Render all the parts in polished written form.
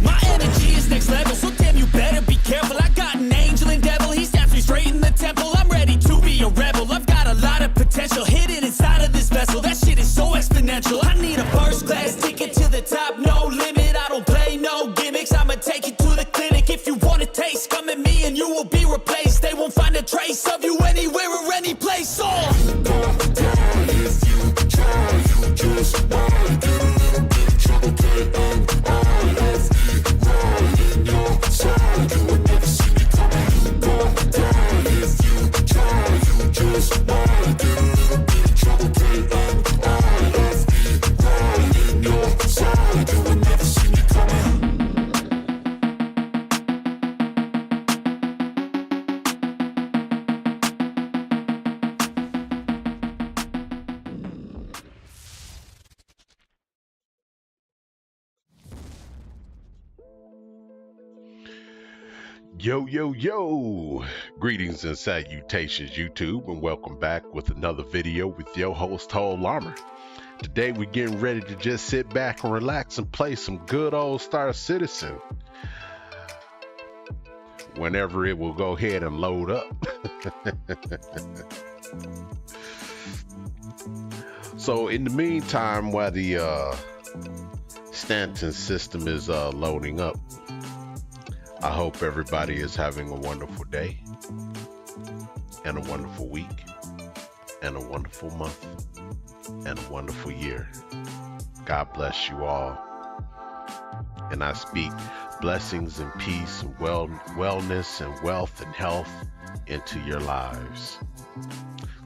My energy is next level, so damn you better be careful. I got an angel and devil, he snaps me straight in the temple. I'm ready to be a rebel, I've got a lot of potential hidden inside of this vessel. That shit is so exponential. I need a first class ticket to the top, no limit. I don't play no gimmicks, I'ma take you to the clinic. If you want a taste, come at me and you will be replaced. They won't find a trace of you anywhere or any place. Yo, yo, yo! Greetings and salutations, YouTube, and welcome back with another video with your host, Whole Armor. Today we're getting ready to just sit back and relax and play some good old Star Citizen. Whenever it will go ahead and load up. So in the meantime, while the Stanton system is loading up, I hope everybody is having a wonderful day and a wonderful week and a wonderful month and a wonderful year. God bless you all. And I speak blessings and peace and wellness and wealth and health into your lives.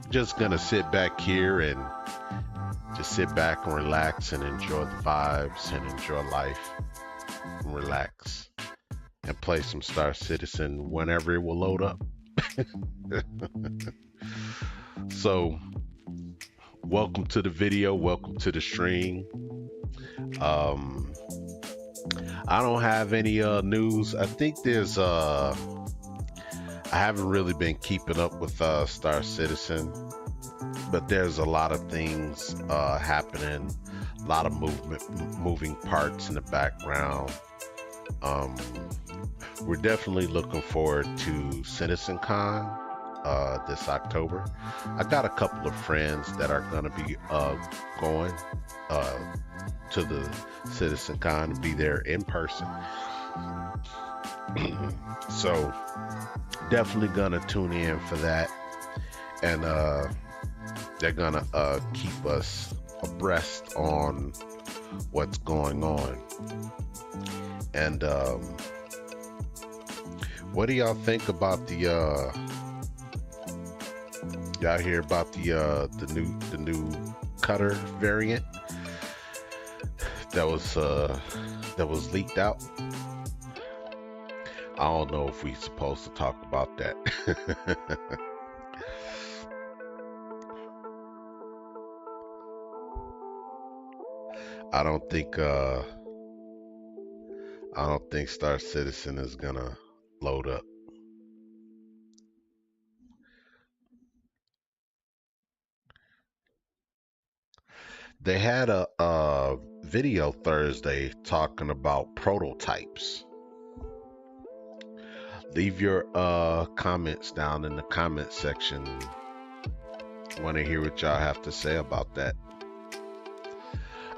Just gonna sit back here and just sit back and relax and enjoy the vibes and enjoy life and relax. And play some Star Citizen whenever it will load up. So, welcome to the video, welcome to the stream. I don't have any news. I think there's I haven't really been keeping up with Star Citizen, but there's a lot of things happening, a lot of moving parts in the background. We're definitely looking forward to CitizenCon this October. I got a couple of friends that are going to be going to the CitizenCon to be there in person. So definitely going to tune in for that. And they're going to keep us abreast on what's going on. And what do y'all think about the y'all hear about the new cutter variant that was leaked out? I don't know if we're supposed to talk about that. I don't think Star Citizen is gonna load up. They had a video Thursday talking about prototypes. Leave your comments down in the comment section. Want to hear what y'all have to say about that.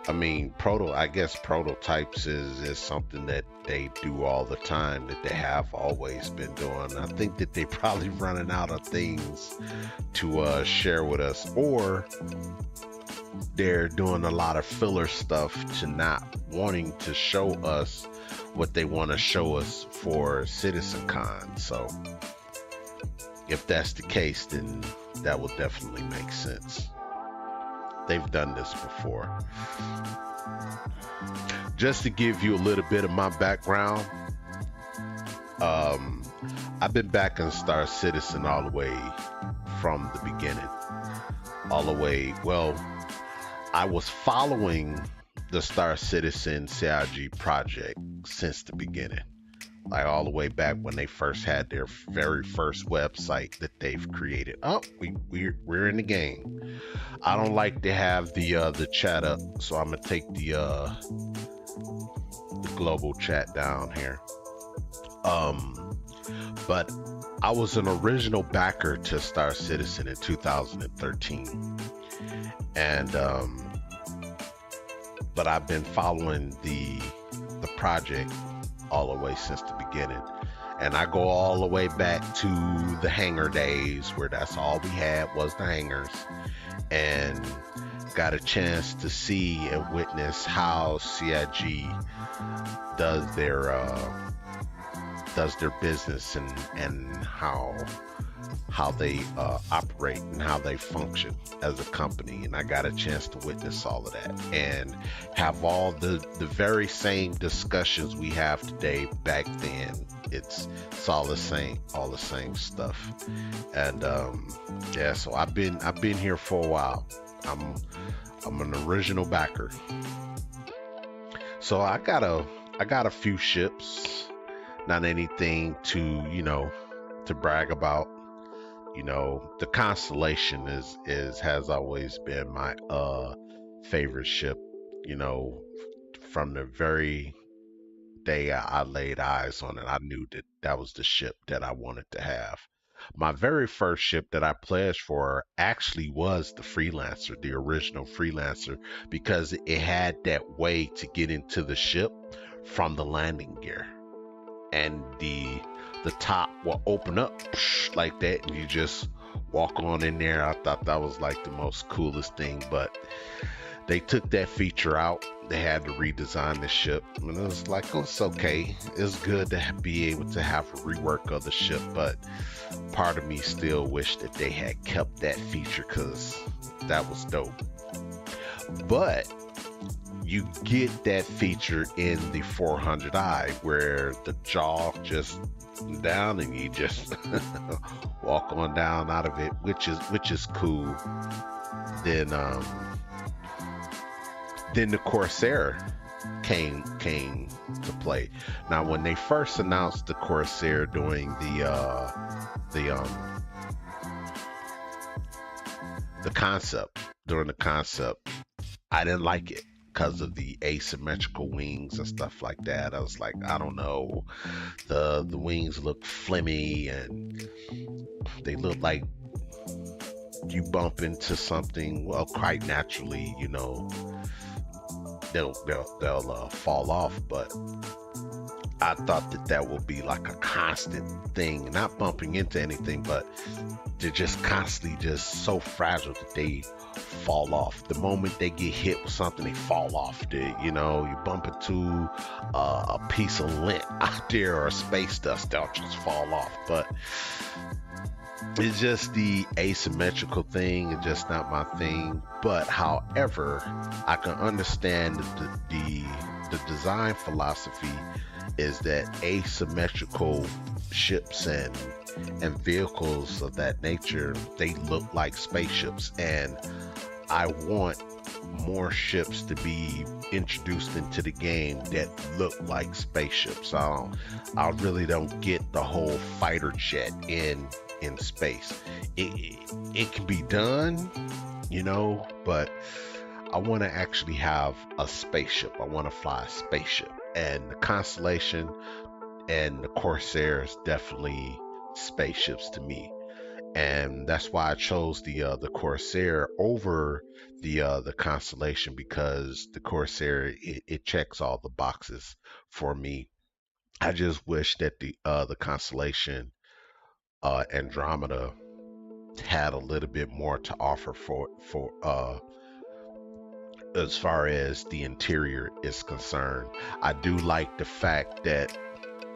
I mean, I guess prototypes is something that they do all the time, that they have always been doing. I think that they probably running out of things to share with us, or they're doing a lot of filler stuff to not wanting to show us what they want to show us for CitizenCon. So if that's the case, then that will definitely make sense. They've done this before. Just to give you a little bit of my background, I've been back in Star Citizen all the way from the beginning. All the way, well, I was following the Star Citizen CIG project since the beginning. like all the way back when they first had their very first website that they've created. Oh, we're in the game. I don't like to have the chat up, so I'm gonna take the global chat down here. But I was an original backer to Star Citizen in 2013, and but I've been following the project all the way since the beginning, and I go all the way back to the hangar days where that's all we had was the hangars, and got a chance to see and witness how CIG does their business and how they operate and how they function as a company. And I got a chance to witness all of that and have all the very same discussions we have today back then. It's all the same stuff. And yeah, so I've been here for a while. I'm an original backer. So I got a few ships, not anything to brag about. The Constellation has always been my favorite ship. From the very day I laid eyes on it, I knew that was the ship that I wanted to have. My very first ship that I pledged for actually was the Freelancer, the original Freelancer, because it had that way to get into the ship from the landing gear, and the top will open up like that, and you just walk on in there. I thought that was like the most coolest thing, but they took that feature out. They had to redesign the ship, and it was like, oh, it's okay. It's good to be able to have a rework of the ship, but part of me still wish that they had kept that feature, because that was dope. But you get that feature in the 400i, where the jaw just down and you just walk on down out of it, which is cool. Then the Corsair came to play. Now, when they first announced the Corsair during the concept, I didn't like it because of the asymmetrical wings and stuff like that. I was like, I don't know, the wings look flimmy and they look like you bump into something, well, quite naturally, they'll fall off. But I thought that would be like a constant thing, not bumping into anything, but they're just constantly just so fragile that they fall off. The moment they get hit with something, they fall off. You bump into a piece of lint out there or space dust, they'll just fall off. But it's just the asymmetrical thing. It's just not my thing. But however, I can understand the design philosophy is that asymmetrical ships and vehicles of that nature, they look like spaceships, and I want more ships to be introduced into the game that look like spaceships. I really don't get the whole fighter jet in space. It can be done, but I want to actually have a spaceship. I want to fly a spaceship, and the Constellation and the Corsair is definitely spaceships to me, and that's why I chose the Corsair over the Constellation, because the Corsair, it checks all the boxes for me. I just wish that the Constellation Andromeda had a little bit more to offer for as far as the interior is concerned. I do like the fact that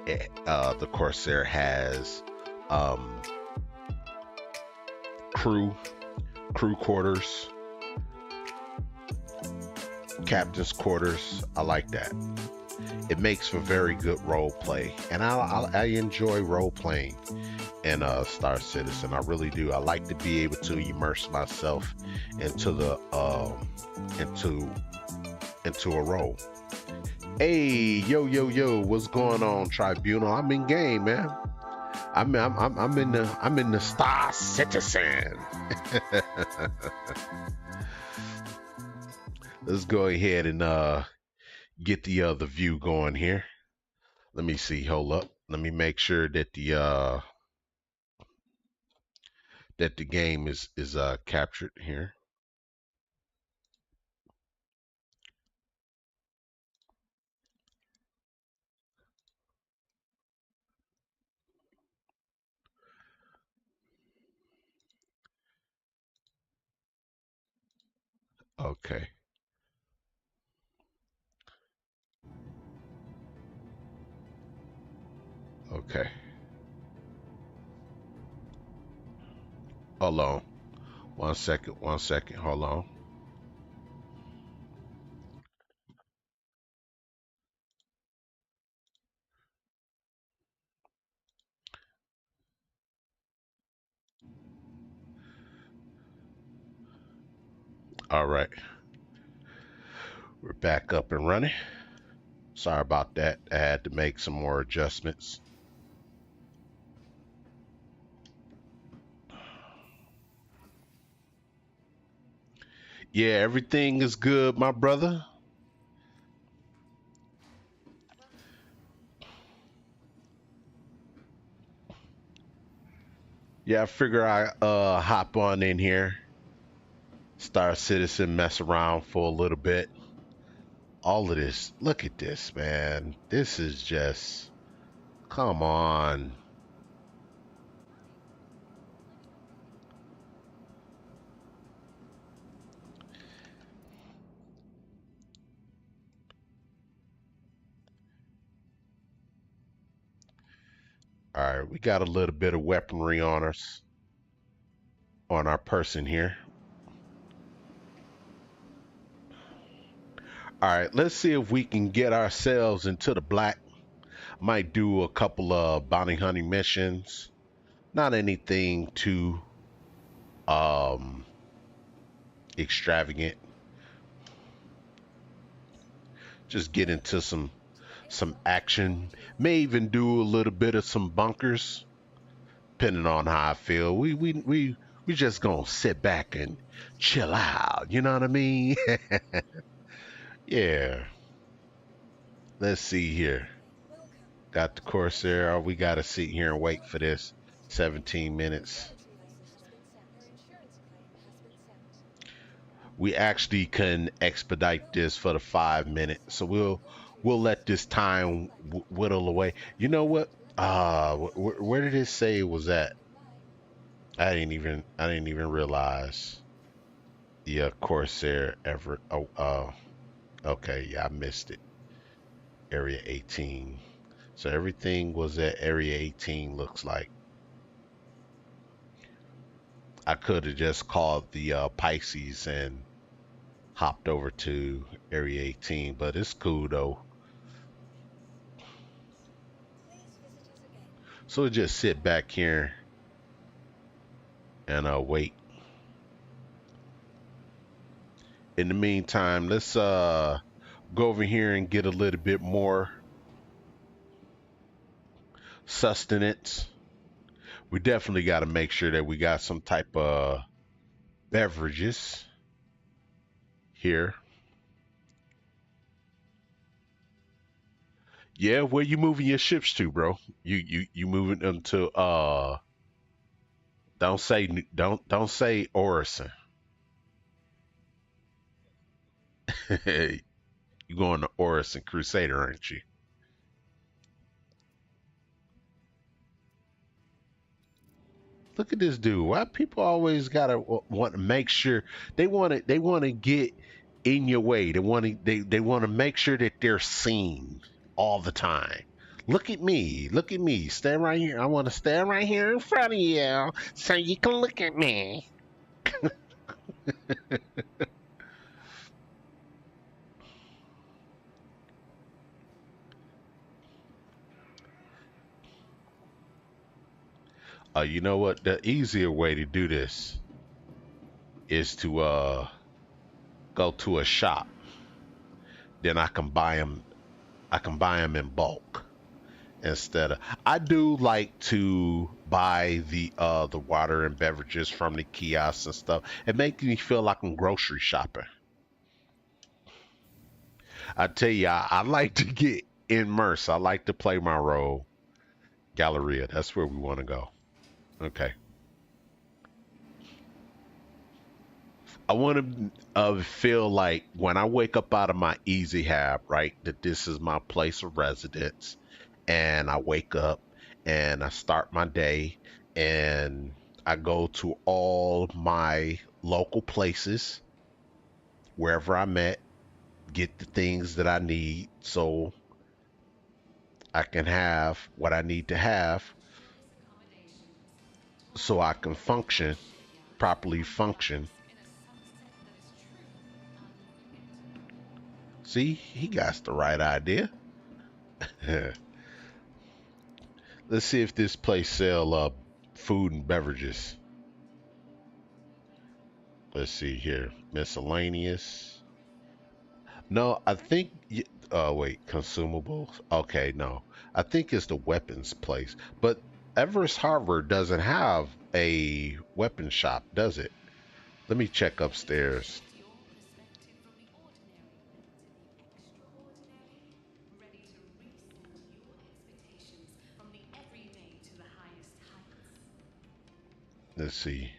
the Corsair has crew quarters, captain's quarters. I like that. It makes for very good role play, and I enjoy role playing in Star Citizen. I really do. I like to be able to immerse myself into the into a role. Hey, yo, yo, yo, what's going on, Tribunal? I'm in game, man. I'm in the Star Citizen. Let's go ahead and get the view going here. Let me see. Hold up. Let me make sure that the game is captured here. Okay. Okay. Hold on. 1 second. 1 second. Hold on. All right. We're back up and running. Sorry about that. I had to make some more adjustments. Yeah, everything is good, my brother. Yeah, I figure I hop on in here, Star Citizen, mess around for a little bit. All of this, look at this, man. This is just, come on. All right, we got a little bit of weaponry on us, on our person here. All right, let's see if we can get ourselves into the black. Might do a couple of bounty hunting missions. Not anything too um extravagant. Just get into some action. May even do a little bit of some bunkers, depending on how I feel. We just gonna sit back and chill out. You know what I mean? Yeah. Let's see here. Got the Corsair. We gotta sit here and wait for this. 17 minutes. We actually can expedite this for the 5 minutes, so we'll let this time whittle away. You know what? Where did it say it was at? I didn't even realize. Yeah, Corsair ever. Oh, okay. Yeah, I missed it. Area 18. So everything was at Area 18. Looks like I could have just called the Pisces and hopped over to Area 18, but it's cool though. So we'll just sit back here and wait. In the meantime, let's go over here and get a little bit more sustenance. We definitely got to make sure that we got some type of beverages here. Yeah, where you moving your ships to, bro? You moving them to don't say Orison. You going to Orison Crusader, aren't you? Look at this dude. Why people always gotta want to make sure they want to get in your way. They want to make sure that they're seen all the time. Look at me. Look at me. Stand right here. I want to stand right here in front of you so you can look at me. You know what? The easier way to do this is to go to a shop. Then I can buy them I can buy them in bulk instead of. I do like to buy the water and beverages from the kiosks and stuff. It makes me feel like I'm grocery shopping. I tell you, I like to get immersed. I like to play my role. Galleria, that's where we want to go. Okay. I want to feel like when I wake up out of my easy hab, right, that this is my place of residence, and I wake up and I start my day and I go to all my local places, wherever I'm at, get the things that I need so I can have what I need to have so I can function, properly function. See, he got the right idea. Let's see if this place sell food and beverages. Let's see here. Miscellaneous. No, I think. Wait. Consumables. Okay, no. I think it's the weapons place. But Everest Harbor doesn't have a weapon shop, does it? Let me check upstairs. Let's see.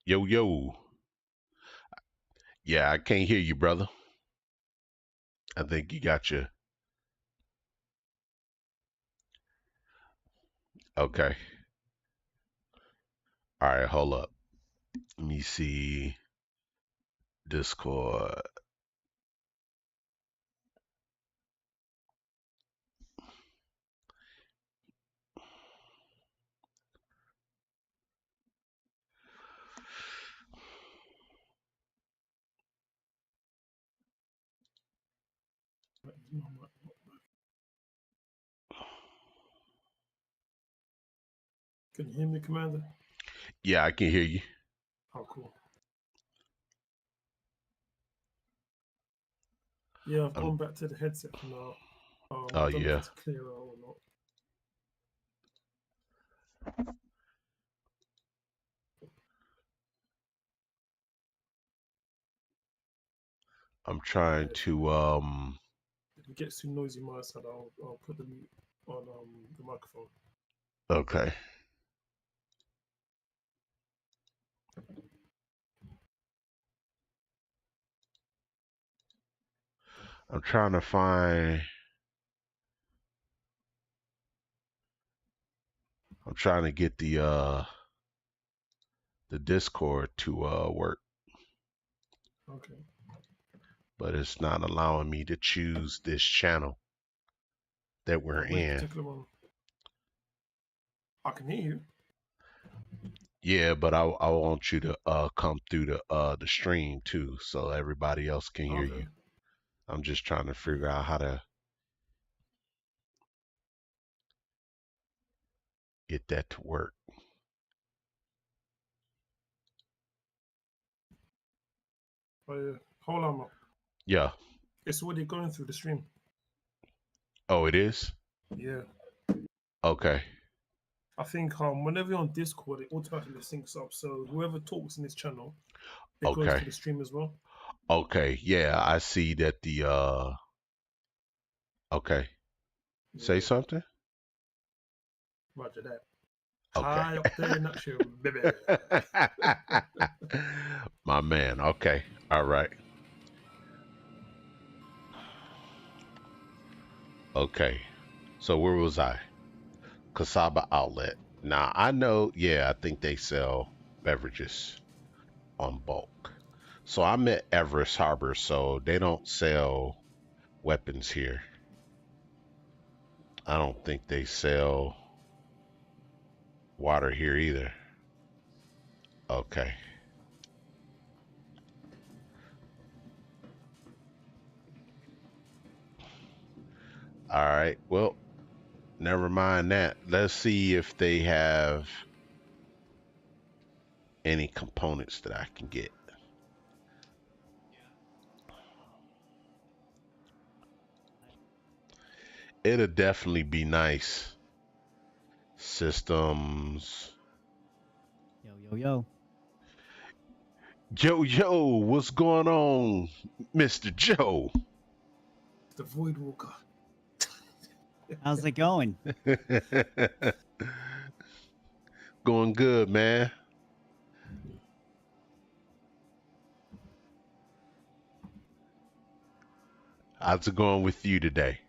Yo, yo. Yeah, I can't hear you, brother. I think you got your. Okay. All right, hold up. Let me see. Discord. Can you hear me, Commander? Yeah, I can hear you. Oh, cool. Yeah, I've Um, gone back to the headset for now. I oh don't know if yeah. it's clearer or not. I'm trying If to it gets too noisy my side, I'll put the mute on the microphone. okay. I'm trying to find I'm trying to get the Discord to work, Okay. but it's not allowing me to choose this channel that we're Which in. particular one? I can hear you. Yeah, but I want you to come through the stream too so everybody else can hear Okay. you. I'm just trying to figure out how to get that to work. Oh, yeah. Hold on, Mark. Yeah. It's already going through the stream. Oh, it is? Yeah. Okay. I think whenever you're on Discord, it automatically syncs up. So whoever talks in this channel, it goes Okay. to the stream as well. Okay. Yeah, I see that the okay. Say Yeah. something? Roger that. Okay. High up there in that show, baby. My man. Okay. All right. Okay. So where was I? Kasaba Outlet. Now I know, yeah, I think they sell beverages on bulk. So I'm at Everest Harbor, so they don't sell weapons here. I don't think they sell water here either. Okay. All right. Well, never mind that. Let's see if they have any components that I can get. It'll definitely be nice. Systems. Yo. Yo, what's going on, Mr. Joe? The Void Walker. How's it going? Going good, man. How's it going with you today?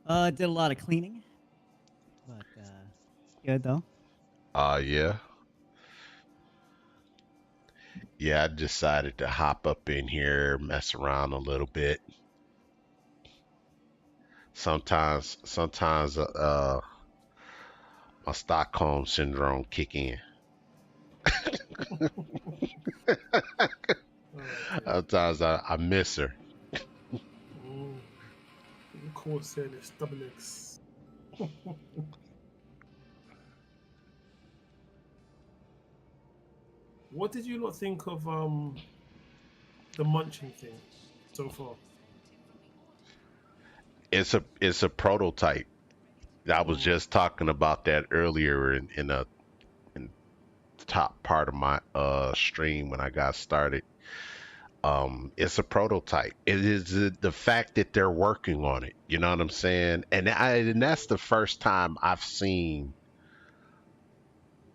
Did a lot of cleaning, but good though. Yeah. Yeah, I decided to hop up in here, mess around a little bit. Sometimes my Stockholm syndrome kick in. Sometimes I miss her. Of course, said it's double X. What did you not think of the munching thing so far? It's a prototype. I was just talking about that earlier in the top part of my stream when I got started. It's a prototype. It is the fact that they're working on it. You know what I'm saying? And that's the first time I've seen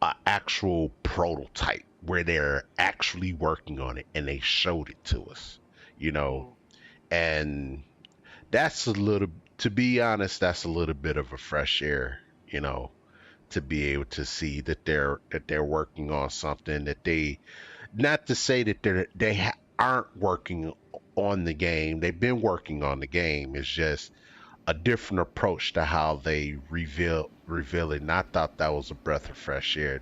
an actual prototype where they're actually working on it and they showed it to us. You know, and that's a little, to be honest, that's a little bit of a fresh air. You know, to be able to see that they're working on something that they, not to say that aren't working on the game. They've been working on the game. It's just a different approach to how they reveal it. And I thought that was a breath of fresh air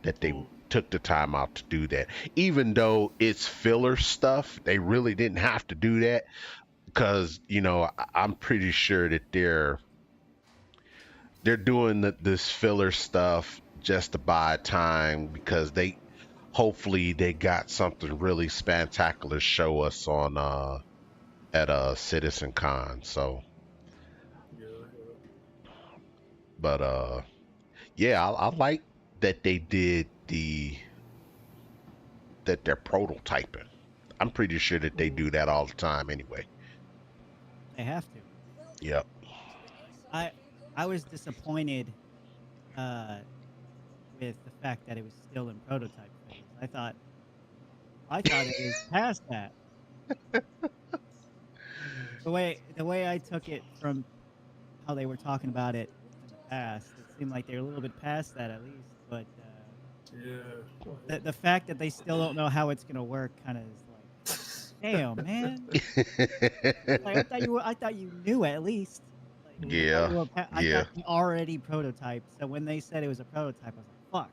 that they took the time out to do that. Even though it's filler stuff, they really didn't have to do that because I'm pretty sure that they're doing this filler stuff just to buy time because hopefully they got something really spectacular to show us on at Citizen Con. So, but yeah, I like that they did that they're prototyping. I'm pretty sure that they do that all the time anyway. They have to. Yep. I was disappointed with the fact that it was still in prototype phase. I thought it was past that. The way I took it from how they were talking about it in the past, it seemed like they were a little bit past that at least. But the fact that they still don't know how it's gonna work kind of is like, damn, man. Like, I thought you knew at least. Like, Yeah. I thought you already prototyped. So when they said it was a prototype, I was like, fuck.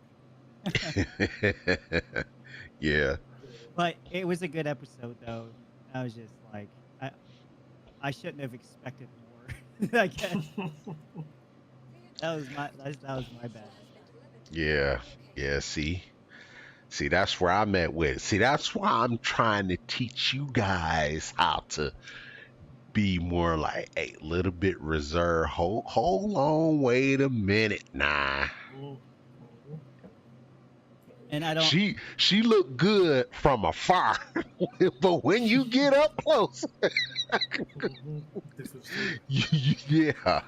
Yeah. But it was a good episode, though. I was just like, I shouldn't have expected more. I guess that was my bad. Yeah. See, that's where I'm at with it. See, that's why I'm trying to teach you guys how to be more like a little bit reserved. Hold on, wait a minute, nah. And I don't. She looked good from afar, but when you get up close, yeah.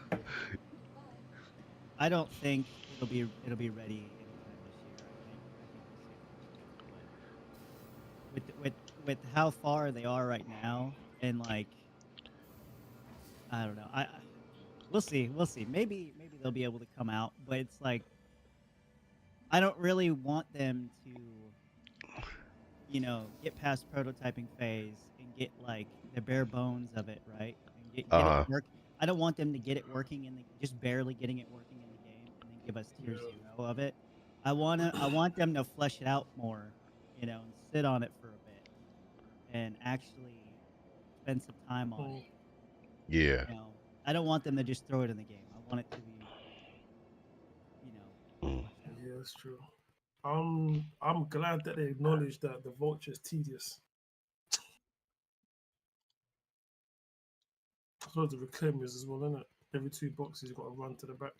I don't think it'll be ready anytime this year. I think with how far they are right now, and like, I don't know. We'll see. Maybe they'll be able to come out, but it's like, I don't really want them to, get past prototyping phase and get like the bare bones of it, right? And get it work. I don't want them to get it working just barely getting it working in the game and then give us tier 0 of it. I want them to flesh it out more, and sit on it for a bit and actually spend some time on it Yeah. You know, I don't want them to just throw it in the game. I want it to be, you know, Mm. fleshed out. Yeah, that's true. I'm glad that they acknowledge that the vulture is tedious. I suppose the reclaim is as well, isn't it? Every 2 boxes you've got to run to the back.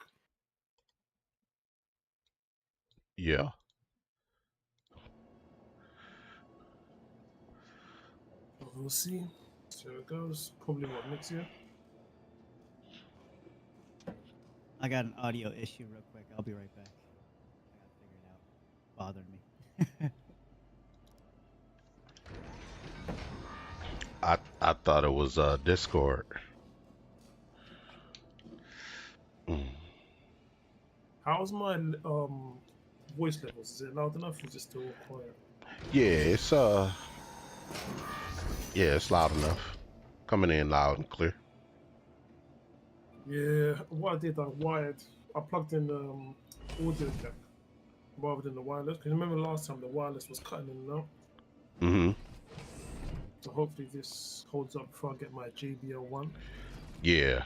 Yeah. But we'll see. See how it goes. Probably what, next year? I got an audio issue real quick. I'll be right back. I gotta figure it out. Bothering me. I thought it was Discord. Mm. How's my voice levels? Is it loud enough or is it still quiet? Yeah, it's loud enough. Coming in loud and clear. Yeah, what I did, I plugged in audio jack rather than the wireless. Because remember last time the wireless was cutting in and out. Mm-hmm. So hopefully this holds up before I get my JBL one. Yeah.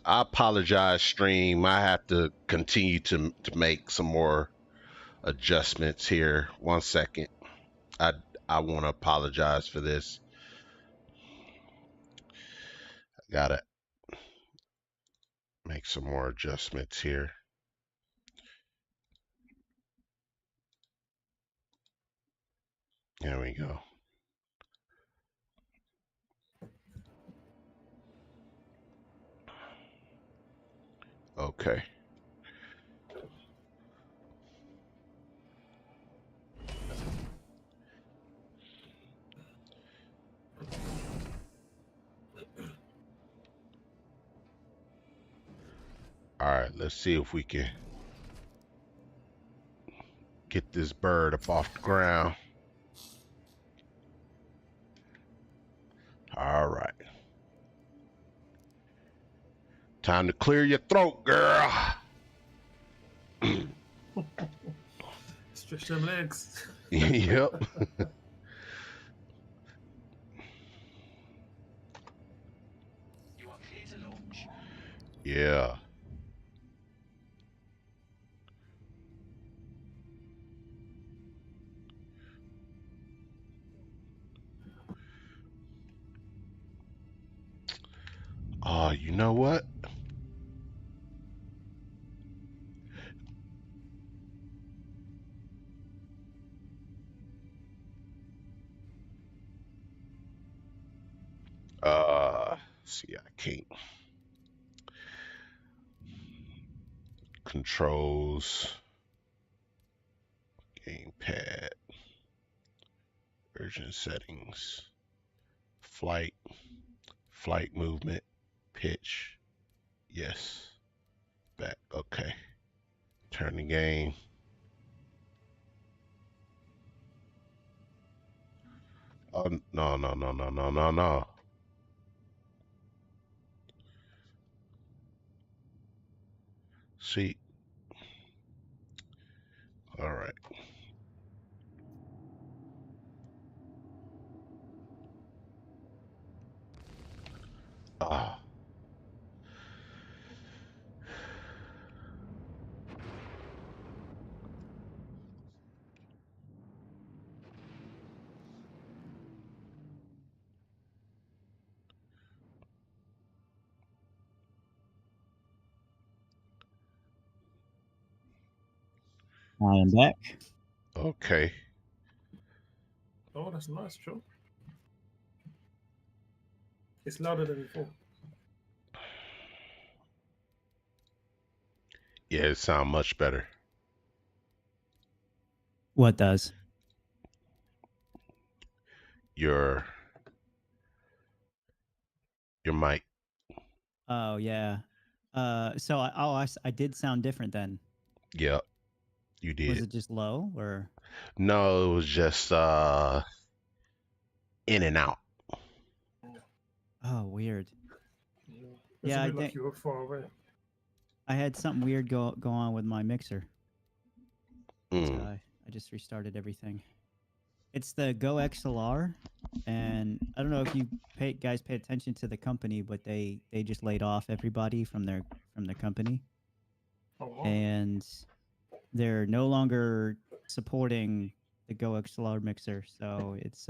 I apologize, stream. I have to continue to make some more adjustments here. 1 second. I want to apologize for this. I gotta make some more adjustments here. There we go. Okay. All right, let's see if we can get this bird up off the ground. All right. Time to clear your throat, girl. Stretch them legs. Yep. Yeah. Oh, you know what? See, I can't. Controls, gamepad, version settings, flight, flight movement, pitch. Yes. Back. Okay. Turn the game. Oh, no, no, no, no, no, no, no. See. All right. Ah. I am back. Okay. Oh, that's nice, Joe. It's louder than before. Yeah, it sounds much better. What does? Your mic. Oh yeah. I did sound different then. Yep. You Was did. it just low or? No, it was just in and out. Oh, weird. Yeah. It's Yeah, a I bit like think you were far away. I had something weird go on with my mixer. So Mm. I just restarted everything. It's the Go XLR, and I don't know if you guys pay attention to the company, but they just laid off everybody from their company, Oh, wow. and they're no longer supporting the Go XLR mixer, so it's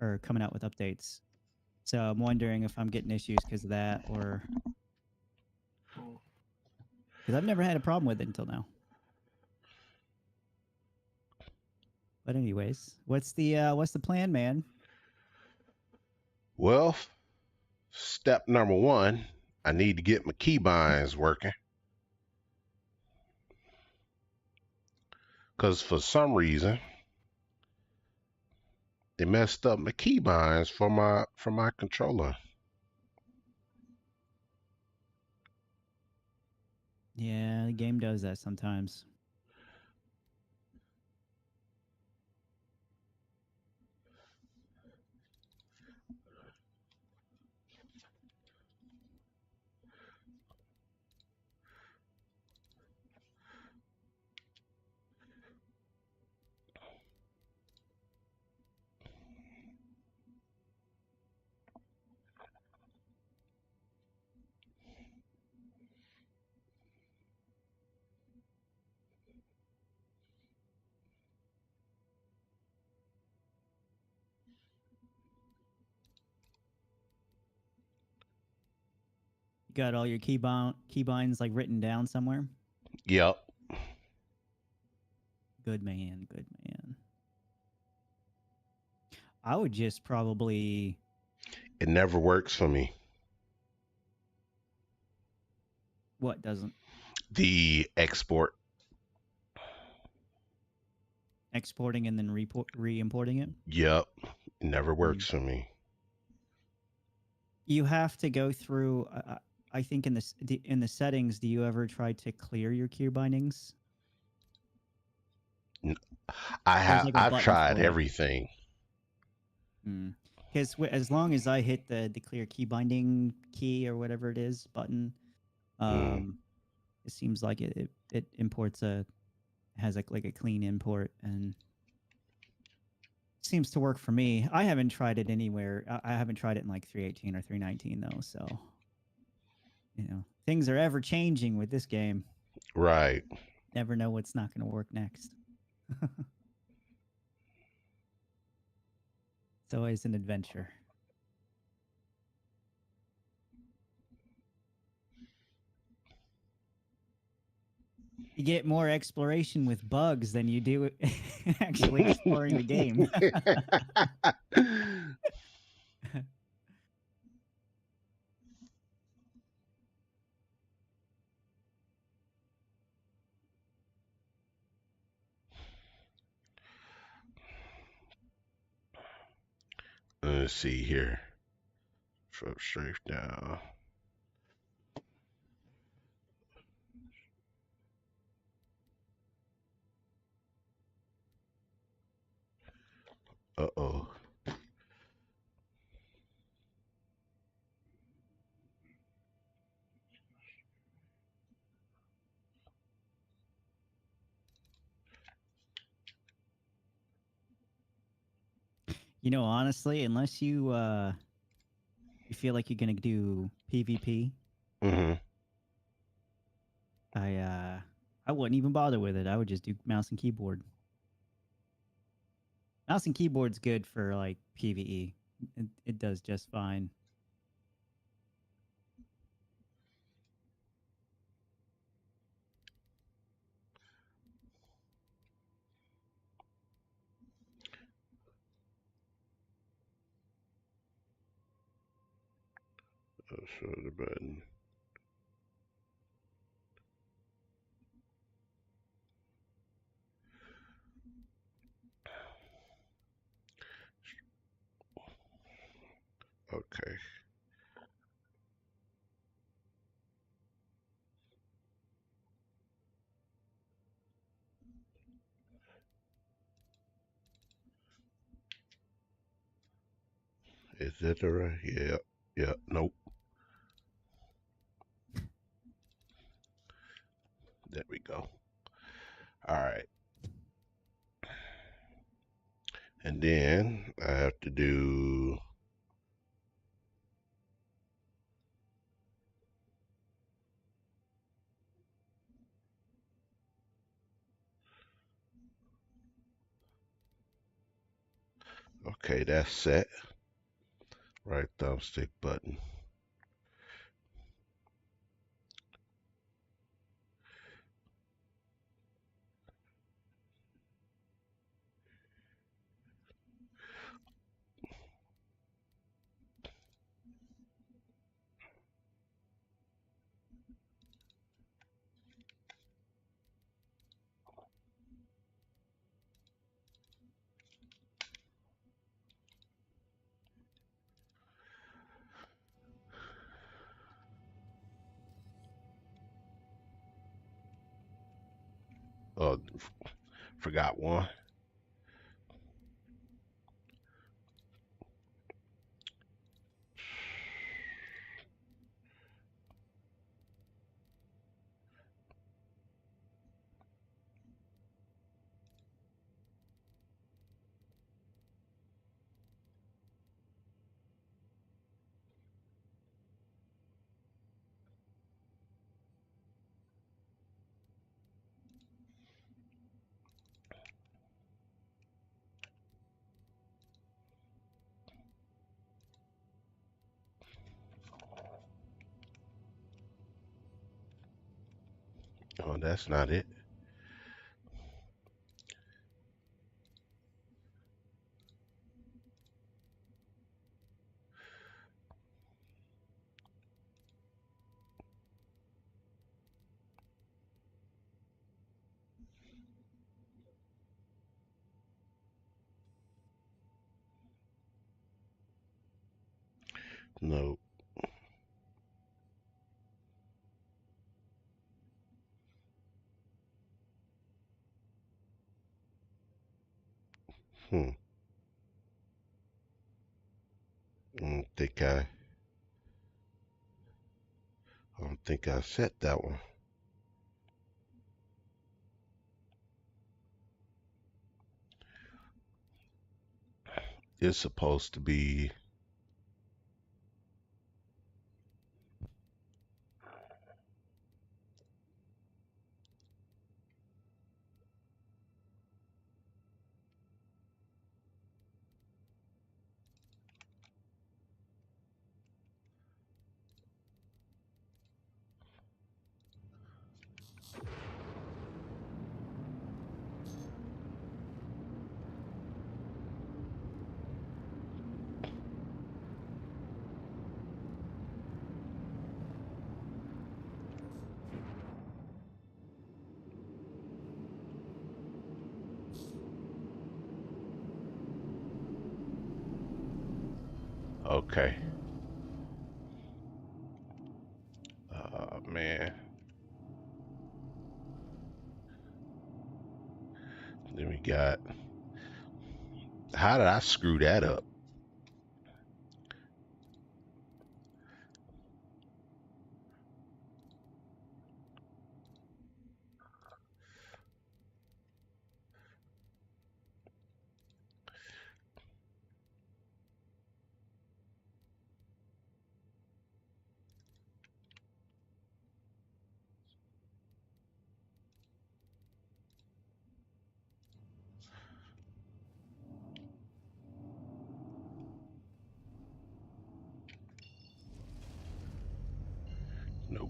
or coming out with updates. So I'm wondering if I'm getting issues because of that, or Oh. because I've never had a problem with it until now. But anyways, what's the plan, man? Well, step number one, I need to get my keybinds working. Because for some reason, they messed up my keybinds for my controller. Yeah, the game does that sometimes. You got all your keybinds like written down somewhere? Yep. Good man, good man. I would just probably It never works for me. what doesn't The export. exporting and then re-importing it. Yep. It never works for me. You have to go through. I think in the settings, do you ever try to clear your key bindings? There's like a I've button tried for it. everything. Because as long as I hit the clear key binding key or whatever it is button, it seems like it imports has like a clean import, and seems to work for me. I haven't tried it anywhere. I haven't tried it in like 3.18 or 3.19 though, so things are ever changing with this game. Right. Never know what's not going to work next. It's always an adventure. You get more exploration with bugs than you do actually exploring the game. Let's see here. From straight down. Uh-oh. Honestly, unless you feel like you're gonna do PvP, I wouldn't even bother with it. I would just do mouse and keyboard. Mouse and keyboard's good for like PvE. It does just fine. Show the button. Okay. Is it alright? Yeah. Yeah. Nope. There we go. All right. And then I have to do okay, that's set. Right thumbstick button. Oh, forgot one. Oh, that's not it. No. Hmm. I don't think I set that one. It's supposed to be okay. Man. Then we got. How did I screw that up? Nope.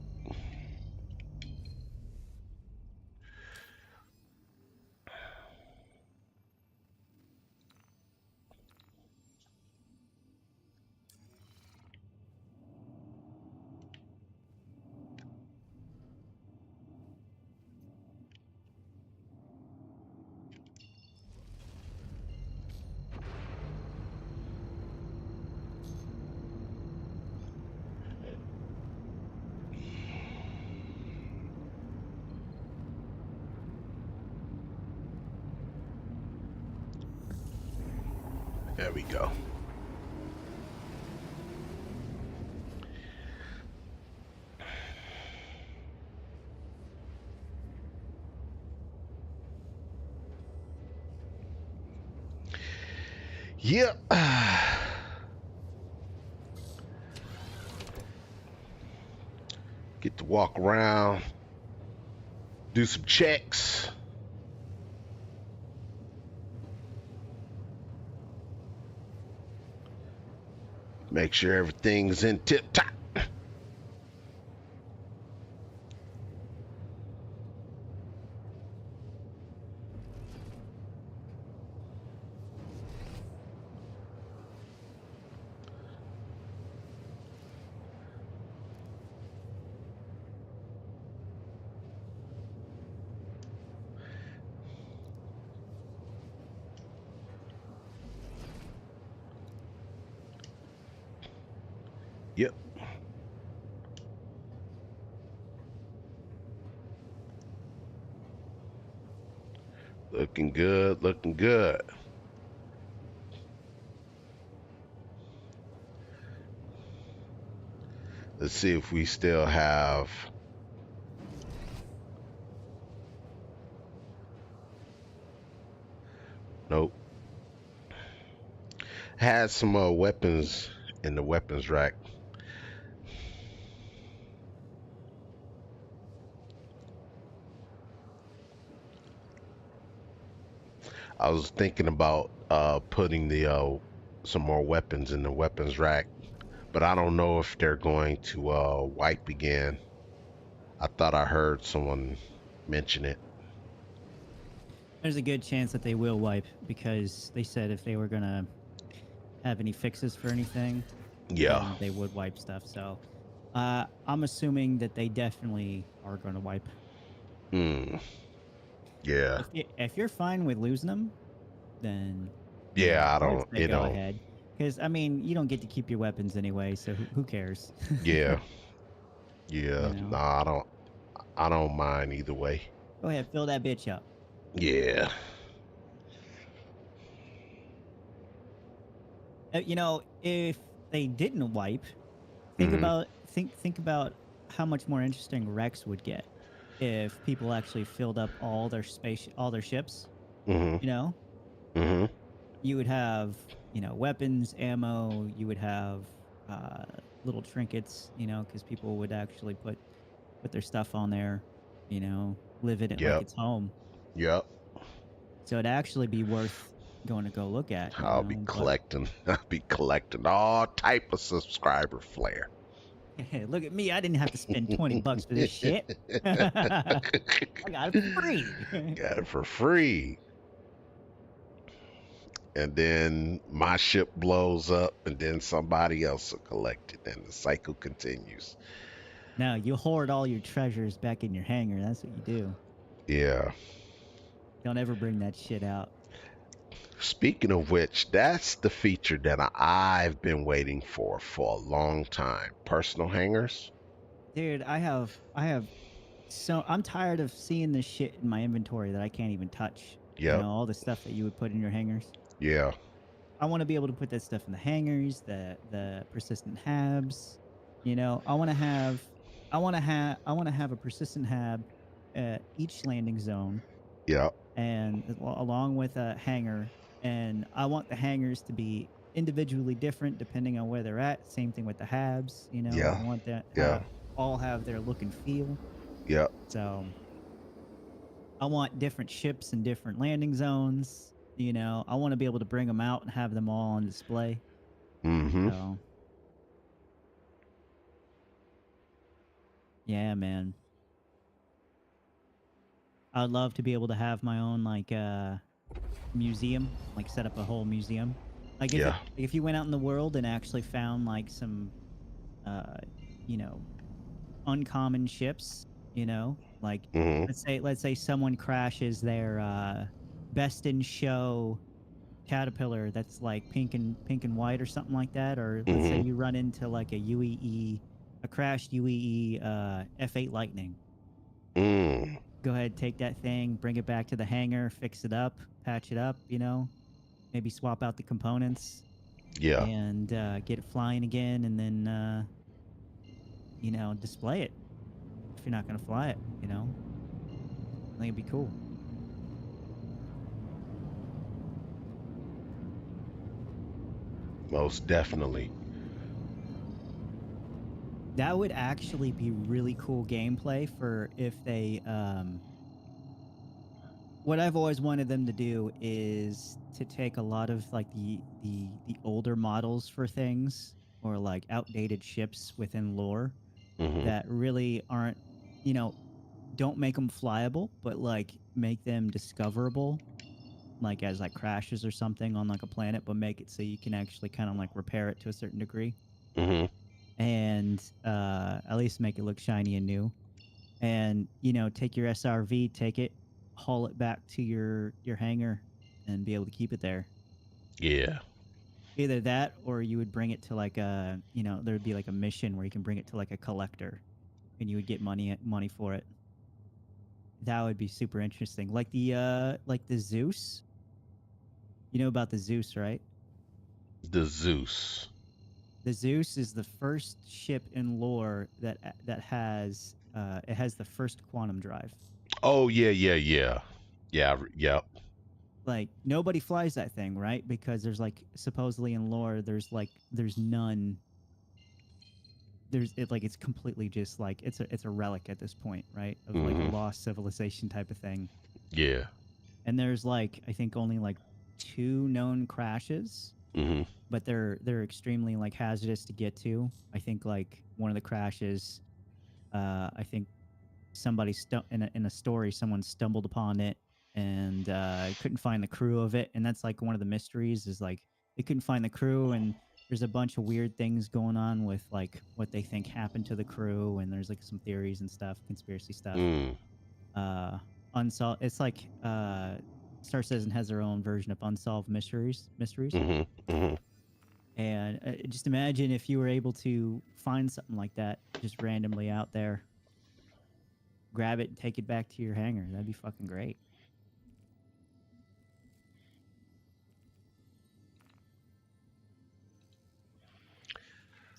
There we go. Yep. Get to walk around, do some checks. Make sure everything's in tip top. Yep. Looking good, looking good. Let's see if we still have. Nope. Had some weapons in the weapons rack. I was thinking about putting the some more weapons in the weapons rack, but I don't know if they're going to wipe again. I thought I heard someone mention it. There's a good chance that they will wipe because they said if they were gonna have any fixes for anything, Yeah. then they would wipe stuff. So I'm assuming that they definitely are going to wipe. Hmm. Yeah. If you're fine with losing them, then Yeah. I I would don't. say go ahead. Because I mean, you don't get to keep your weapons anyway, so who cares? Yeah. Yeah. You know? Nah. I don't mind either way. Go ahead, fill that bitch up. Yeah. If they didn't wipe, think Mhm. about how much more interesting Rex would get if people actually filled up all their ships. Mhm. You know, Mhm. you would have weapons, ammo. You would have little trinkets. Because people would actually put their stuff on there. Live in it like Yep. it's home. Yep. So it'd actually be worth going to go look at. I'll be But collecting all type of subscriber flair. hey, look at me. I didn't have to spend $20 for this shit. I got it for free. Got it for free. And then my ship blows up, and then somebody else will collect it, and the cycle continues. No, you hoard all your treasures back in your hangar. That's what you do. Yeah. Don't ever bring that shit out. Speaking of which, that's the feature that I've been waiting for a long time. Personal hangars. Dude, I have so I'm tired of seeing this shit in my inventory that I can't even touch. Yep. All the stuff that you would put in your hangars. Yeah. I want to be able to put that stuff in the hangars, the persistent habs. I want to have a persistent hab at each landing zone, Yep. and along with a hangar. And I want the hangars to be individually different depending on where they're at. Same thing with the habs. Yeah. I want that Yeah. all have their look and feel. Yep. So I want different ships and different landing zones. I want to be able to bring them out and have them all on display. Mm-hmm. So yeah, man. I'd love to be able to have my own museum, like set up a whole museum. Like if you went out in the world and actually found like some you know, uncommon ships, like Mm-hmm. let's say someone crashes their best in show caterpillar that's like pink and white or something like that, or let's say Mm-hmm. you run into like a crashed UEE F8 Lightning. Mm. Go ahead, take that thing, bring it back to the hangar, fix it up, patch it up, maybe swap out the components Yeah. and get it flying again, and then display it if you're not going to fly it. I think it'd be cool. most definitely. That would actually be really cool gameplay for if they what I've always wanted them to do is to take a lot of like the older models for things or like outdated ships within lore Hmm. that really aren't, you know, don't make them flyable, but like make them discoverable, like as like crashes or something on like a planet, but make it so you can actually kind of like repair it to a certain degree, Hmm. and at least make it look shiny and new. And take your SRV, take it, haul it back to your hangar, and be able to keep it there. Yeah. Either that, or you would bring it to like a there'd be like a mission where you can bring it to like a collector, and you would get money for it. That would be super interesting. Like the Zeus. You know about the Zeus, right? The Zeus. The Zeus is the first ship in lore that has it has the first quantum drive. Oh yeah, yeah, yeah, yeah, yep. Like nobody flies that thing, right? Because there's like supposedly in lore there's none. It's completely just like it's a relic at this point, right? Of like a Hmm. lost civilization type of thing. Yeah. And there's like I think only like 2 known crashes, Hmm. but they're extremely like hazardous to get to. I think like one of the crashes, I think somebody in a story someone stumbled upon it and couldn't find the crew of it, and that's like one of the mysteries is like they couldn't find the crew, and there's a bunch of weird things going on with like what they think happened to the crew, and there's like some theories and stuff, conspiracy stuff. Mm. Unsolved, it's like Star Citizen has their own version of unsolved mysteries. Hmm. Hmm. And just imagine if you were able to find something like that just randomly out there, grab it and take it back to your hangar. That'd be fucking great.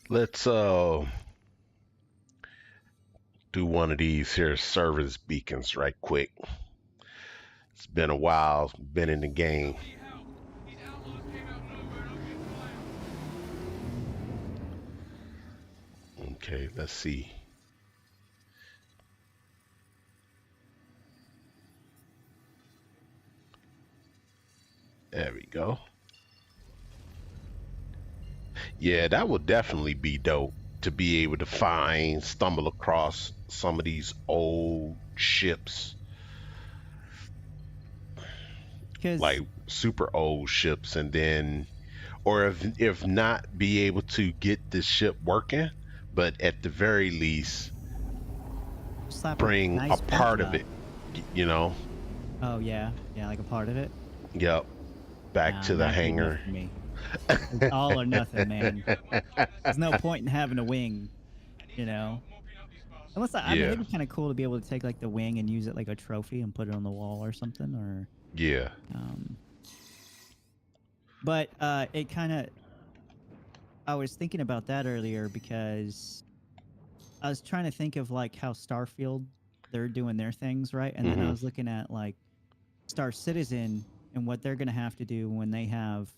Let's do one of these here service beacons right quick. It's been a while, been in the game. Okay, let's see. There we go. Yeah, that would definitely be dope to be able to stumble across some of these old ships, like Because super old ships, and then, or if not, be able to get the ship working, but at the very least, slap a bring a nice part paint of job. it, you know, Oh yeah, yeah, like a part of it. yep, back Nah, to the not good enough hangar. for me. It's all or nothing, man. There's no point in having a wing, you know. Unless I mean, Yeah, it'd be kind of cool to be able to take like the wing and use it like a trophy and put it on the wall or something, or yeah. um. But it kind of. I was thinking about that earlier because I was trying to think of like how Starfield they're doing their things, right? And then I Hmm. was looking at like Star Citizen and what they're going to have to do when they have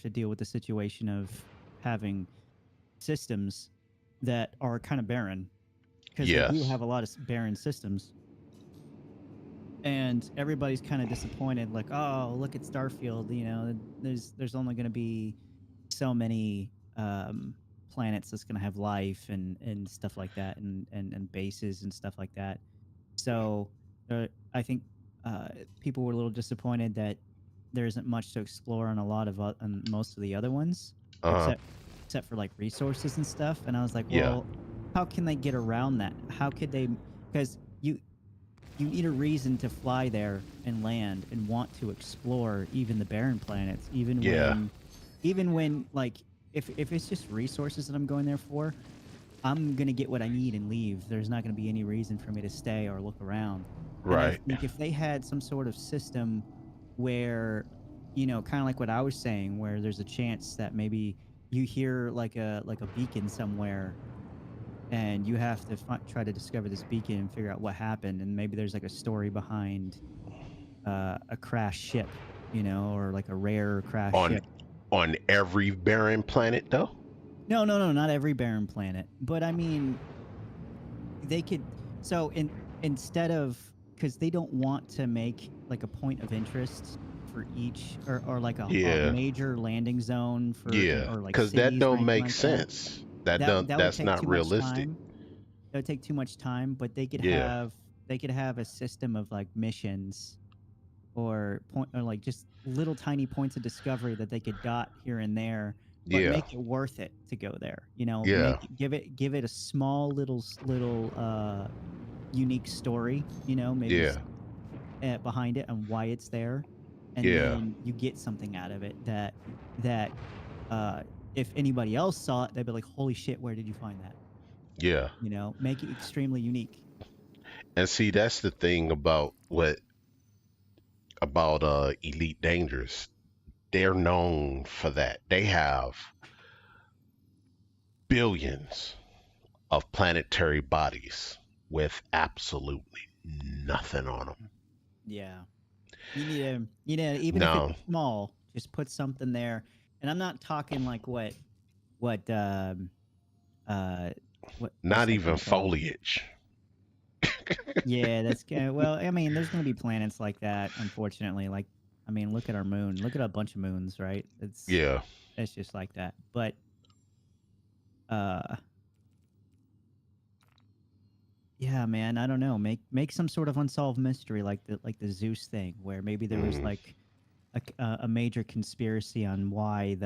to deal with the situation of having systems that are kind of barren, because they do Yes. have a lot of barren systems, and everybody's kind of disappointed like, oh, look at Starfield, there's only going to be so many planets that's going to have life and stuff like that, and bases and stuff like that. So I think people were a little disappointed that there isn't much to explore on a lot of on most of the other ones, Uh-huh. except for like resources and stuff. And I was like, Yeah. well, how can they get around that? How could they? Because you need a reason to fly there and land and want to explore even the barren planets, Yeah. even when like if it's just resources that I'm going there for, I'm gonna get what I need and leave. There's not gonna be any reason for me to stay or look around. And I Right. think if they had some sort of system where, kind of like what I was saying, where there's a chance that maybe you hear like a beacon somewhere, and you have to try to discover this beacon and figure out what happened, and maybe there's like a story behind a crash ship, or like a rare crash On ship. On every barren planet, though? No, not every barren planet. But I mean, they could. So instead of, because they don't want to make like a point of interest for each, or like a Yeah, major landing zone for, yeah. or like Because that cities or don't anything make like that. sense. That That don't. that would That's take not too much realistic. time. That would take too much time. But Yeah, they could have a system of like missions, or like just little tiny points of discovery that they could dot here and there, but yeah, make it worth it to go there. You know, yeah, give it a small little unique story. You know, maybe yeah, behind it and why it's there, and yeah, then you get something out of it that if anybody else saw it, they'd be like, "Holy shit, where did you find that?" yeah. You know, make it extremely unique. And see, that's the thing about Elite Dangerous. They're known for that. They have billions of planetary bodies with absolutely nothing on them. Yeah. You need to, even if No, it's small, just put something there. And I'm not talking like what uh what's not that even thing called? foliage. Yeah, that's well, I mean, there's gonna be planets like that, unfortunately. Like, I mean, look at our moon. Look at a bunch of moons, right? Yeah, It's just like that. But uh yeah, man, I don't know. Make some sort of unsolved mystery like the Zeus thing, where maybe there was mm, like a major conspiracy on why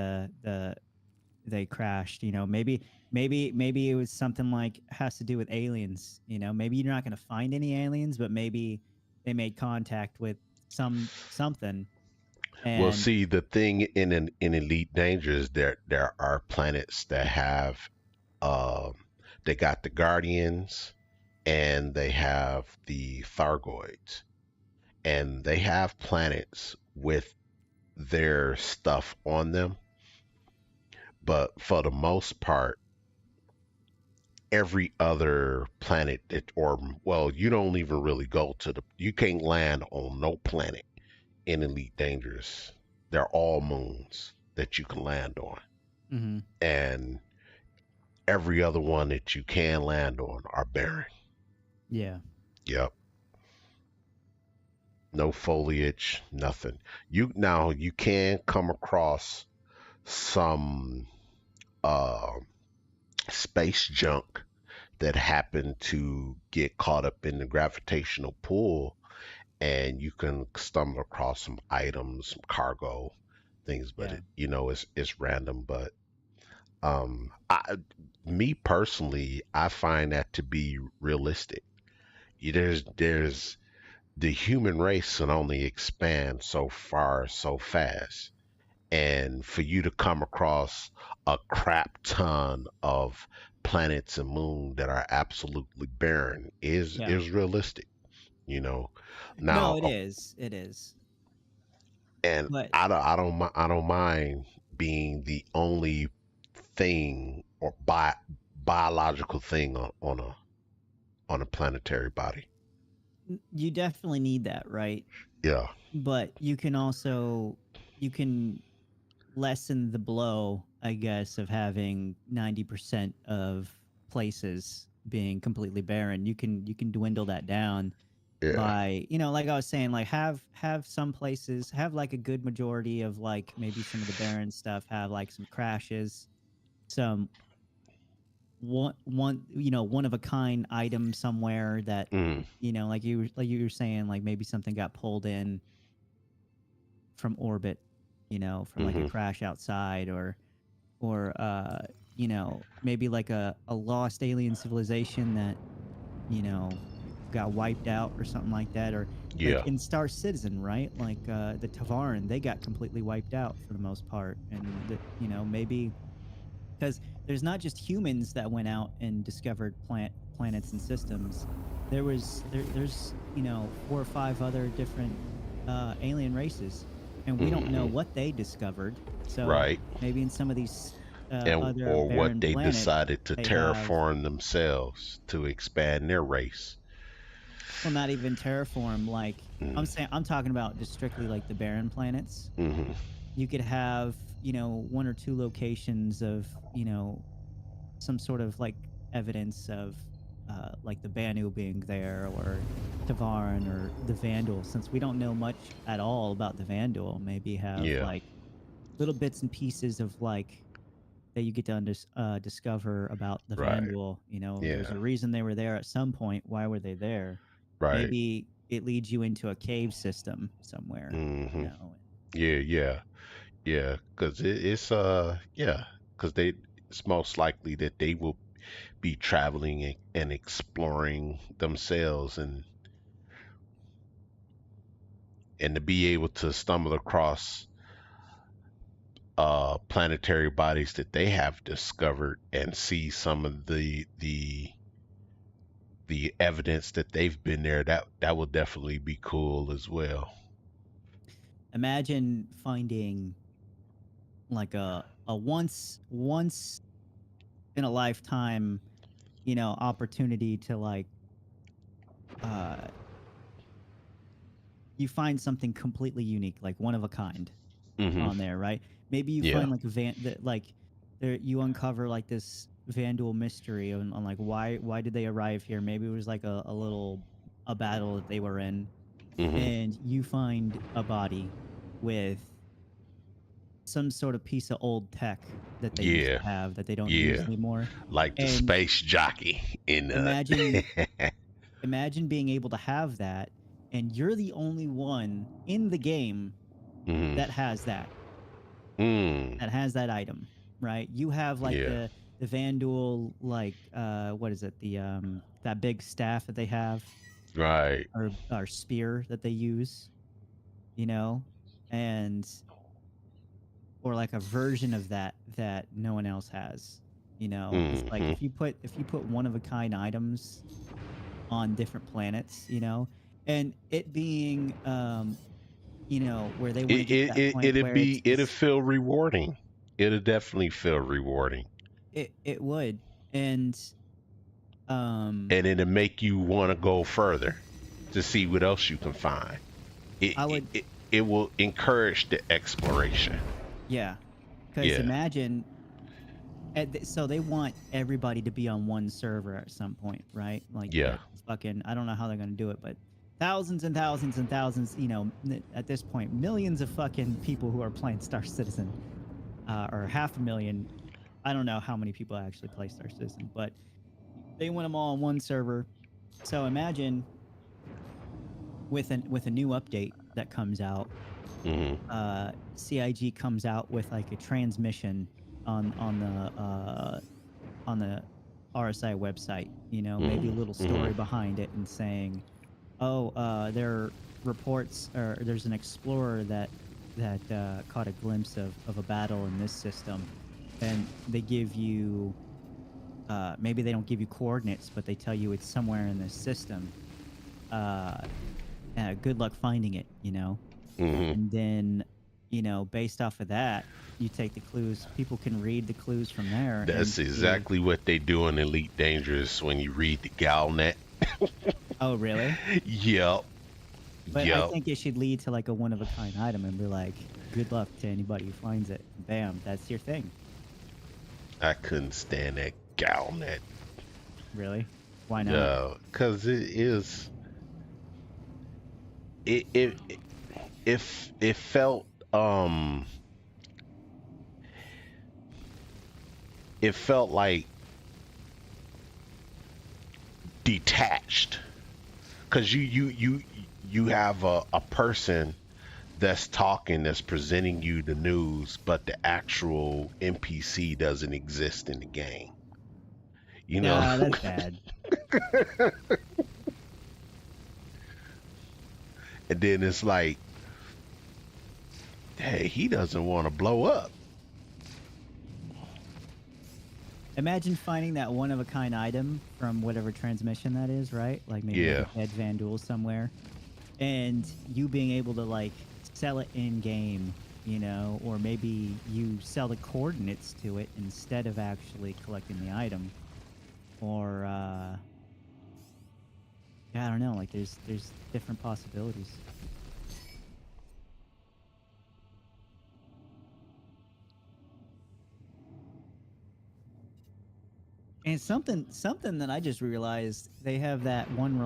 they crashed. You know, maybe it was something like has to do with aliens. You know, maybe you're not going to find any aliens, but maybe they made contact with something. well, And see, the thing in Elite Danger is there are planets that have they got the Guardians and they have the Thargoids, and they have planets with their stuff on them, but for the most part, every other planet that, or well, you don't even really go to you can't land on no planet in Elite Dangerous. They're all moons that you can land on, mhm, and every other one that you can land on are barren. yeah, Yep. No foliage, nothing. You can come across some uh space junk that happened to get caught up in the gravitational pull, and you can stumble across some items, some cargo things, but yeah, it's random. But I me personally, I find that to be realistic. There's the human race can only expand so far so fast, and for you to come across a crap ton of planets and moon that are absolutely barren yeah. is realistic, you know. No, Now, it is. and But I don't mind being the only thing or biological thing on a planetary body. you definitely need that, right? Yeah. But you can lessen the blow, I guess, of having 90% of places being completely barren. You can dwindle that down Yeah. by, you know, like I was saying, like have some places have like a good majority of like maybe some of the barren stuff have like some crashes, some one you know, one of a kind item somewhere that, Mm, you know, like you were saying, like maybe something got pulled in from orbit, you know, from like a mm-hmm. crash outside, or you know, maybe like a lost alien civilization that, you know, got wiped out or something like that, or like Yeah. in Star Citizen, right? Like the Tavaran, they got completely wiped out for the most part, and you know, maybe because there's not just humans that went out and discovered planets and systems. There's, you know, 4 or 5 other different alien races, and we don't know Hmm. what they discovered. So Right. maybe in some of these And other or what barren they planets, decided to they have, terraform themselves to expand their race. well, not even terraform. Like Mm, I'm talking about just strictly like the barren planets. mm-hmm. you could have, you know, one or two locations of, you know, some sort of like evidence of like the Banu being there or Tavaran or the Vandal. Since we don't know much at all about the Vandal, maybe have Yeah. like little bits and pieces of like that you get to discover about the Right. Vandal. You know, there's Yeah. a reason they were there at some point. Why were they there? Right. Maybe it leads you into a cave system somewhere. You Hmm. know, Yeah. Yeah. Yeah. Because it's yeah. Because it's most likely that they will be traveling and exploring themselves, and to be able to stumble across planetary bodies that they have discovered and see some of the evidence that they've been there, that will definitely be cool as well. imagine finding like a once in a lifetime, you know, opportunity to like uh you find something completely unique, like one of a kind Hmm. on there, right? Maybe you Yeah. find like a van that like there you uncover like this Vandal mystery on like why did they arrive here? Maybe it was like a battle that they were in, Hmm. and you find a body with some sort of piece of old tech that they used Yeah. to have that they don't use Yeah. anymore. Like the And space jockey in imagine imagine being able to have that, and you're the only one in the game Hmm. that has Mm. item, right? You have like Yeah. the Vandal, like what is it, the that big staff that they have, Right. or spear that they use, you know, and or like a version of that that no one else has. You know, it's like Hmm. if you put one of a kind items on different planets, you know, and it being you know, where they want to get to that point where It'll it's feel rewarding. It'll definitely feel rewarding, it would. And um and it'll make you want to go further to see what else you can find. It I it, would, it, it will encourage the exploration. yeah, because Yeah. imagine so they want everybody to be on one server at some point, right? Like Yeah. that fucking, I don't know how they're gonna do it, but thousands and thousands and thousands, you know, at this point, millions of fucking people who are playing Star Citizen, or 500,000. I don't know how many people actually play Star Citizen, but they want them all on one server. So imagine with a new update that comes out, Hmm. CIG comes out with like a transmission on the RSI website. You know, maybe a Hmm. little Hmm. story behind it and saying, "Oh, there are reports, or there's an explorer that caught a glimpse of a battle in this system," and they give you. Maybe they don't give you coordinates, but they tell you it's somewhere in this system. Uh, good luck finding it, you know? Hmm. And then, you know, based off of that, you take the clues. People can read the clues from there and That's see. exactly what they do in Elite Dangerous when you read the Galnet. Oh, really? Yep. But I Yep. think it should lead to like a one of a kind item and be like, good luck to anybody who finds it. Bam, that's your thing. I couldn't stand that Galnet. Really? Why not? No, because it it it felt it felt like detached, because you have a person that's talking, that's presenting you the news, but the actual NPC doesn't exist in the game, you know. Nah, that's bad. And then it's like, hey, he doesn't want to blow up. Imagine finding that one of a kind item from whatever transmission that is, right? Like maybe like Yeah. a dead Vandal somewhere, and you being able to like sell it in game, you know, or maybe you sell the coordinates to it instead of actually collecting the item, or yeah, I don't know. Like there's different possibilities. And something that I just realized, they have that one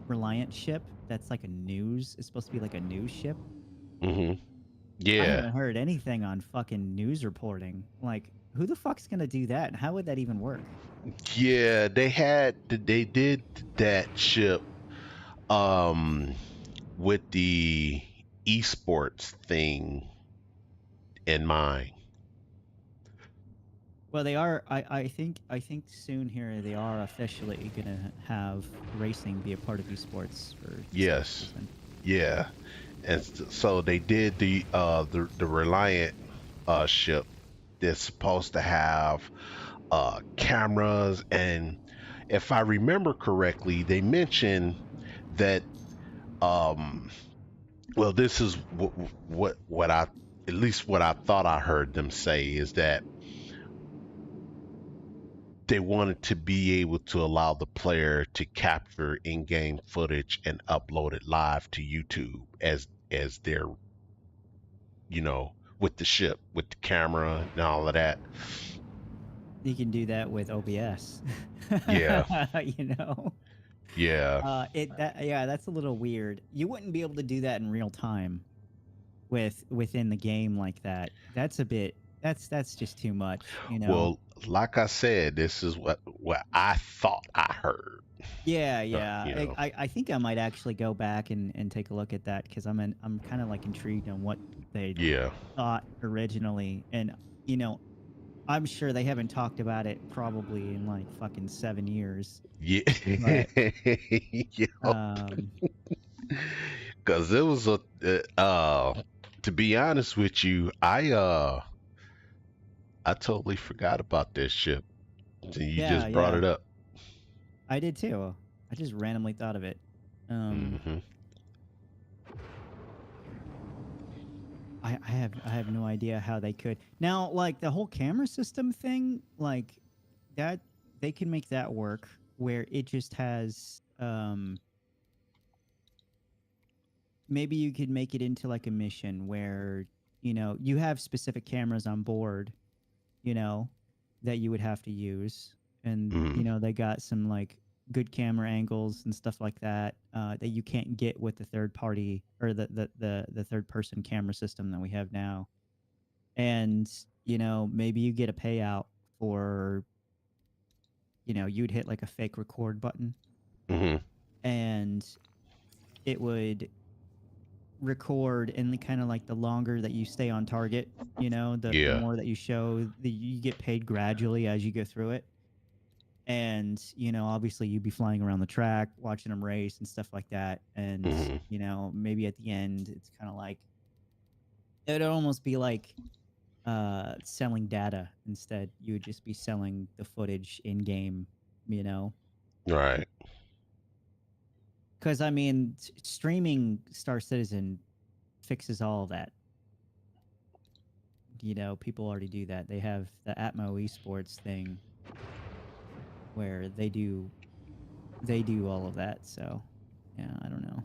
Reliant ship that's like a news. It's supposed to be like a news ship. Hmm. I Yeah. haven't heard anything on fucking news reporting. Like, who the fuck's gonna do that? And how would that even work? Yeah, they did that ship um with the esports thing in mind. Well, they are. I think soon here they are officially gonna have racing be a part of esports for some Yes. reason. Yeah. And so they did the Reliant ship that's supposed to have cameras, and if I remember correctly, they mentioned that um well, this is what I, at least what I thought I heard them say, is that they wanted to be able to allow the player to capture in-game footage and upload it live to YouTube as their, with the ship, with the camera and all of that. You can do that with OBS. Yeah, you know. yeah. Yeah, that's a little weird. You wouldn't be able to do that in real time within the game like that. That's a bit. That's just too much. You know. Well, like I said, this is what I thought I heard. Yeah, Uh, yeah. you I, know, I I think I might actually go back and take a look at that because I'm kind of like intrigued on what they yeah, thought originally, and you know I'm sure they haven't talked about it probably in like fucking 7 years, yeah, but yeah. um Because it was to be honest with you, I totally forgot about this ship. So you yeah, just brought yeah, it up. I did too. I just randomly thought of it. Um, Hmm. I have no idea how they could now, like the whole camera system thing, like that they can make that work where it just has maybe you could make it into like a mission where you have specific cameras on board, you know, that you would have to use, and Hmm. they got some like good camera angles and stuff like that that you can't get with the third party or the third person camera system that we have now. And maybe you get a payout for you'd hit like a fake record button, Hmm. and it would record, and the kind of like the longer that you stay on target, the Yeah. more that you show, you get paid gradually as you go through it. And obviously you'd be flying around the track watching them race and stuff like that, and Hmm. maybe at the end it's kind of like it'd almost be like selling data. Instead you would just be selling the footage in game, you know Right. because I mean streaming Star Citizen fixes all of that. People already do that. They have the Atmo esports thing where they do all of that. So yeah, I don't know.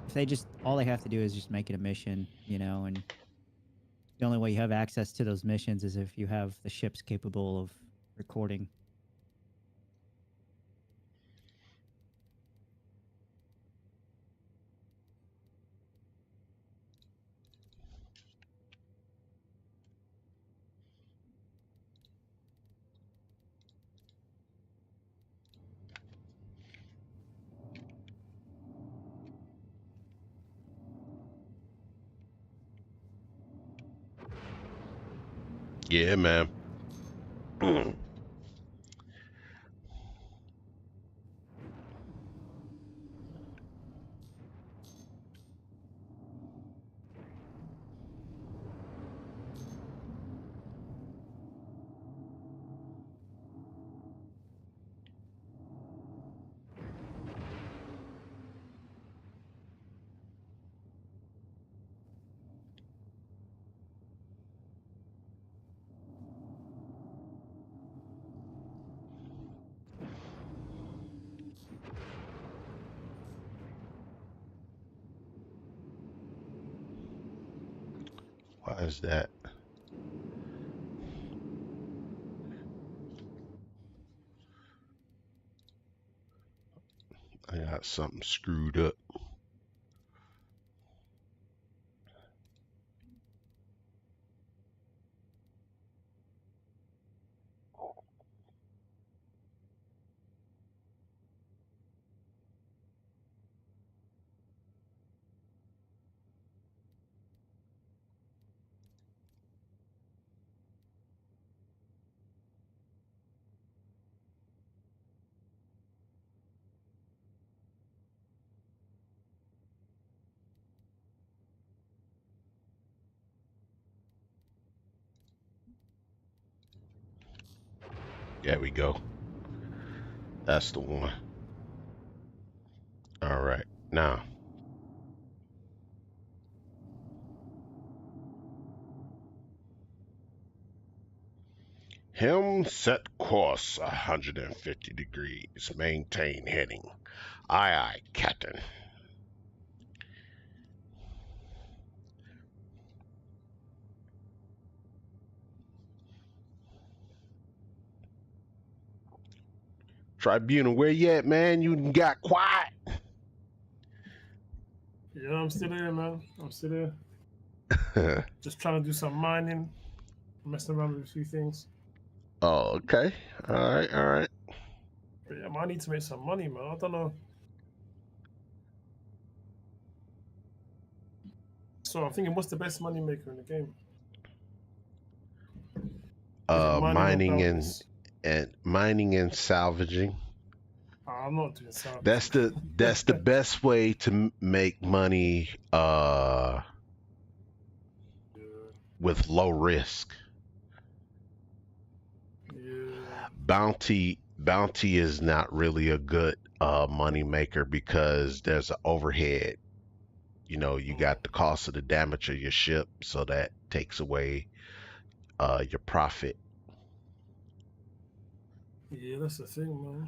If they just all they have to do is just make it a mission, and the only way you have access to those missions is if you have the ships capable of recording. Yeah, man. Why is that? I got something screwed up. There we go. That's the one. All right. Now, helm set course 150 degrees. Maintain heading. Aye, aye, Captain. Tribunal, where you at, man? You got quiet. Yeah, I'm still here, man. I'm still here. Just trying to do some mining, messing around with a few things. Oh, okay. All right, all right. But yeah, man, I need to make some money, man. I don't know. So I'm thinking, what's the best money maker in the game? Is it mining or bounties? Mining and salvaging. I'm not doing salvage. That's the best way to make money Yeah. with low risk. Yeah. Bounty is not really a good money maker because there's an overhead. You know, you got the cost of the damage of your ship, so that takes away your profit. Yeah, that's the thing, man.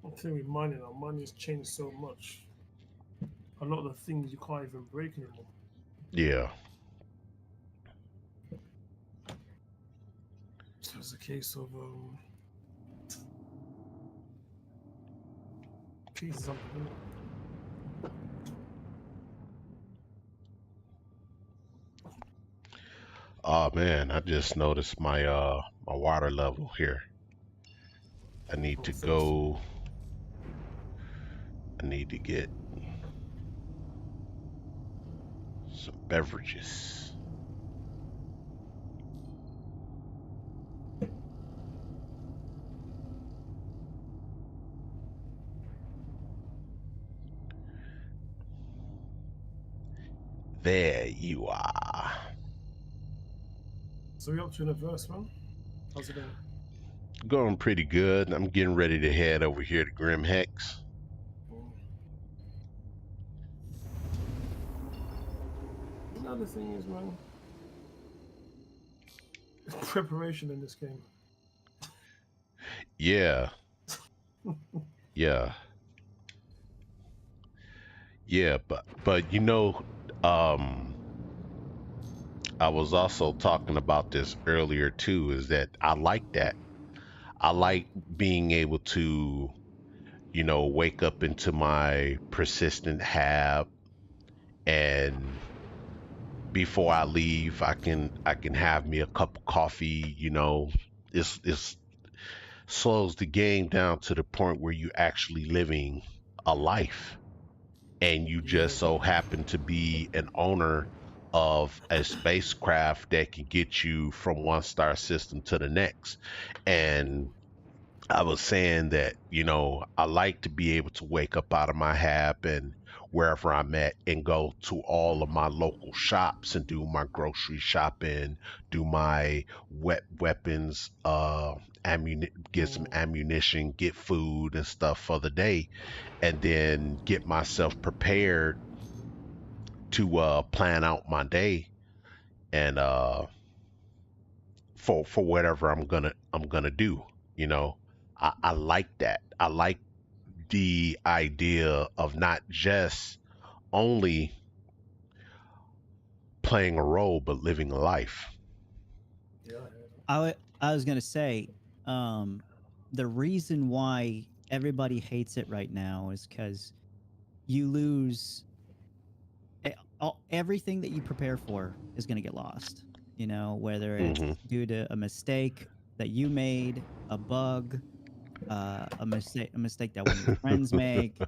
I think with mining, our money has changed so much. A lot of the things you can't even break anymore. Yeah. So it's a case of pieces of Oh man, I just noticed my my water level here. I need to go. I need to get some beverages. There you are. So we're up to the verse, man. How's it going? Going pretty good. I'm getting ready to head over here to Grim Hex. Another thing is, man, preparation in this game. Yeah. Yeah. Yeah, but you know, I was also talking about this earlier too, is that I like that. I like being able to, you know, wake up into my persistent hab, and before I leave, I can have me a cup of coffee, you know. It's slows the game down to the point where you actually living a life, and you just Yeah. so happen to be an owner of a spacecraft that can get you from one star system to the next. And I was saying that, you know, I like to be able to wake up out of my hab and wherever I'm at and go to all of my local shops and do my grocery shopping, do my weapons, get some ammunition, get food and stuff for the day, and then get myself prepared to plan out my day and for whatever I'm gonna do. You know, I like that. I like the idea of not just only playing a role, but living a life. Yeah, I heard that. I was gonna say, the reason why everybody hates it right now is because you lose everything that you prepare for is gonna get lost. You know, whether it's Hmm. due to a mistake that you made, a bug, a mistake that one of your friends make,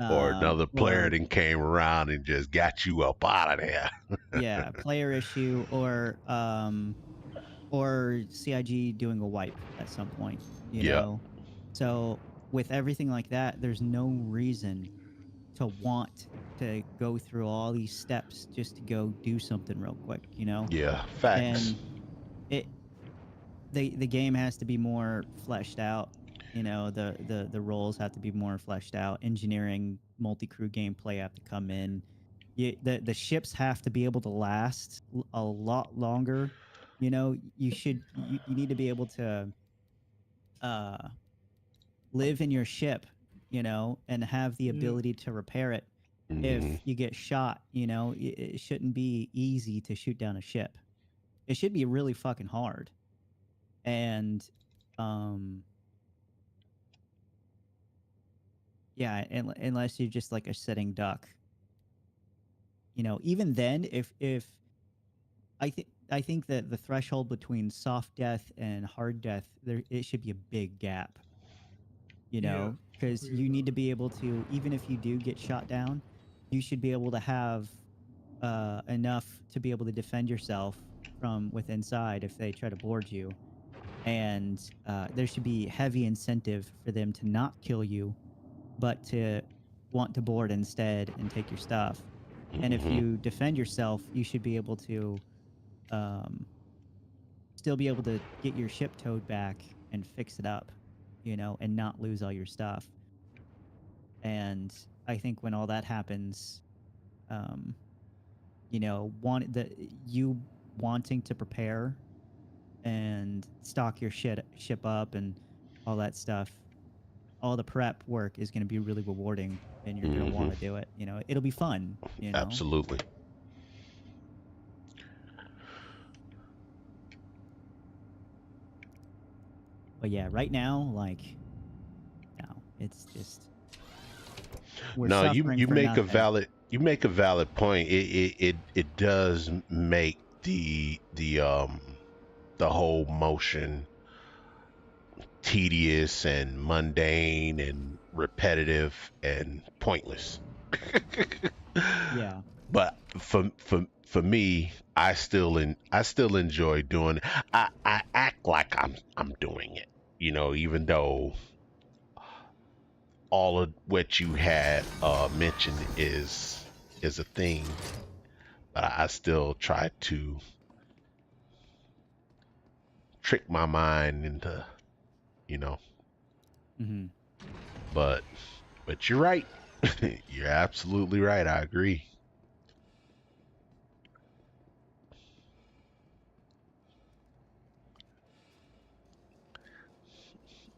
Or another player or then came around and just got you up out of there. yeah, player issue, or CIG doing a wipe at some point, you Yeah. know? So with everything like that, there's no reason to want to go through all these steps just to go do something real quick, you know? Yeah. Facts. And it the game has to be more fleshed out. You know, the roles have to be more fleshed out. Engineering, multi-crew gameplay have to come in. The ships have to be able to last a lot longer. You know, you need to be able to uh, live in your ship, you know, and have the Yeah. ability to repair it Hmm. if you get shot. You know, it shouldn't be easy to shoot down a ship. It should be really fucking hard. And um yeah, unless you're just like a sitting duck, you know. Even then, if I think that the threshold between soft death and hard death, there it should be a big gap, you Yeah. know, because Agree with you need to that. be able to, even if you do get shot down, you should be able to have enough to be able to defend yourself from with inside if they try to board you. And there should be heavy incentive for them to not kill you, but to want to board instead and take your stuff. And if Hmm. you defend yourself, you should be able to um, still be able to get your ship towed back and fix it up, you know, and not lose all your stuff. And I think when all that happens, um, you know, you wanting to prepare and stock your ship up and all that stuff, all the prep work is going to be really rewarding, and you're going to Hmm. want to do it. You know, it'll be fun, you know. Absolutely. But yeah, right now, like, no, it's just we're No, suffering you for make a nothing. valid point. It does make the whole motion tedious and mundane and repetitive and pointless. Yeah. But for me, I still enjoy doing it. I act like I'm doing it, you know, even though all of what you had mentioned is a thing, but I still try to trick my mind into, you know. Hmm. But you're right. You're absolutely right. I agree.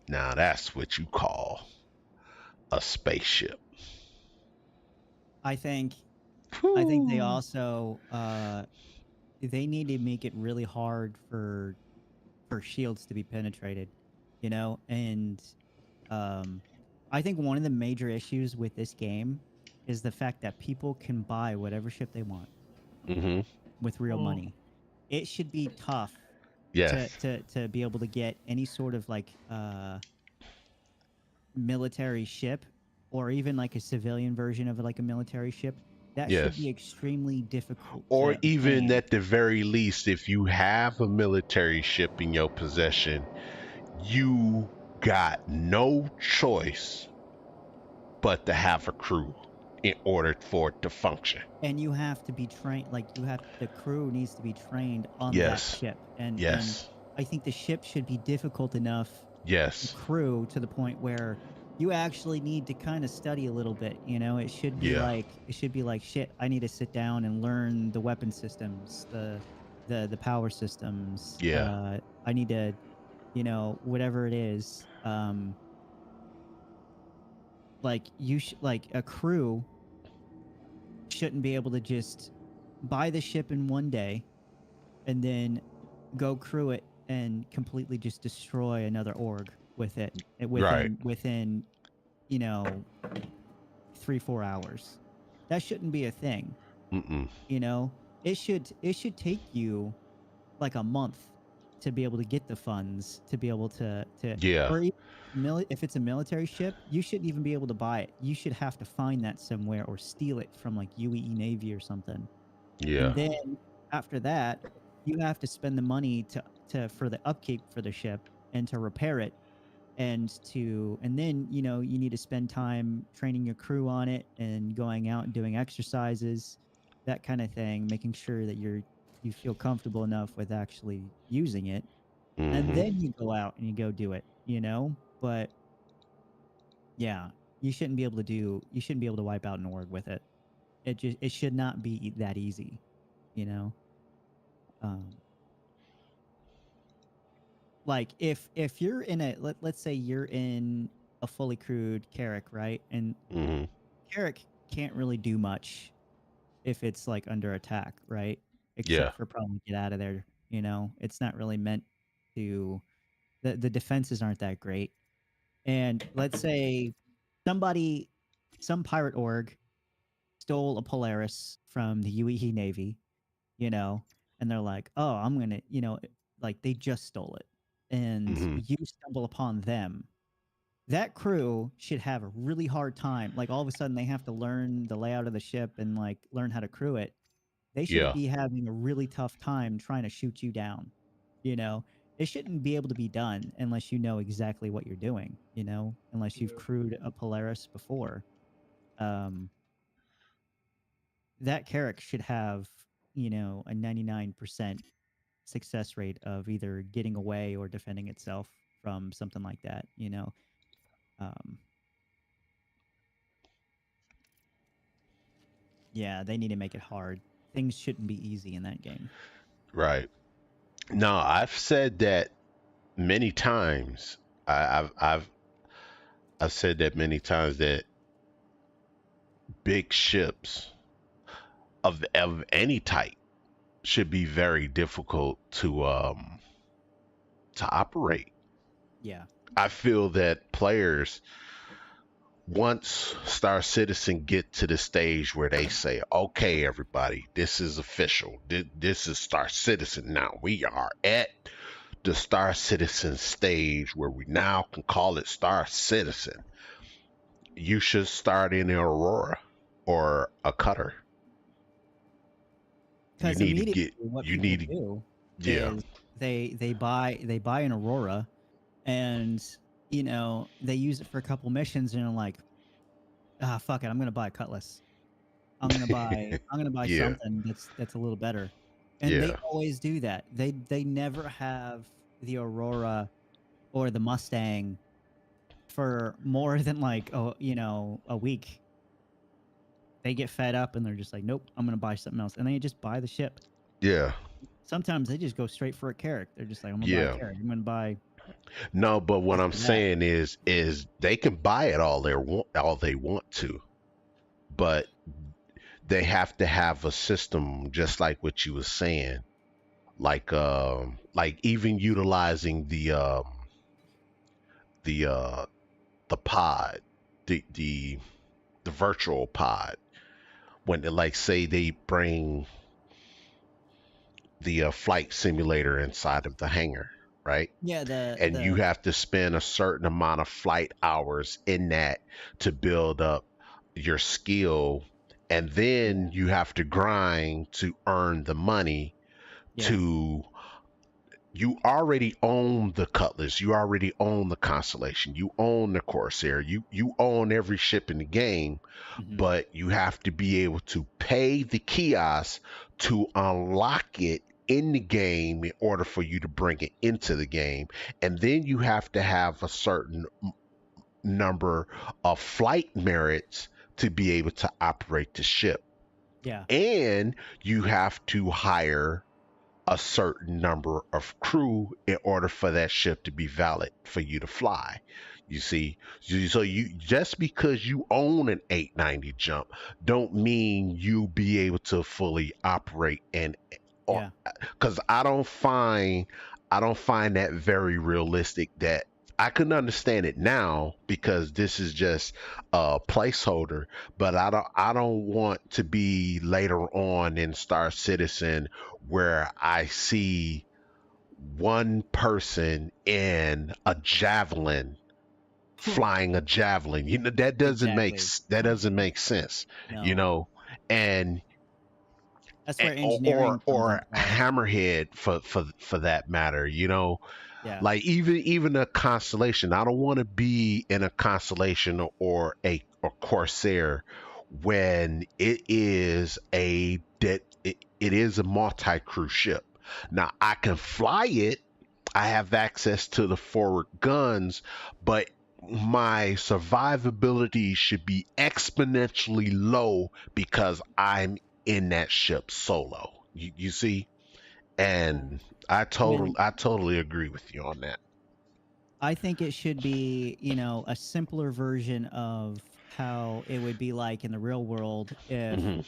Now that's what you call a spaceship. I think they Whew. also they need to make it really hard for shields to be penetrated, you know. And um, I think one of the major issues with this game is the fact that people can buy whatever ship they want Mm-hmm. with real Mm. money. It should be tough Yes. to be able to get any sort of like military ship, or even like a civilian version of like a military ship. That should Yes. be extremely difficult Or to even obtain. at the very least, if you have a military ship in your possession, you got no choice but to have a crew in order for it to function. And you have to be trained, like you have the crew needs to be trained on that Yes. ship. And Yes. I think the ship should be difficult enough to Yes. crew to the point where you actually need to kind of study a little bit, you know. Yeah. It should be like, shit, I need to sit down and learn the weapon systems, the power systems. Yeah. I need to, you know, whatever it is. Like like a crew shouldn't be able to just buy the ship in one day, and then go crew it and completely just destroy another org with it Right. within 3-4 hours. That shouldn't be a thing. Mm-mm. It should take you like a month to be able to get the funds to be able to Yeah. or even if it's a military ship, you shouldn't even be able to buy it. You should have to find that somewhere or steal it from like UEE Navy or something. Yeah. And then after that, you have to spend the money to for the upkeep for the ship and to repair it and then you need to spend time training your crew on it and going out and doing exercises, that kind of thing, making sure that you feel comfortable enough with actually using it, and Mm-hmm. then you go out and you go do it. But yeah, you shouldn't be able to wipe out an org with it. It should not be that easy, you know um like if you're in let's say you're in a fully crewed Carrack, right? And Mm-hmm. Carrack can't really do much if it's like under attack, right? Yeah. Except for probably get out of there. It's not really meant to. The defenses aren't that great. And let's say somebody, some pirate org, stole a Polaris from the UEE Navy, you know, and they're like, oh, I'm gonna, like they just stole it, and Mm-hmm. you stumble upon them. That crew should have a really hard time. Like all of a sudden, they have to learn the layout of the ship and like learn how to crew it. They should Yeah. be having a really tough time trying to shoot you down. You know, it shouldn't be able to be done unless you know exactly what you're doing. Unless you've Yeah. crewed a Polaris before. Um, that Carrack should have, a 99% success rate of either getting away or defending itself from. Something like that. Um, yeah, they need to make it hard. Things shouldn't be easy in that game. Right. Now, I've said that many times. I've said that many times that big ships of any type should be very difficult to operate. Yeah. I feel that players, once Star Citizen get to the stage where they say, "Okay, everybody, this is official. This is Star Citizen now. We are at the Star Citizen stage where we now can call it Star Citizen." You should start in an Aurora or a Cutter. You Because need to immediately get. what You people need to. do Yeah. is they buy an Aurora, and they use it for a couple missions, and they're like, ah, fuck it, I'm gonna buy a Cutlass. I'm gonna buy Yeah. something that's a little better. And they Yeah. always do that. They never have the Aurora or the Mustang for more than like a week. They get fed up and they're just like, nope, I'm gonna buy something else, and they just buy the ship. Yeah. Sometimes they just go straight for a Carrack. They're just like, I'm gonna buy a Yeah. Carrack. I'm gonna buy No, but what this I'm or that. saying is they can buy it all they want to, but they have to have a system just like what you were saying, like even utilizing the uh the pod, the the virtual pod, when they, like, say they bring the flight simulator inside of the hangar, right? Yeah, the And you the have to spend a certain amount of flight hours in that to build up your skill, and then yeah you have to grind to earn the money yeah. to. You already own the Cutlass, you already own the Constellation, you own the Corsair, you own every ship in the game, Hmm. but you have to be able to pay the kiosk to unlock it in the game in order for you to bring it into the game. And then you have to have a certain number of flight merits to be able to operate the ship. Yeah. And you have to hire a certain number of crew in order for that ship to be valid for you to fly. You see, so you just because you own an 890 jump don't mean you be able to fully operate and or Yeah. because I don't find that very realistic. That I can understand it now because this is just a placeholder, but I don't want to be later on in Star Citizen where I see one person in a javelin flying a javelin. You know, Exactly. that doesn't make sense, you No. know. And That's where or engineering comes into or play. hammerhead for that matter, you know. Yeah. Like even a constellation, I don't want to be in a constellation or a or corsair when it is a multi-crew ship. Now I can fly it, I have access to the forward guns, but my survivability should be exponentially low because I'm in that ship solo. You see? And When I totally agree with you on that. I think it should be, you know, a simpler version of how it would be like in the real world if, Hmm.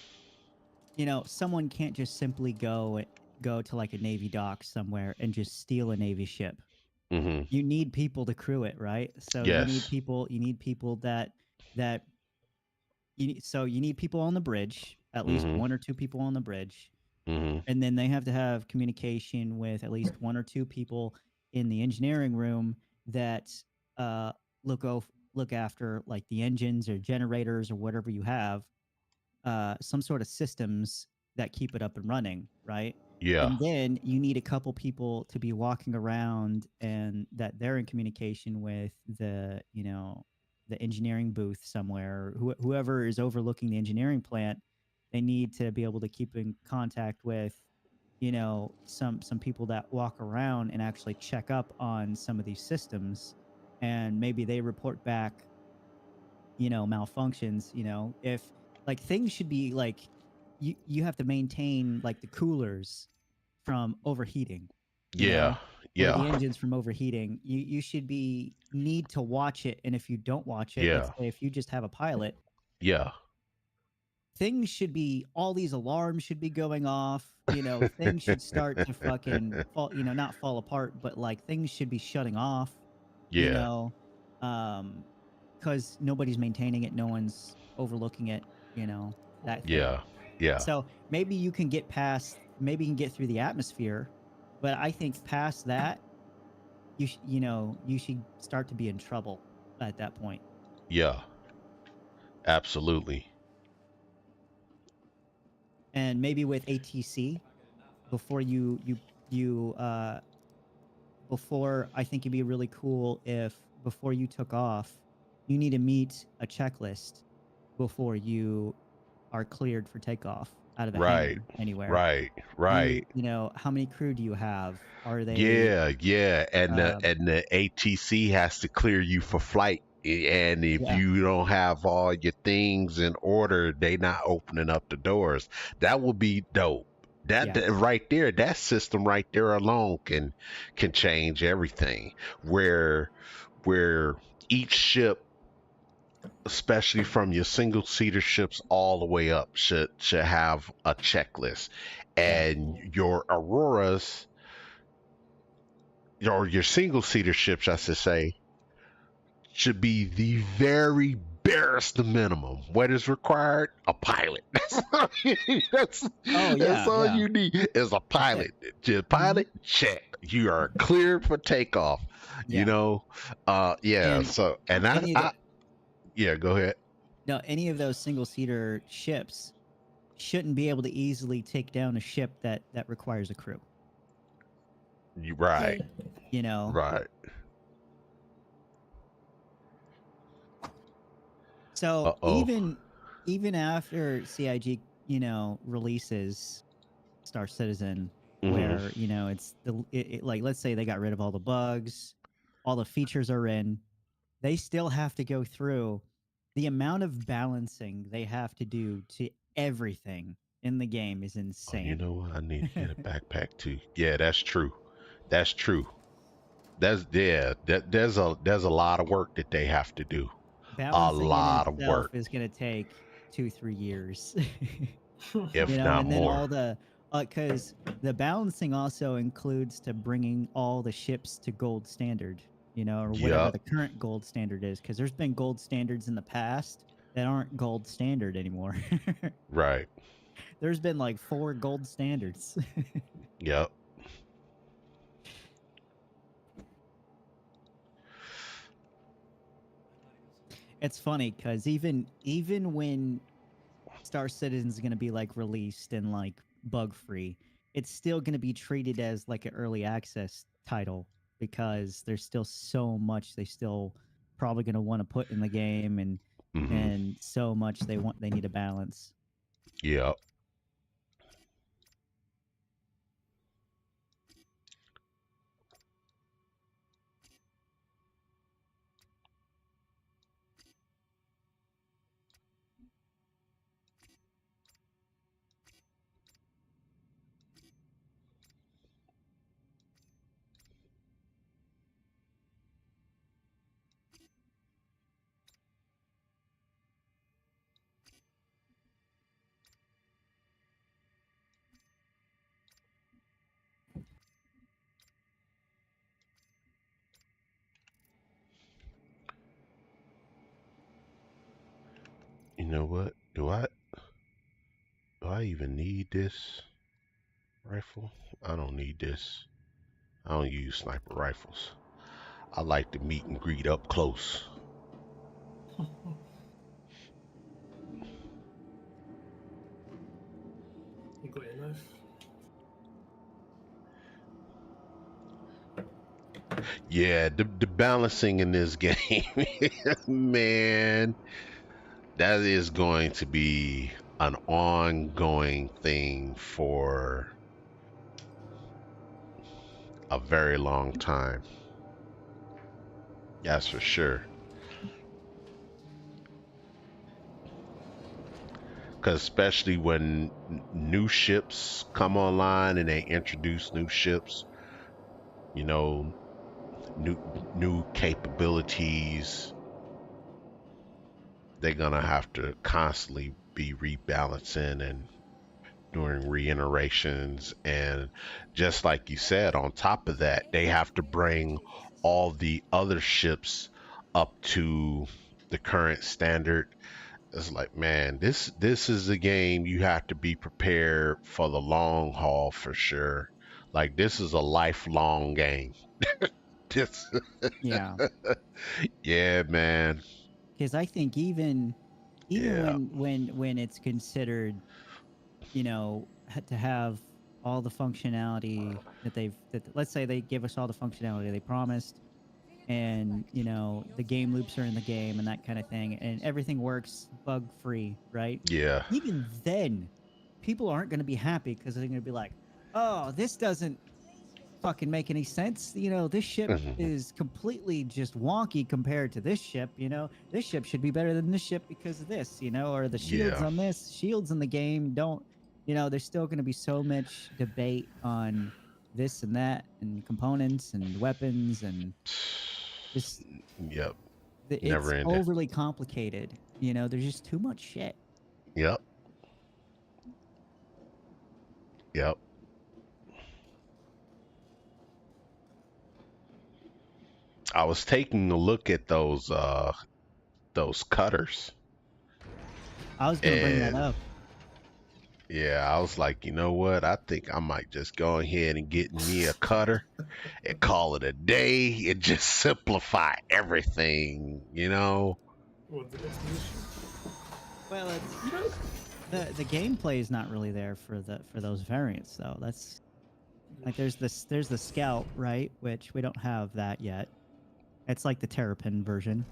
you know, someone can't just simply go to like a Navy dock somewhere and just steal a Navy ship. Hmm. You need people to crew it, right? So Yes. you need people that so you need people on the bridge, at least Hmm. one or two people on the bridge, Hmm. and then they have to have communication with at least one or two people in the engineering room that uh look after like the engines or generators or whatever you have, some sort of systems that keep it up and running, right? Yeah. And then you need a couple people to be walking around and that they're in communication with the, you know, the engineering booth somewhere, whoever is overlooking the engineering plant. They need to be able to keep in contact with, you know, some people that walk around and actually check up on some of these systems, and maybe they report back, you know, malfunctions, you know, if like things should be like you have to maintain like the coolers from overheating, you Yeah. know, or the Yeah. engines from overheating. You should be need to watch it, and if you don't watch it, let's Yeah. say if you just have a pilot, Yeah. things should be all these alarms should be going off, you know, things should start to fucking fall, you know, not fall apart, but like things should be shutting off, you Yeah. know, um because nobody's maintaining it, no one's overlooking it, you know, that thing. Yeah. Yeah. So maybe you can get past, maybe you can get through the atmosphere, but I think past that, you know, you should start to be in trouble at that point. Yeah. Absolutely. And maybe with ATC, before you before, I think it'd be really cool if before you took off, you need to meet a checklist before you are cleared for takeoff out of a Right. hangar anywhere. Right. Right. You know, how many crew do you have? Are they Yeah, yeah, um and the ATC has to clear you for flight, and if yeah, you don't have all your things in order, they not opening up the doors. That would be dope. yeah, That right there, that system right there alone can change everything. Where where each ship, especially from your single seater ships all the way up, should have a checklist, yeah, and your Auroras or your single seater ships, I should say, should be the very barest minimum. What is required? A pilot. That's oh that's yeah, all yeah, you need is a that's it. pilot. Just Hmm. pilot, check. You are cleared for takeoff. You Yeah. know, yeah. And So, and any of the yeah, go ahead. no, any of those single seater ships shouldn't be able to easily take down a ship that requires a crew, You right, you know. right. So Uh oh. even after CIG, you know, releases Star Citizen, Hmm. where, you know, it's like, let's say they got rid of all the bugs, all the features are in, they still have to go through the amount of balancing they have to do to everything in the game is Oh, you insane. know what? I need to get a backpack too. Yeah, that's true. That's true. 'Cause, you know, I need to get a backpack too. Yeah, that's true. That's true. 'Cause, you know, I need to get a backpack too. Yeah, that's true. That's true. 'Cause, you know, I need to get a backpack too. Yeah, that's true. That's true. there's a lot of work that they have to do. A Balancing in lot of itself work, is gonna take 2-3 years. if not And then more. all the because the balancing also includes to bringing all the ships to gold standard, or whatever Yep. the current gold standard is, because there's been gold standards in the past that aren't gold standard anymore. Right. There's been like 4 gold standards. Yep. It's funny because even when Star Citizen is going to be like released and like bug free, it's still going to be treated as like an early access title because there's still so much they still probably going to want to put in the game, Hmm. and so much they need a balance. Yep. You know what? Do I even need this rifle? I don't need this. I don't use sniper rifles. I like to meet and greet up close. You got your knife. Yeah, the balancing in this game, man, that is going to be an ongoing thing for a very long time. That's for sure. Because especially when new ships come online and they introduce new ships, you know, new new capabilities, they're gonna have to constantly be rebalancing and doing reiterations. And just like you said, on top of that, they have to bring all the other ships up to the current standard. It's like, man, this is a game you have to be prepared for the long haul for sure. Like this is a lifelong game. This, Yeah, yeah, man. because I think even Yeah, when it's considered, to have all the functionality that let's say they give us all the functionality they promised, and the game loops are in the game and that kind of thing, and everything works bug free, right? yeah. Even then, people aren't going to be happy because they're going to be like, oh, this doesn't fucking make any sense. This ship Mhm. is completely just wonky compared to this ship. This ship should be better than this ship because of this, or the Yeah. shields in the game don't, there's still going to be so much debate on this and that and components and weapons and just Yep. Never it's ending. overly complicated. There's just too much shit. Yep. Yep. I was taking a look at those cutters, I was gonna bring that and up. yeah, I was like, you know what? I think I might just go ahead and get me a cutter and call it a day and just simplify everything, you know? What the expedition? Well, it's You know, the gameplay is not really there for those variants though. That's like there's the scout, right, which we don't have that yet. It's like the terrapin version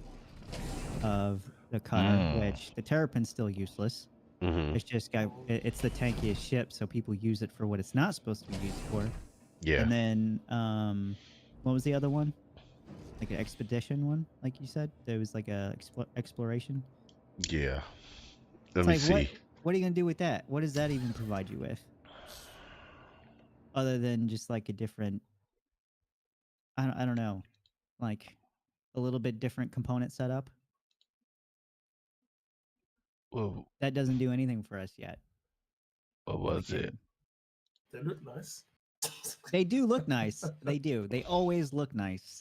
of the cutter, Mm. which the terrapin's still useless. Hmm. It's the tankiest ship, so people use it for what it's not supposed to be used for. Yeah. And then what was the other one? Like an expedition one, like you said. There was like a exploration. Yeah. Let It's me like see. what are you gonna do with that? What does that even provide you with, other than just like a different I don't know, like a little bit different component setup. Well, That doesn't do anything for us yet. what in the was it? game. They look nice. They do look nice. They do. They always look nice.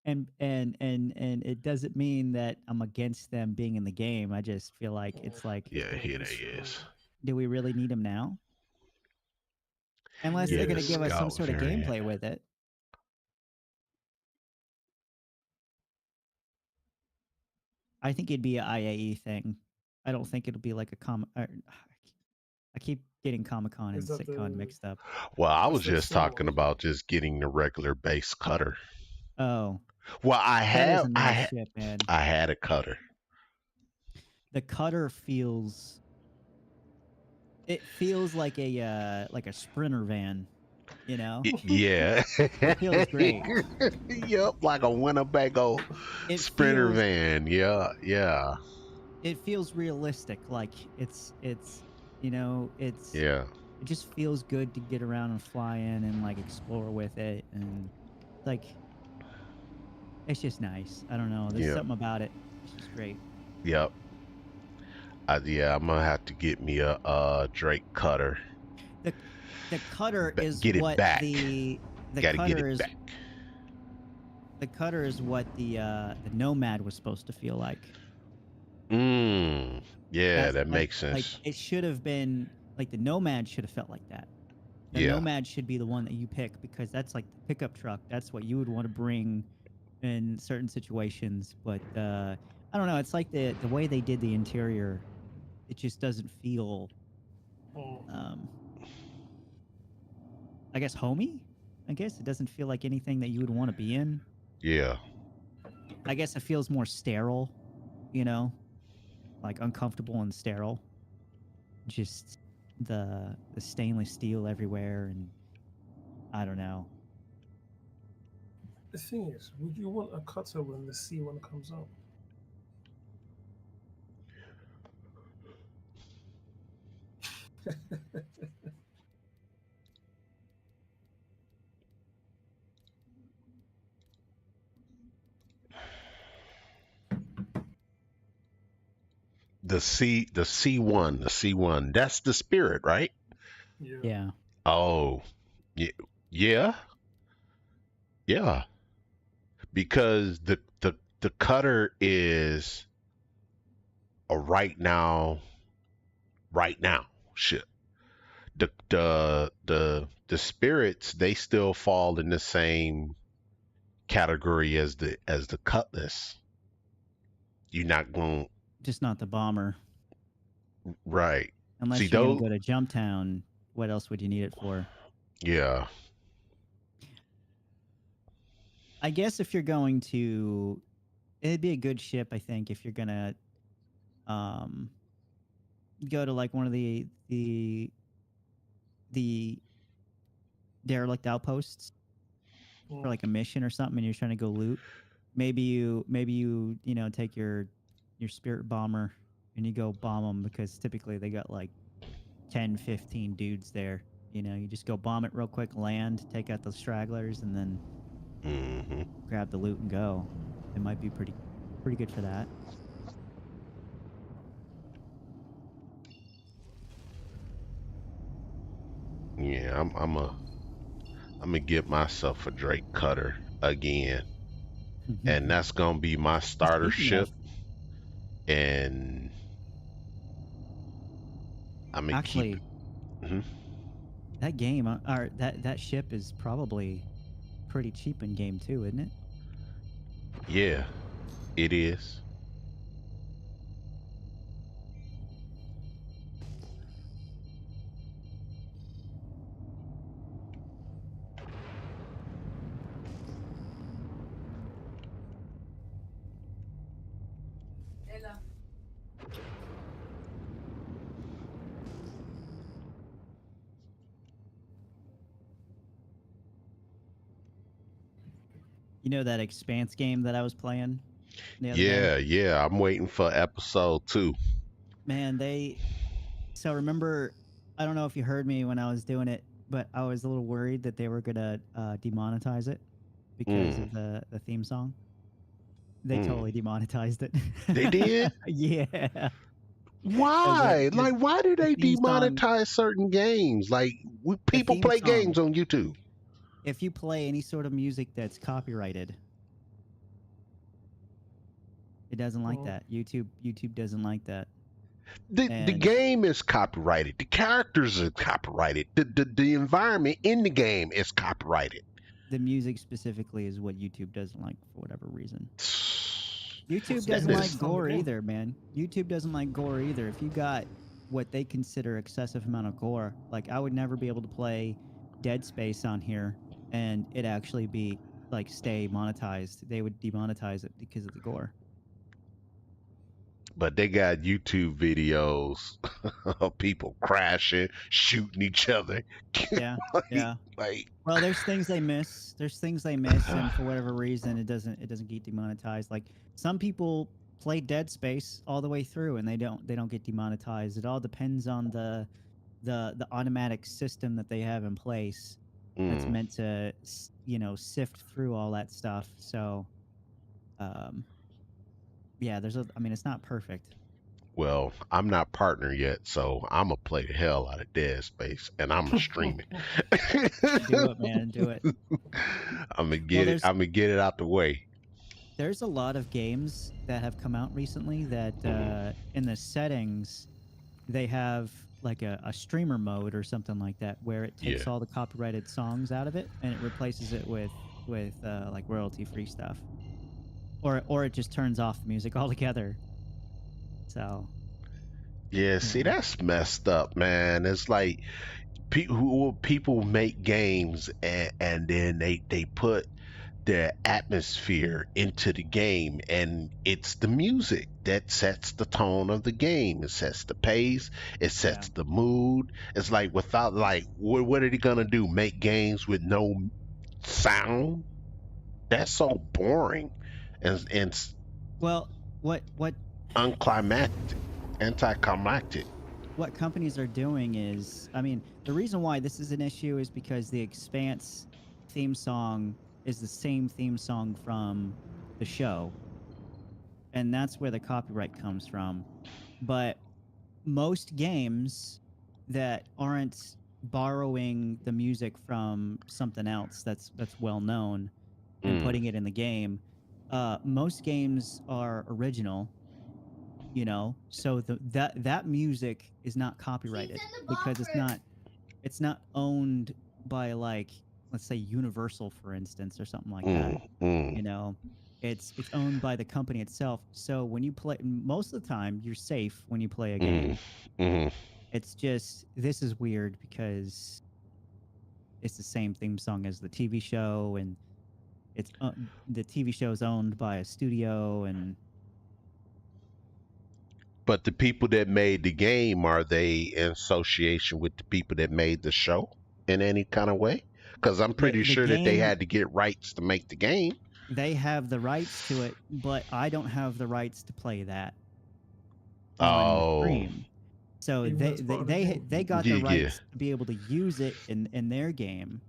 And it doesn't mean that I'm against them being in the game. I just feel like it's like, Yeah, here they is. do we really need them now? Unless Yeah, they're the going to give us some scout sort of variant. gameplay with it. I think it'd be an IAE thing. I don't think it'll be like a I keep getting Comic-Con and Is that SitCon the- mixed up. Well, I That's was the just C talking one. about just getting the regular base cutter. Oh, Well, that is a nice ship, man. I had a cutter. The cutter feels. It feels like a sprinter van, you know. Yeah. It feels great. Yep, like a Winnebago It sprinter feels van. Yeah. it feels realistic. Like it's you know it's Yeah. it just feels good to get around and fly in and like explore with it, and like it's just nice. I don't know. There's Yeah. something about it. It's just great. Yep. Yeah, I'm gonna have to get me a Drake cutter. The cutter is Get it what back. the Gotta get cutter it is back. the cutter is what the Nomad was supposed to feel like. Yeah, That's that like, makes sense. Like it should have been like the Nomad should have felt like that. The Yeah. Nomad should be the one that you pick because that's like the pickup truck. That's what you would want to bring in certain situations. But I don't know. It's like the way they did the interior. It just doesn't feel, I guess, homey. I guess it doesn't feel like anything that you would want to be in. Yeah. I guess it feels more sterile, you know, like uncomfortable and sterile. Just the stainless steel everywhere, and I don't know. The thing is, would you want a cutter when the C1 comes out? The C1. That's the Spirit, right? Yeah. Oh, yeah. Because the cutter is a right now ship. The spirits, they still fall in the same category as the Cutlass. You're not going Just not the bomber. right. Unless See, you're gonna those, go to Jumptown, what else would you need it for? yeah. I guess if you're going to, it'd be a good ship. I think if you're gonna, go to like one of the derelict outposts for like a mission or something, and you're trying to go loot. Maybe you take your spirit bomber and you go bomb them because typically they got like 10, 15 dudes there. You know, you just go bomb it real quick, land, take out the stragglers, and then grab the loot and go. It might be pretty good for that. Yeah, I'm gonna get myself a Drake cutter again, and that's gonna be my starter ship. And I'm gonna actually keep. That game or that ship is probably pretty cheap in game too, isn't it? Yeah, it is. You know that Expanse game that I was playing the other day? Yeah. I'm waiting for episode 2. Man, so remember, I don't know if you heard me when I was doing it, but I was a little worried that they were gonna demonetize it because of the theme song. They totally demonetized it. They did? Yeah. Why? Because Like, why do the they theme song, demonetize certain games? Like, the people theme play song. games on YouTube. If you play any sort of music that's copyrighted, it doesn't like Oh, that. YouTube doesn't like that. The And game is copyrighted. The characters are copyrighted. The environment in the game is copyrighted. the music specifically is what YouTube doesn't like for whatever reason. YouTube what's the doesn't Goodness. like music from the gore game? either, man. YouTube doesn't like gore either. If you got what they consider excessive amount of gore, like I would never be able to play Dead Space on here and it actually be like stay monetized. They would demonetize it because of the gore. But they got YouTube videos of people crashing, shooting each other. Yeah, like, yeah. like, Well, there's things they miss. There's things they miss, and for whatever reason, it doesn't get demonetized. Like some people play Dead Space all the way through, and they don't get demonetized. It all depends on the automatic system that they have in place that's mm. meant to sift through all that stuff. So, yeah, I mean, it's not perfect. Well, I'm not partner yet, so I'm gonna play the hell out of Dead Space, and I'm gonna stream it. Do it, man. Do it. I'm gonna Well, get it. I'm gonna get it out the way. there's a lot of games that have come out recently that Mhm. in the settings they have like a streamer mode or something like that where it takes Yeah. all the copyrighted songs out of it and it replaces it with like royalty free stuff, or it just turns off the music altogether. So Yeah. See, yeah, that's messed up, man. It's like people make games and then they put their atmosphere into the game, and it's the music that sets the tone of the game. It sets the pace, it yeah. sets the mood. It's like, without, like, what are they gonna do, make games with no sound? That's so boring and Well, what unclimactic, anticlimactic. what companies are doing is, I mean, the reason why this is an issue is because the Expanse theme song is the same theme song from the show, and that's where the copyright comes from. But most games that aren't borrowing the music from something else that's well known and Mm, putting it in the game, most games are original, so that music is not copyrighted because it's not owned by, like, let's say Universal, for instance, or something like that. mm. you know it's owned by the company itself. So when you play, most of the time you're safe when you play a Mm, game. mm. It's just, this is weird because it's the same theme song as the TV show, and it's the TV show is owned by a studio, and But the people that made the game, are they in association with the people that made the show in any kind of way? Because I'm pretty the sure that they game, had to get rights to make the game. they have the rights to it, but I don't have the rights to play that on the Oh, stream. So Even though it's part of the game. they got yeah, the yeah. rights to be able to use it in their game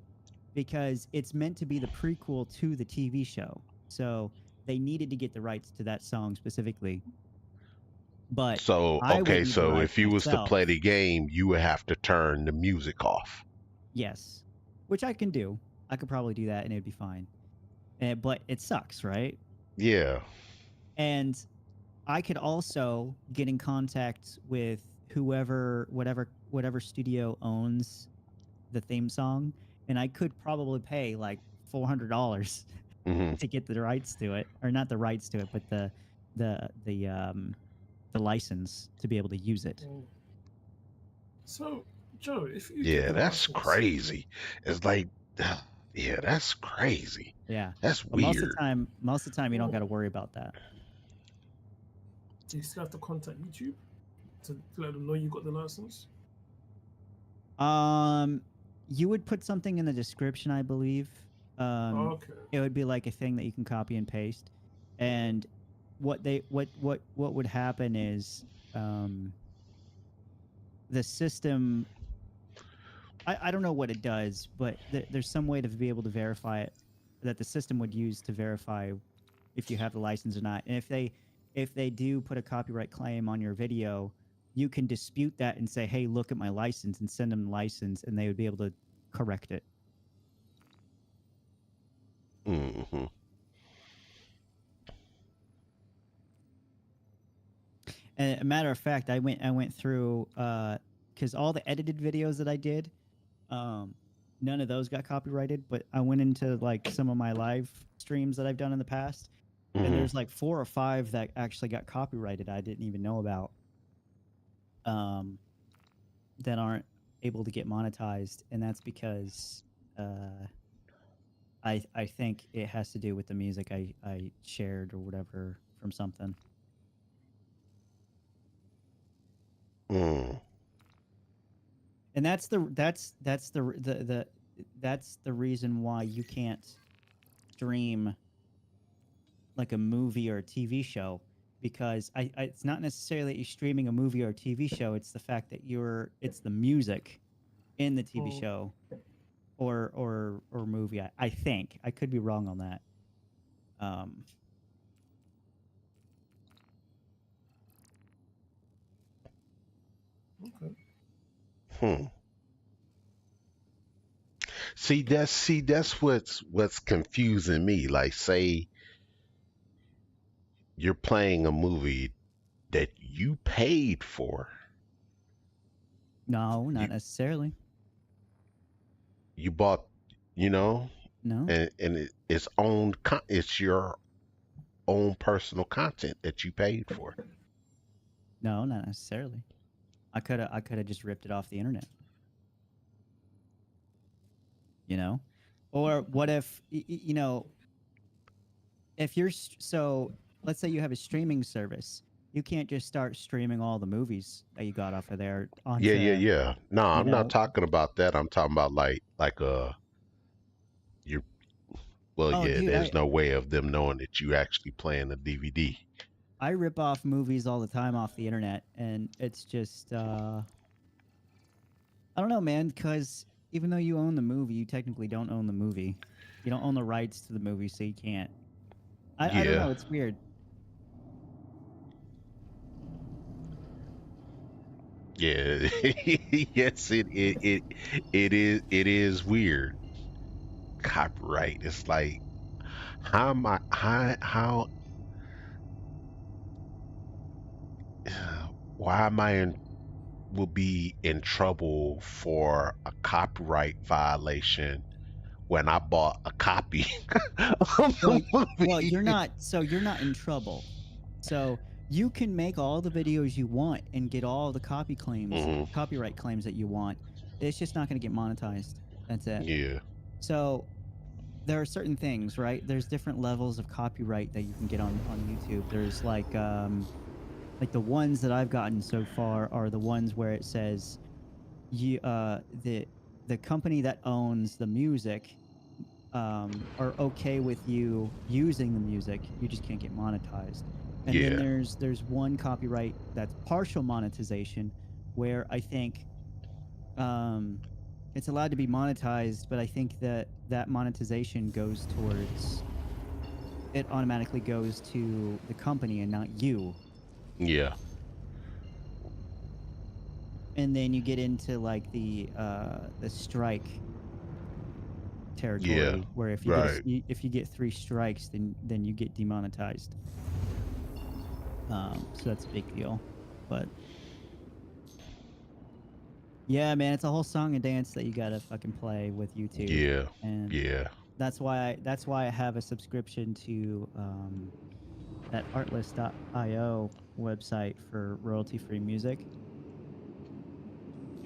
because it's meant to be the prequel to the TV show. So they needed to get the rights to that song specifically. But So, I would okay, need the so rights if you was to myself. play the game, you would have to turn the music off. Yes, which I can do. I could probably do that and it'd be fine. But it sucks, right? Yeah. And I could also get in contact with whatever studio owns the theme song, and I could probably pay like $400 Hmm. to get the rights to it, or not the rights to it, but the license to be able to use it. Mm. So, Joe, if you get Yeah, the that's license, crazy. It's like, yeah, that's crazy. Yeah, That's but most of weird. the time, you don't got to worry about that. do you still have to contact YouTube to let them know you got the license? You would put something in the description, I believe. Okay. It would be like a thing that you can copy and paste, and what would happen is the system I don't know what it does, but there's some way to be able to verify it, that the system would use to verify if you have the license or not. And if they do put a copyright claim on your video, you can dispute that and say, "Hey, look at my license," and send them the license, and they would be able to correct it. Mm-hmm. And a matter of fact, I went through because all the edited videos that I did, none of those got copyrighted. But I went into like some of my live streams that I've done in the past, and there's like 4 or 5 that actually got copyrighted I didn't even know about. That aren't able to get monetized, and that's because I think it has to do with the music I shared or whatever from something. Mm. And that's the reason why you can't stream like a movie or a TV show, because it's not necessarily that you're streaming a movie or a TV show. It's the fact that it's the music in the TV show or movie. I think I could be wrong on that. Okay. Hmm. See, that's what's confusing me. Like, say you're playing a movie that you paid for. No, You not necessarily. you bought, you know, No, it's your own personal content that you paid for. no, not necessarily. I could have just ripped it off the internet. You know, or what if you know, if you're so let's say you have a streaming service, you can't just start streaming all the movies that you got off of there Yeah, yeah, onto, yeah. No, you I'm not know. talking about that. I'm talking about you're well, Oh, yeah, dude, there's no way of them knowing that you actually playing a DVD. I rip off movies all the time off the internet, and it's just I don't know, man, because even though you own the movie, you technically don't own the movie. You don't own the rights to the movie, so you can't. I don't Yeah. know. It's weird. Yeah. Yes, it is weird. Copyright. It's like how am I how why am I in will be in trouble for a copyright violation when I bought a copy of Well, the well, movie? you're not in trouble. So you can make all the videos you want and get all the Hmm. copyright claims that you want. It's just not going to get monetized. That's it. Yeah. So there are certain things, right? There's different levels of copyright that you can get on YouTube. There's like the ones that I've gotten so far are the ones where it says you the company that owns the music are okay with you using the music. You just can't get monetized. And then Yeah. there's one copyright that's partial monetization, where I think it's allowed to be monetized, but I think that monetization goes towards it automatically goes to the company and not you. Yeah. And then you get into like the strike Yeah. territory, where if you Right. if you get 3 strikes, then you get demonetized. So that's a big deal. But yeah, man, it's a whole song and dance that you gotta fucking play with YouTube, Yeah. and Yeah. that's why I have a subscription to that Artlist.io website for royalty-free music.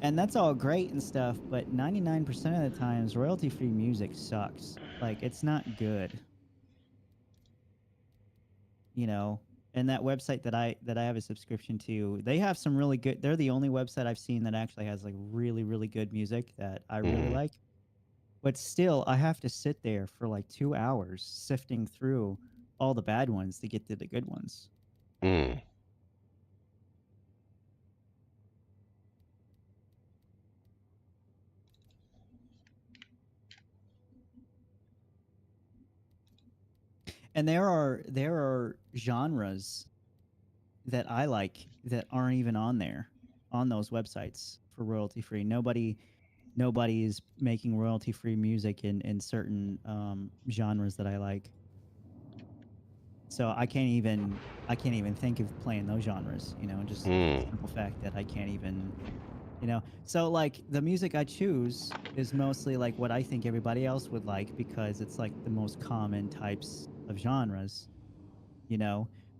And that's all great and stuff, but 99% of the times royalty-free music sucks. Like, it's not good. You know, and that website that I have a subscription to, they have some really good, they're the only website I've seen that actually has like really, really good music that I really Hmm. like. But still, I have to sit there for like 2 hours sifting through all the bad ones to get to the good ones. Mm. And there are genres that I like that aren't even on there on those websites for royalty free. Nobody is making royalty free music in certain genres that I like. So I can't even think of playing those genres, just for the Mm. simple fact that I can't even, So like the music I choose is mostly like what I think everybody else would like because it's like the most common types of genres,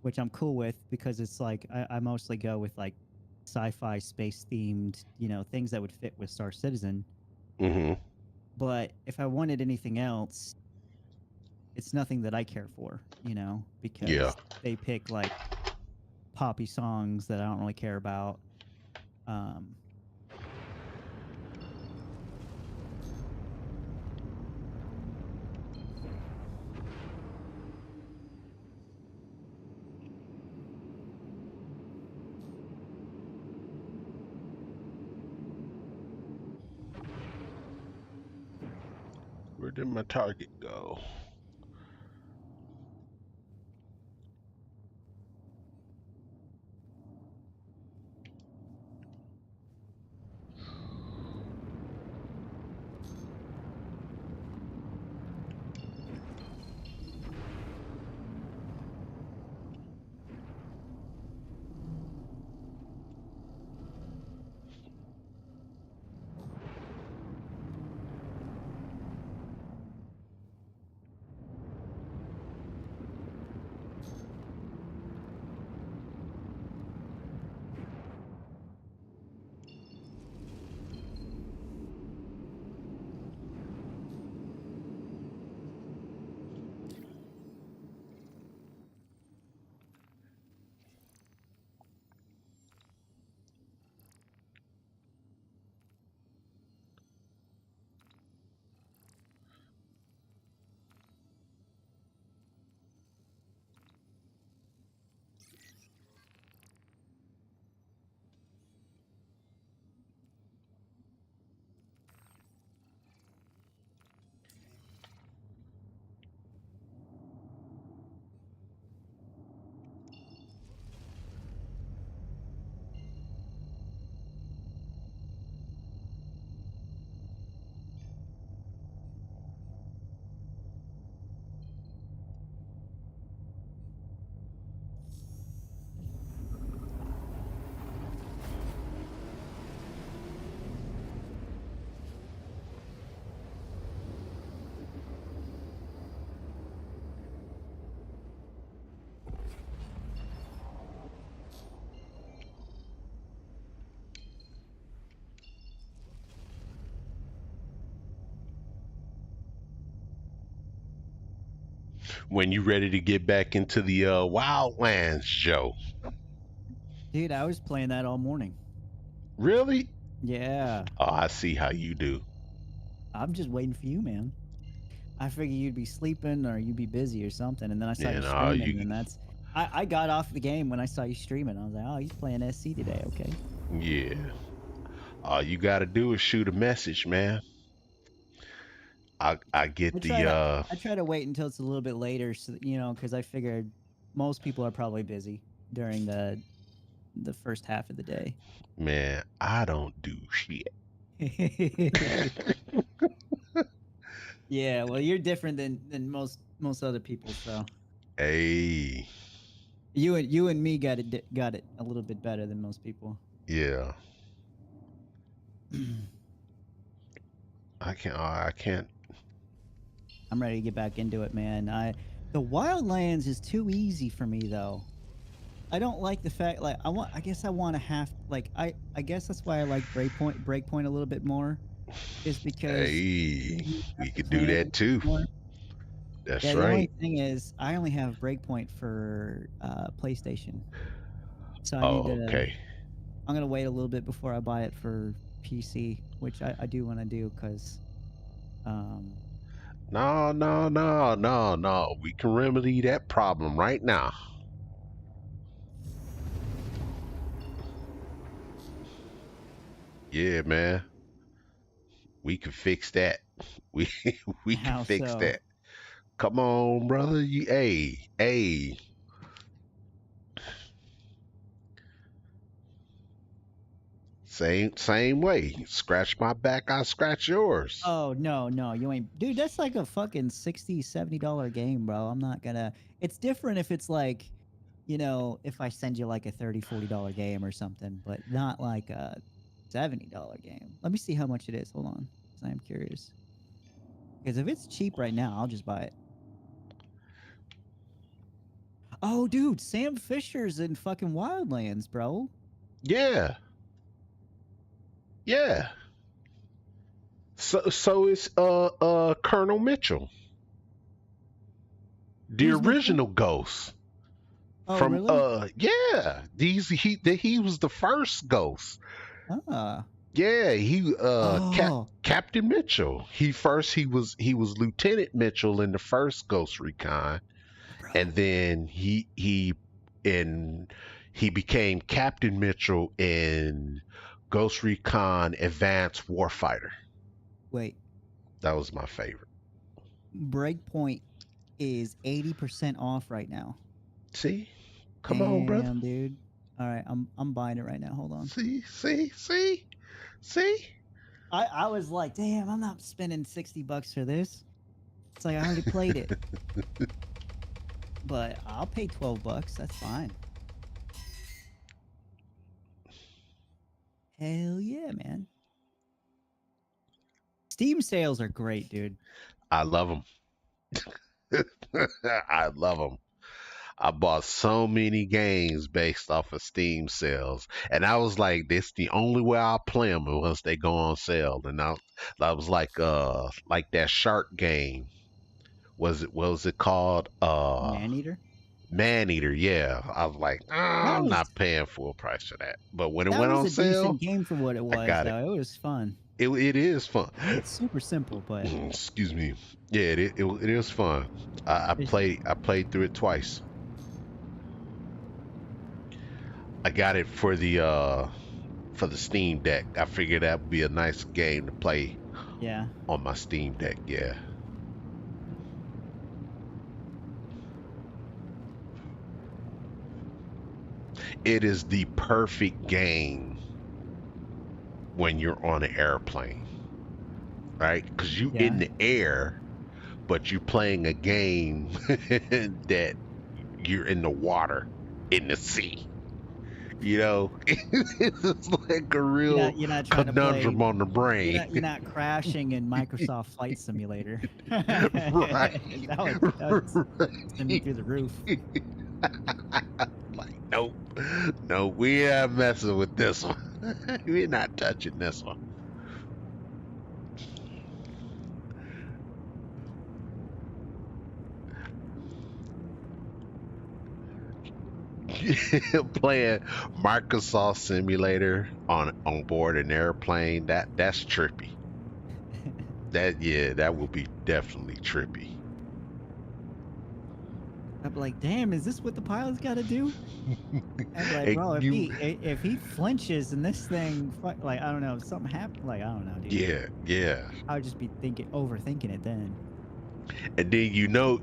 which I'm cool with because it's like I mostly go with like sci-fi space themed, things that would fit with Star Citizen. Mm-hmm. But if I wanted anything else, it's nothing that I care for, Yeah. because they pick like poppy songs that I don't really care about. Um, Where did my target go? When you ready to get back into the Wildlands, Joe? Dude, I was playing that all morning. Really? Yeah, Oh, I see how you do. I'm just waiting for you, man. I figured you'd be sleeping or you'd be busy or something, and then I saw you And you, streaming, and I got off the game when I saw you streaming. I was like, oh, he's playing SC today, okay. yeah. All you got to do is shoot a message, man. I I get try the to I try to wait until it's a little bit later, so because I figured most people are probably busy during the first half of the day. man. I don't do shit. Yeah, well, you're different than most other people, so Hey, you and me got it a little bit better than most people. yeah. I can't. I can't. I'm ready to get back into it, man. The Wildlands is too easy for me though. I don't like the fact like I guess I want to have like I guess that's why I like Breakpoint a little bit more is because Hey, you we have to could do plan that everything too. more. That's Yeah, the only right. thing is I only have Breakpoint for PlayStation. So Oh, okay. I'm gonna wait a little bit before I buy it for PC, which I do want to do because um No, no, no, no, no. We can remedy that problem right now. Yeah, man. We can fix that. We we can how fix so? that. Come on, brother. Hey. Same way. Scratch my back, I scratch yours. Oh no, no, you ain't, dude. That's like a fucking $60-$70 game, bro. I'm not gonna. It's different if it's like, if I send you like a $30-$40 game or something, but not like a $70 game. Let me see how much it is. Hold on, 'cause I am curious. Because if it's cheap right now, I'll just buy it. Oh, dude, Sam Fisher's in fucking Wildlands, bro. Yeah. Yeah. So it's Colonel Mitchell, the Who's Mitchell? original Ghost. Oh, From really? yeah, he was the first Ghost. Ah. Yeah, he Oh. Captain Mitchell. He was Lieutenant Mitchell in the first Ghost Recon, Bro. and then in he became Captain Mitchell in Ghost Recon Advanced Warfighter. Wait. That was my favorite. Breakpoint is 80% off right now. See? Come on, brother. Damn, dude. All right, I'm buying it right now. Hold on. See? I was like, damn, I'm not spending $60 for this. It's like I already played it. But I'll pay $12. That's fine. Hell yeah, man. Steam sales are great, dude. I love them. I love them. I bought so many games based off of Steam sales, and I was like, "This the only way I'll play them once they go on sale." And I was like that shark game. What was it called? Maneater? Maneater. Yeah, I was like, That I'm was not paying full price for that. But when it that went was on a sale, decent game for what it I was, got it. though. It was fun. It is fun. It's super simple, but Excuse me. Yeah, it is fun. I played through it twice. I got it for the Steam Deck. I figured that would be a nice game to play yeah. on my Steam Deck. Yeah. It is the perfect game when you're on an airplane, right? Because you Yeah. in the air, but you're playing a game that you're in the water, in the sea. It's like a real You're not trying to play. conundrum on the brain. You're not crashing in Microsoft Flight Simulator. Right. that would send me through the roof. Like, nope, we ain't messing with this one. We're not touching this one. Playing Microsoft Simulator on board an airplane, that's trippy. That will be definitely trippy. I'm like, damn, is this what the pilot's got to do? I'm like, Hey, bro, if he flinches and this thing, like, I don't know, if something happened, like, I don't know, dude. Yeah. I would just be overthinking it then. And then you know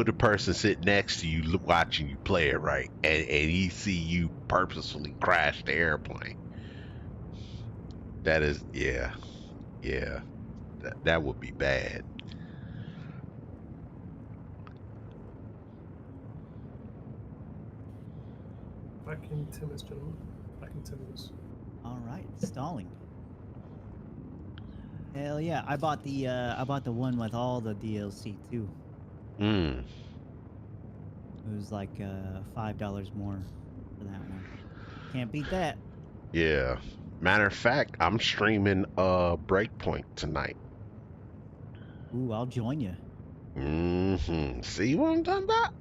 the person sitting next to you watching you play it, right? And he see you purposefully crash the airplane. That is, yeah. That would be bad. Back in 10 minutes, gentlemen. Back in 10 minutes. All right, stalling. Hell yeah! I bought the one with all the DLC too. It was like $5 more for that one. Can't beat that. Yeah. Matter of fact, I'm streaming Breakpoint tonight. Ooh, I'll join you. See what I'm talking about?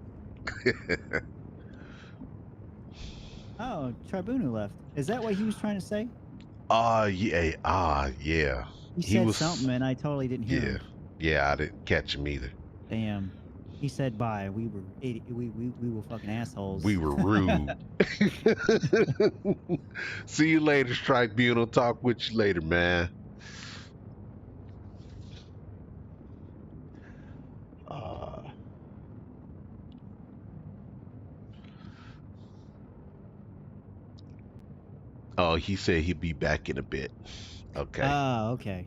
Oh, Tribunu left. Is that what he was trying to say? Yeah. He said something and I totally didn't hear him. Yeah, I didn't catch him either. Damn. He said bye. We were fucking assholes. We were rude. See you later, Tribunal. Talk with you later, man. Oh, he said he'd be back in a bit. Okay. Oh, okay.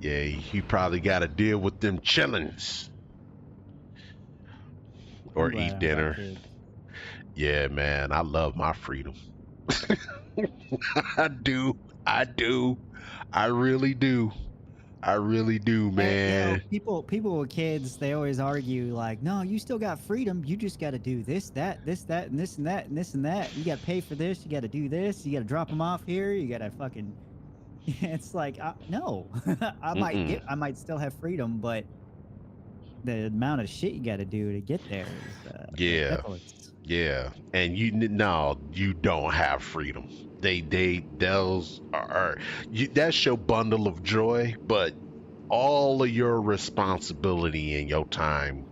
Yeah, he probably got to deal with them chillins I'm or glad eat I don't got dinner. kids. Yeah, man, I love my freedom. I do. I do. I really do. I really do, And, you know, man. people with kids, they always argue like, "No, you still got freedom. You just got to do this, that, this, that, and this and that, and this and that. You got to pay for this. You got to do this. You got to drop them off here. You got to fucking." It's like, no, Mm-mm. I might still have freedom, but the amount of shit you got to do to get there is Yeah. ridiculous. Yeah. And no, you don't have freedom. Those that's your bundle of joy, but all of your responsibility and your time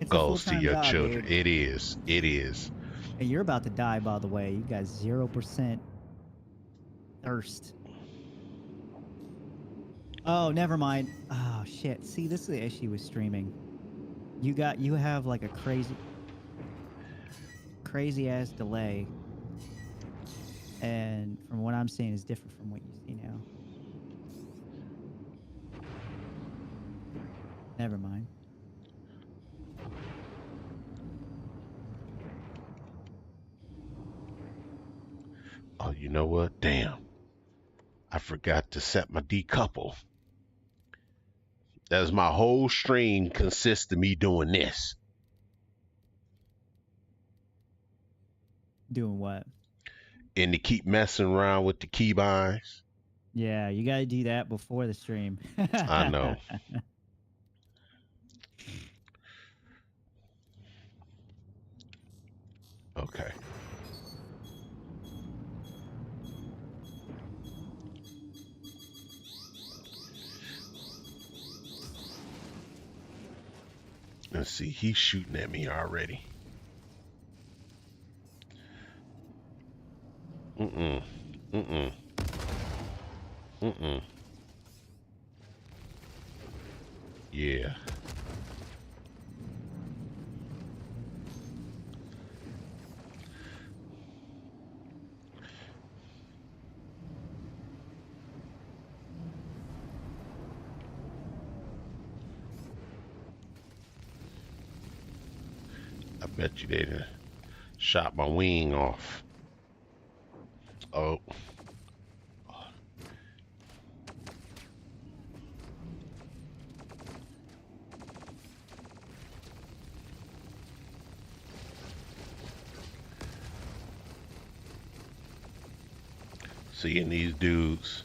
It's a full goes to time your job, children. dude. It is. It is. And you're about to die, by the way. You got 0% thirst. Oh, never mind. Oh shit. See, this is the issue with streaming. You have like a crazy ass delay, and from what I'm seeing is different from what you see now. Never mind. Oh, you know what? Damn. I forgot to set my decouple. That's my whole stream consists of me doing this. Doing what? And to keep messing around with the keybinds. Yeah, you gotta do that before the stream. I know. Okay. Let's see. He's shooting at me already. Mm-mm. Mm-mm. Mm-mm. Yeah. I bet you they done shot my wing off. Oh. Seeing these dudes.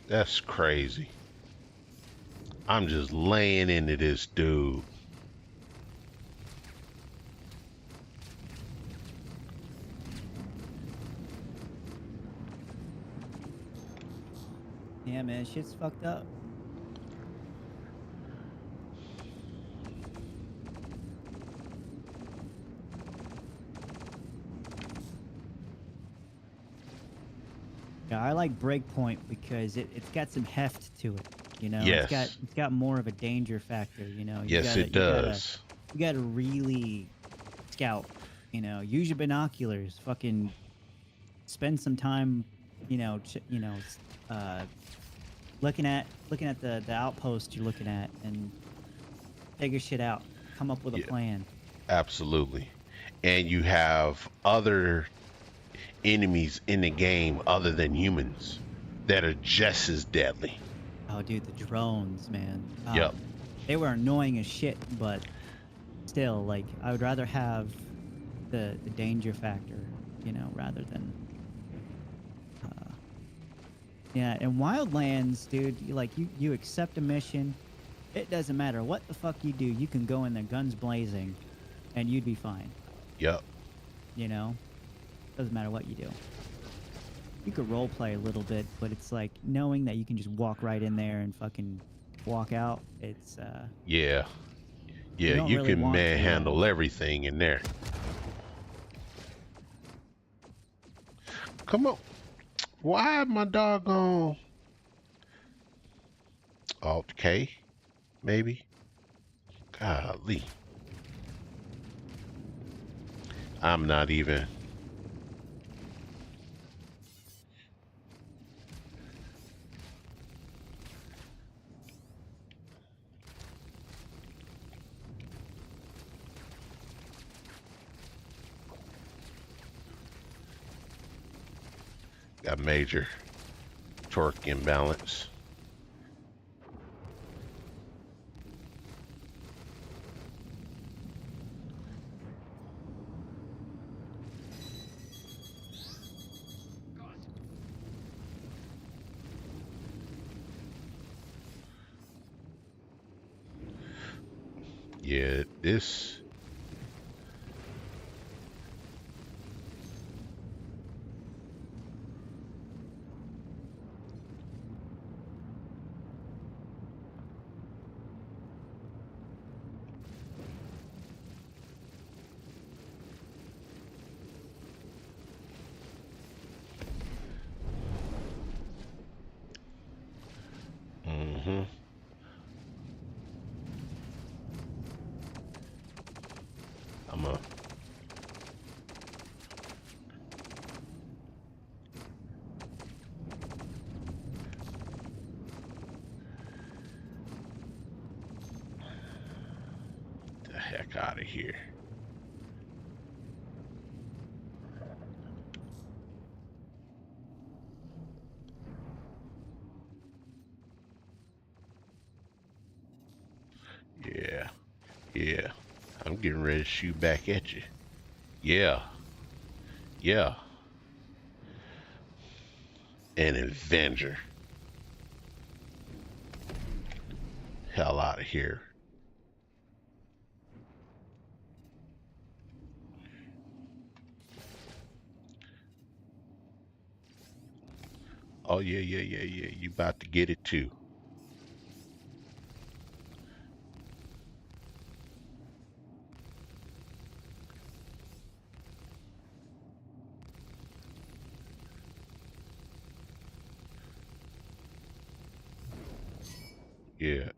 That's crazy. I'm just laying into this dude. Yeah, man, shit's fucked up. Yeah, I like Breakpoint because it's got some heft to it. You know, Yes. it's got more of a danger factor. You know, Yes, it does. You gotta really scout. You know, use your binoculars. Fucking spend some time. Looking at the outpost you're looking at and figure shit out. Come up with a Yeah. plan. Absolutely. And you have other enemies in the game other than humans that are just as deadly. Oh, dude, the drones, man. Yep. They were annoying as shit, but still, like, I would rather have the danger factor, you know, rather than. Yeah, in Wildlands, dude, you accept a mission. It doesn't matter what the fuck you do. You can go in there guns blazing, and you'd be fine. Yep. You know, doesn't matter what you do. You could role play a little bit, but it's like knowing that you can just walk right in there and fucking walk out. It's Yeah. Yeah, don't you really can want to, manhandle everything in there. Come on. Why my doggone Alt K? Maybe. Golly. I'm not even. Got major torque imbalance. Yeah, this. Mm-hmm. I'm a. The heck out of here. Yeah. Yeah. I'm getting ready to shoot back at you. Yeah. Yeah. An Avenger. Hell out of here. Oh, yeah, yeah, yeah, yeah. You about to get it too. Yeah.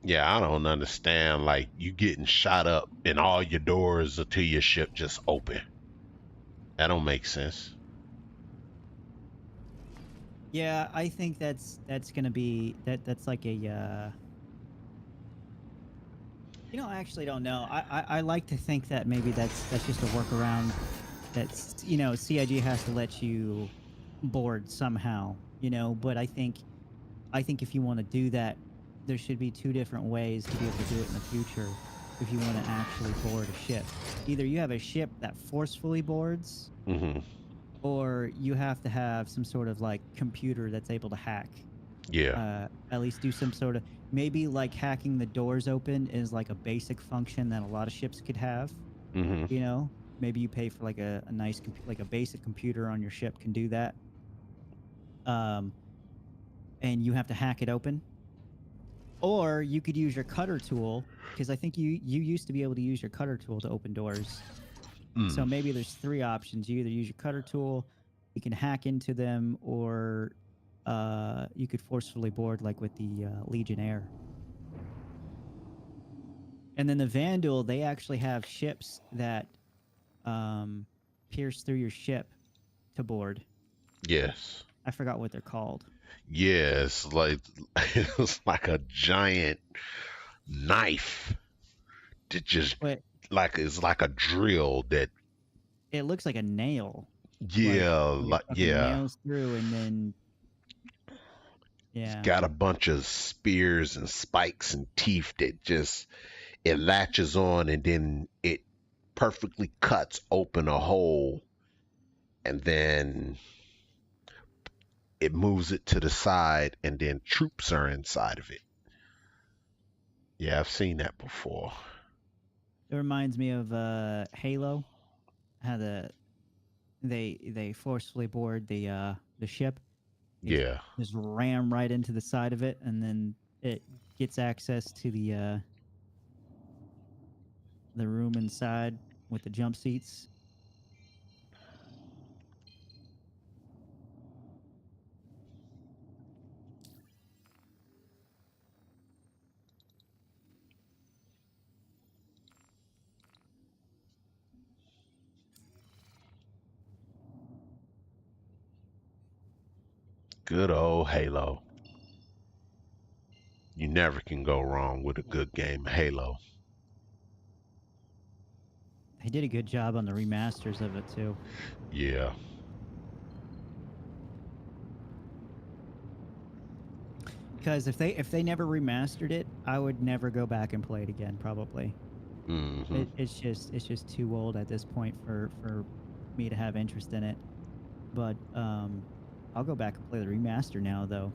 Yeah, I don't understand. Like, you getting shot up and all your doors to your ship just open. That don't make sense. Yeah, I think that's gonna be that's like a I actually don't know. I like to think that maybe that's just a workaround that's CIG has to let you board somehow, but I think if you want to do that, there should be two different ways to be able to do it in the future if you want to actually board a ship. Either you have a ship that forcefully boards, Mm-hmm. or you have to have some sort of like computer that's able to hack. Yeah. At least do some sort of, maybe like hacking the doors open is like a basic function that a lot of ships could have. Mm-hmm. Maybe you pay for like a nice like a basic computer on your ship can do that. And you have to hack it open. Or you could use your cutter tool, because I think you used to be able to use your cutter tool to open doors. So Mm. maybe there's three options. You either use your cutter tool, you can hack into them, or you could forcefully board like with the Legionnaire. And then the Vandal, they actually have ships that pierce through your ship to board. Yes. I forgot what they're called. Yes. Like, it's like a giant knife that just But like it's like a drill that. it looks like a nail. Like Yeah. it Like, fucking yeah. nails through, and then It's yeah. got a bunch of spears and spikes and teeth that just it latches on, and then it perfectly cuts open a hole, and then it moves it to the side, and then troops are inside of it. Yeah, I've seen that before. It reminds me of Halo. How they forcefully board the ship. They Yeah. just ram right into the side of it, and then it gets access to the room inside with the jump seats. Good old Halo. You never can go wrong with a good game of Halo. They did a good job on the remasters of it too. Yeah. Because if they never remastered it, I would never go back and play it again. Probably. Hmm. It's just too old at this point for me to have interest in it. But I'll go back and play the remaster now, though.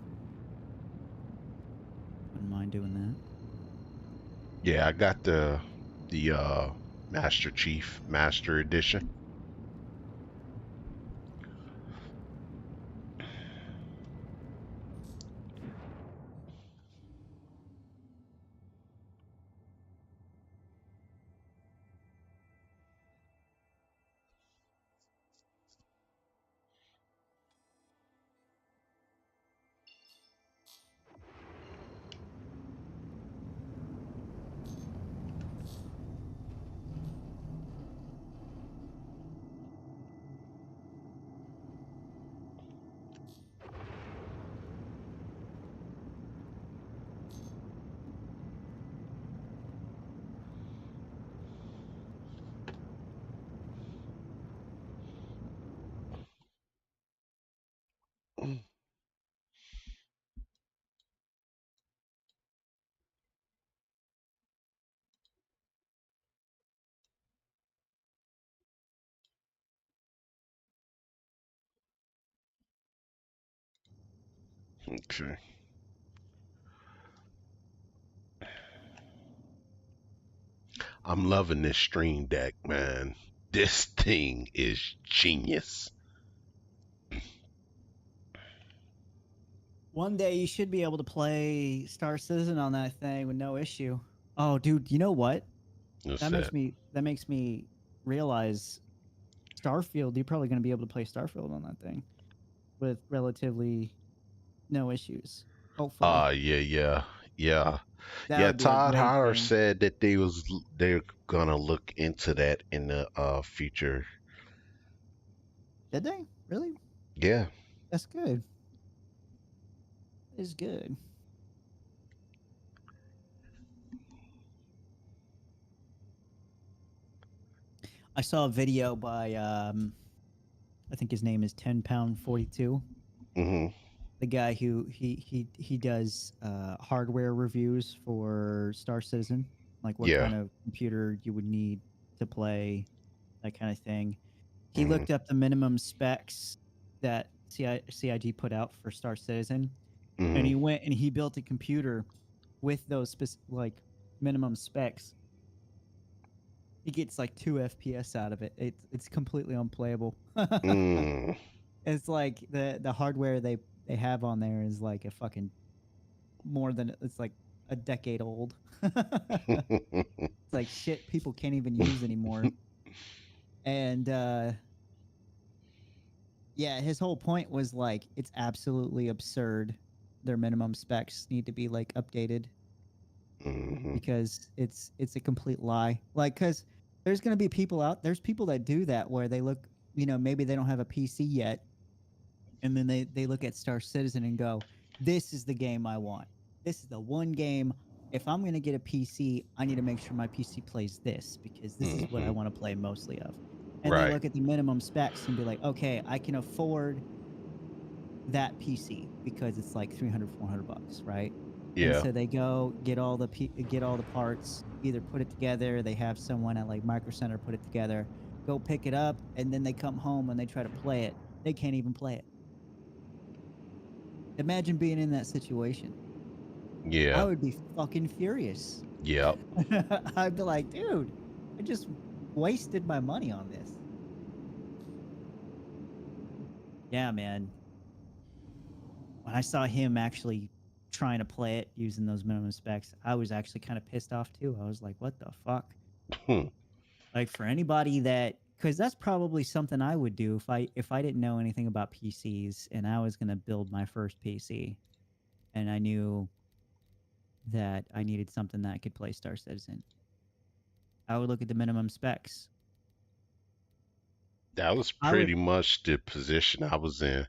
Wouldn't mind doing that. Yeah, I got the Master Chief Master Edition. Okay. I'm loving this Stream Deck, man. This thing is genius. One day you should be able to play Star Citizen on that thing with no issue. Oh, dude, you know what? That's That it. makes me realize Starfield. You're probably going to be able to play Starfield on that thing with relatively no issues. Hopefully, Yeah. that Yeah, would be a Todd great Howard thing. said that they're gonna look into that in the future. Did they really? Yeah. That's good. Is good. I saw a video by I think his name is 10 pound 42. Hmm. The guy who he does hardware reviews for Star Citizen, like what Yeah. kind of computer you would need to play that kind of thing. He Hmm. looked up the minimum specs that CIG put out for Star Citizen, and Hmm. he went and he built a computer with those like minimum specs. He gets like 2 FPS out of it. It's completely unplayable. Mm. It's like the hardware they have on there is like a fucking more than it's like a decade old. It's like shit people can't even use anymore. And yeah, his whole point was like it's absolutely absurd. Their minimum specs need to be like updated Hmm. because it's a complete lie. Like cuz there's going to be there's people that do that where they look, maybe they don't have a PC yet and then they look at Star Citizen and go, "This is the game I want. This is the one game. If I'm gonna get a PC, I need to make sure my PC plays this because this is what I Hmm. want to play mostly of." And they Right. look at the minimum specs and be like, "Okay, I can afford that PC because it's like 300, $400, right?" And Yeah. so they go get all the get all the parts, either put it together. They have someone at like Micro Center put it together, go pick it up, and then they come home and they try to play it. They can't even play it Imagine being in that situation. I Yeah. would be fucking furious. Yep. I'd be like, dude, I just wasted my money on this. Yeah, man. When I saw him actually trying to play it using those minimum specs, I was actually kind of pissed off too. I was like, what the fuck? Hmm. Like for anybody that, because that's probably something I would do if I didn't know anything about PCs and I was gonna build my first PC, and I knew that I needed something that could play Star Citizen. I would look at the minimum specs. That was I would pretty much the position I was in.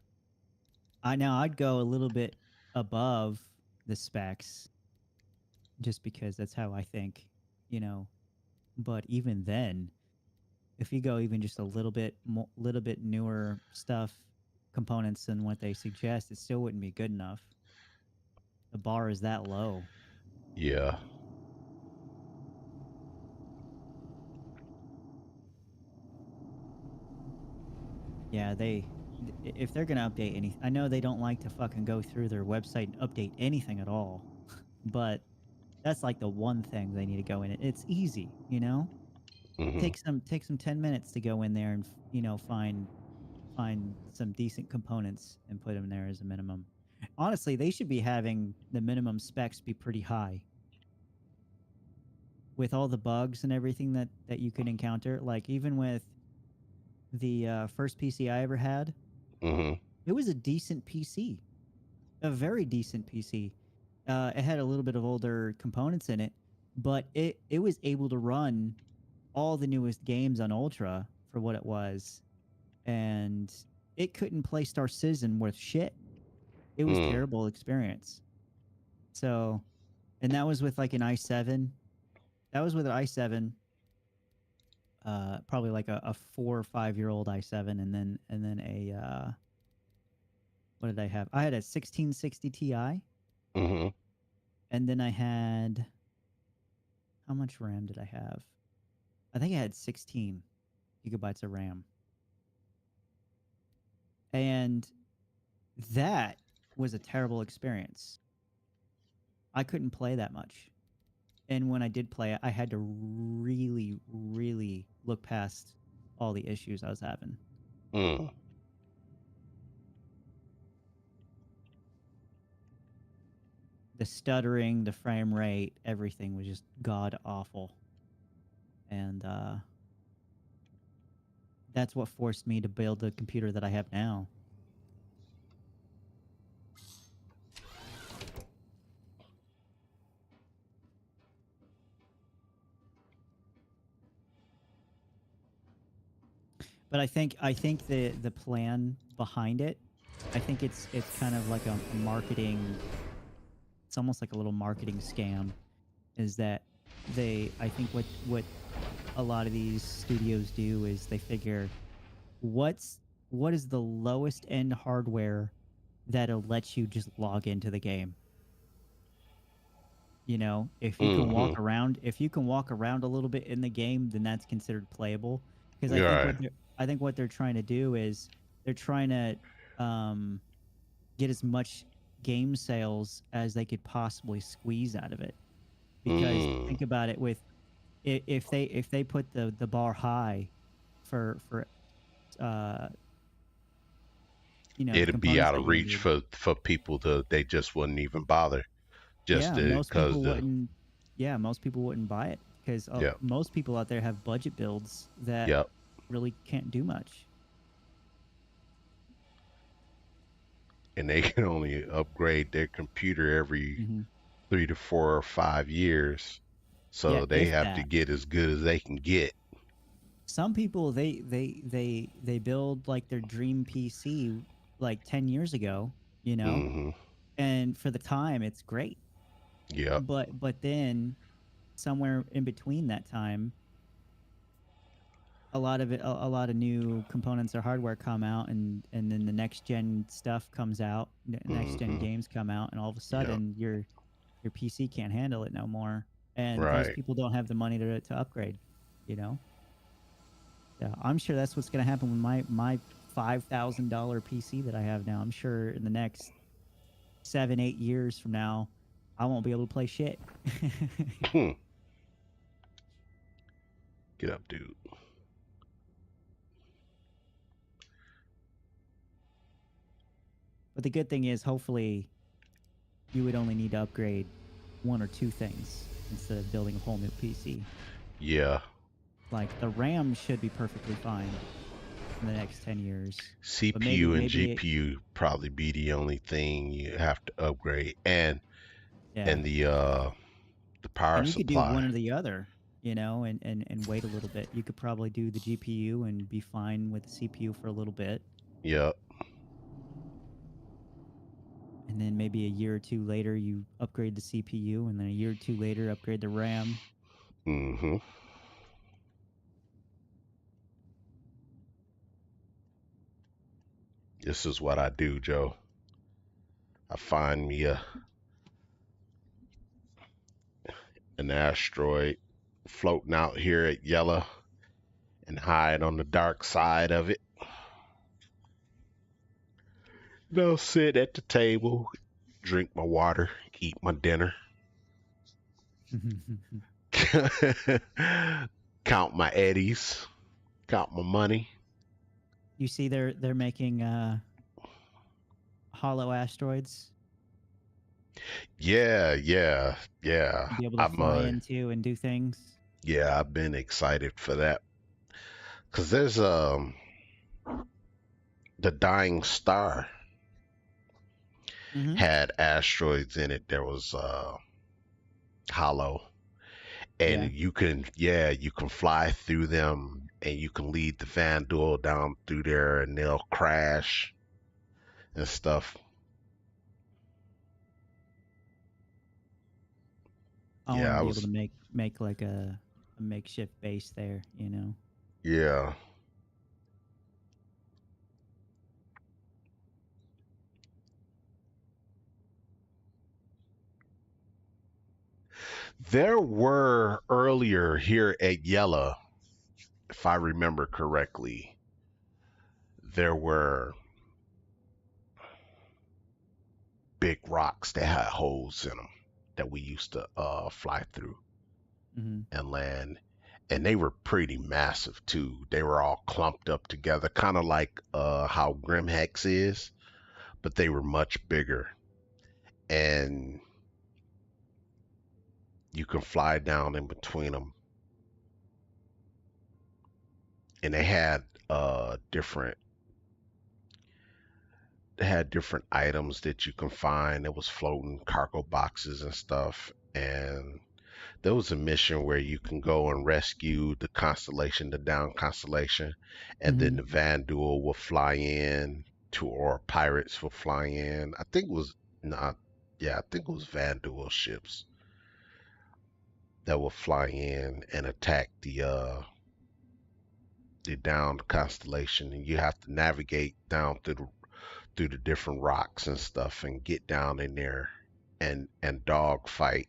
I'd go a little bit above the specs just because that's how I think, you know. But even then, if you go even just a little bit newer stuff, components than what they suggest, it still wouldn't be good enough. The bar is that low. Yeah. Yeah, if they're gonna update anything, I know they don't like to fucking go through their website and update anything at all, but that's like the one thing they need to go in. It's easy, you know. Hmm. Take some 10 minutes to go in there and find some decent components and put them there as a minimum. Honestly, they should be having the minimum specs be pretty high with all the bugs and everything that you could encounter. Like even with the first PC I ever had, Hmm. it was a decent PC, a very decent PC. It had a little bit of older components in it, but it was able to run all the newest games on Ultra for what it was, and it couldn't play Star Citizen worth shit. It was Mm. terrible experience. So, and that was with like an i7. That was with an i7, probably like a 4 or 5 year old i7, and then a what did I have? I had a 1660 Ti, Hmm. and then I had, how much RAM did I have? I think I had 16 gigabytes of RAM, and that was a terrible experience. I couldn't play that much. And when I did play it, I had to really, really look past all the issues I was having. Mm. The stuttering, the frame rate, everything was just god awful. And that's what forced me to build the computer that I have now. But I think the plan behind it, I think it's kind of like a marketing. It's almost like a little marketing scam. Is that I think what a lot of these studios do is they figure what's what is the lowest end hardware that'll let you just log into the game. You know, Hmm. if you can walk around a little bit in the game, then that's considered playable. Because Right. I think what they're trying to do is they're trying to um, get as much game sales as they could possibly squeeze out of it. Because Mm. think about it, with if they put the bar high for uh, the It'd be components out that of you reach need. for people to they just wouldn't even bother just Yeah, to most cause people the wouldn't. Yeah, most people wouldn't buy it because yep. most people out there have budget builds that Yep. really can't do much. And they can only upgrade their computer every Hmm. 3 to 4 or 5 years. Yeah, So they if have to that. get as good as they can get. Some people they build like their dream PC like 10 years ago, you know, Hmm. and for the time it's great, Yep. but then somewhere in between that time, a lot of new components or hardware come out, and then the next gen stuff comes out, next gen Hmm. games come out, and all of a Yep. sudden your PC can't handle it no more, and those Right. people don't have the money to upgrade, you know. Yeah, I'm sure that's what's going to happen with my $5,000 PC that I have now. I'm sure in the next 7, 8 years from now, I won't be able to play shit. Hmm. Get up, dude. But the good thing is, hopefully, you would only need to upgrade 1 or 2 things instead of building a whole new PC. Yeah. Like, the RAM should be perfectly fine in the next 10 years. But CPU and maybe GPU probably be the only thing you have to upgrade, and yeah. the power And you could do supply. one or the other, you know, and wait a little bit. You could probably do the GPU and be fine with the CPU for a little bit. Yep. And then maybe a year or 2 later, you upgrade the CPU, and then a year or 2 later, upgrade the RAM. Mm-hmm. This is what I do, Joe. I find me an asteroid floating out here at Yellow and hide on the dark side of it. They'll sit at the table, drink my water, eat my dinner, count my eddies, count my money. You see, they're making hollow asteroids Yeah. to be able to fly into and do things. Yeah, I've been excited for that. 'Cause there's the Dying Star had asteroids in it. There was hollow, and you can fly through them, and you can lead the Vandal down through there, and they'll crash and stuff. I want to be able to make like a makeshift base there, you know. Yeah. There were earlier here at Yella, if I remember correctly, there were big rocks that had holes in them that we used to fly through and land. And they were pretty massive too. They were all clumped up together, kind of like how Grimhex is, but they were much bigger. And you can fly down in between them. And they had different items that you can find. There was floating cargo boxes and stuff. And there was a mission where you can go and rescue the constellation, the down constellation, and then the Vandal will fly in or pirates will fly in. I think it was Vandal ships that will fly in and attack the downed constellation, and you have to navigate down through the different rocks and stuff and get down in there and dog fight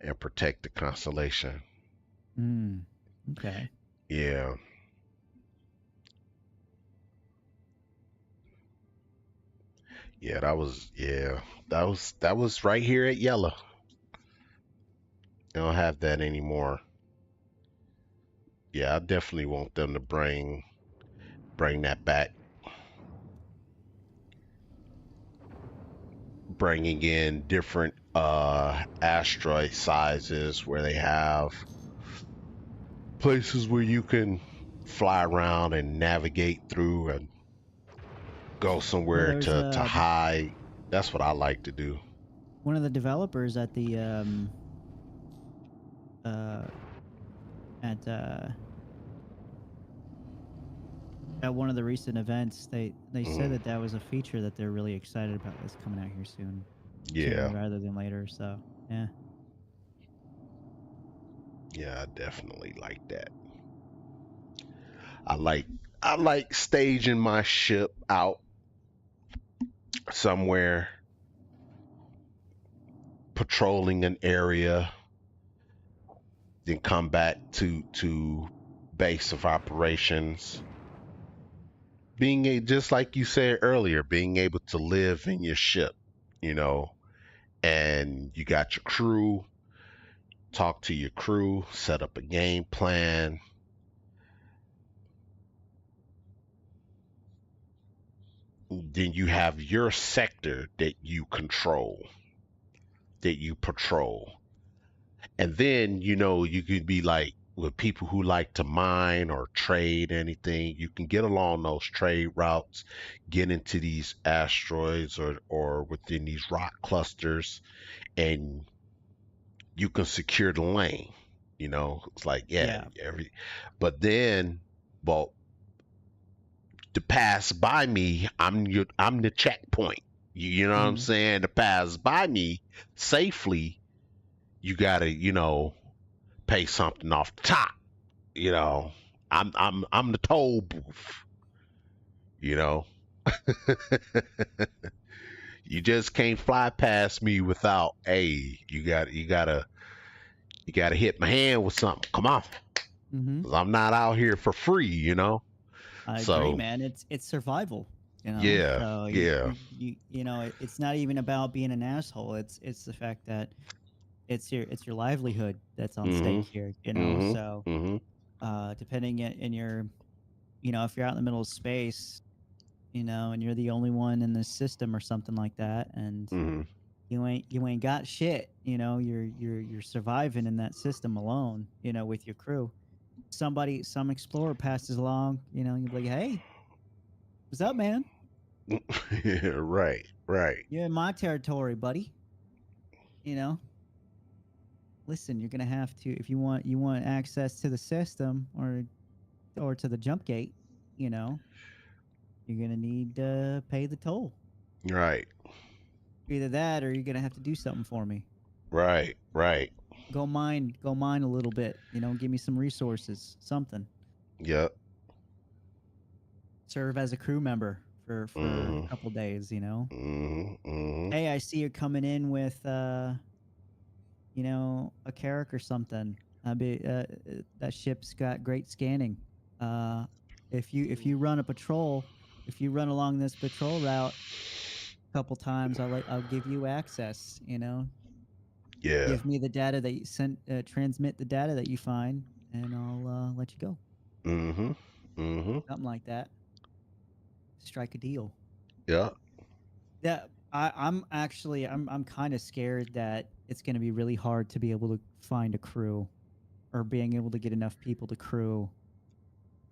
and protect the constellation. Okay. Yeah. Yeah, that was right here at Yellow. They don't have that anymore. Yeah, I definitely want them to bring that back. Bringing in different asteroid sizes where they have places where you can fly around and navigate through and go somewhere to hide. That's what I like to do. One of the developers at the at one of the recent events, they said that was a feature that they're really excited about that's coming out here soon. Yeah. Sooner rather than later. So yeah. Yeah, I definitely like that. I like staging my ship out somewhere, patrolling an area, then come back to base of operations. Just like you said earlier, being able to live in your ship you know, and you got your crew, talk to your crew, set up a game plan. Then you have your sector that you control, that you patrol. And then, you could be like with people who like to mine or trade anything, you can get along those trade routes, get into these asteroids or within these rock clusters, and you can secure the lane. It's like, yeah, Yeah. but then, well, to pass by me, I'm the checkpoint. You know what I'm Mhm. saying? To pass by me safely, you gotta, pay something off the top. You know, I'm the toll booth. You know, you just can't fly past me without. Hey, you gotta hit my hand with something. Come on, Mhm. 'cause I'm not out here for free. I agree, So man. It's survival, you know. yeah, So yeah. it's not even about being an asshole. It's the fact that it's your livelihood that's on stake Mhm. here, you know. Mhm. So Mhm. depending in your, if you're out in the middle of space, and you're the only one in this system or something like that, and Mhm. you ain't got shit, you're surviving in that system alone, with your crew. Some explorer passes along, you'll be like, hey, what's up, man? Yeah, right. Right. You're in my territory, buddy. You know, listen, you're gonna have to, if you want access to the system or to the jump gate, you know, you're gonna need to pay the toll. Right. Either that, or you're gonna have to do something for me. Right. Right. Go mine a little bit. Give me some resources, something. Yep. Serve as a crew member for a Mhm. couple days. Mhm. Mhm. Hey, I see you're coming in with a Carrack or something. That ship's got great scanning. Uh, if you run a patrol, if you run along this patrol route a couple times, I'll give you access. Yeah. Give me the data that you sent. Transmit the data that you find, and I'll let you go. Mhm. Mhm. Something like that. Strike a deal. Yep. Yeah, I'm kind of scared that it's going to be really hard to be able to find a crew or being able to get enough people to crew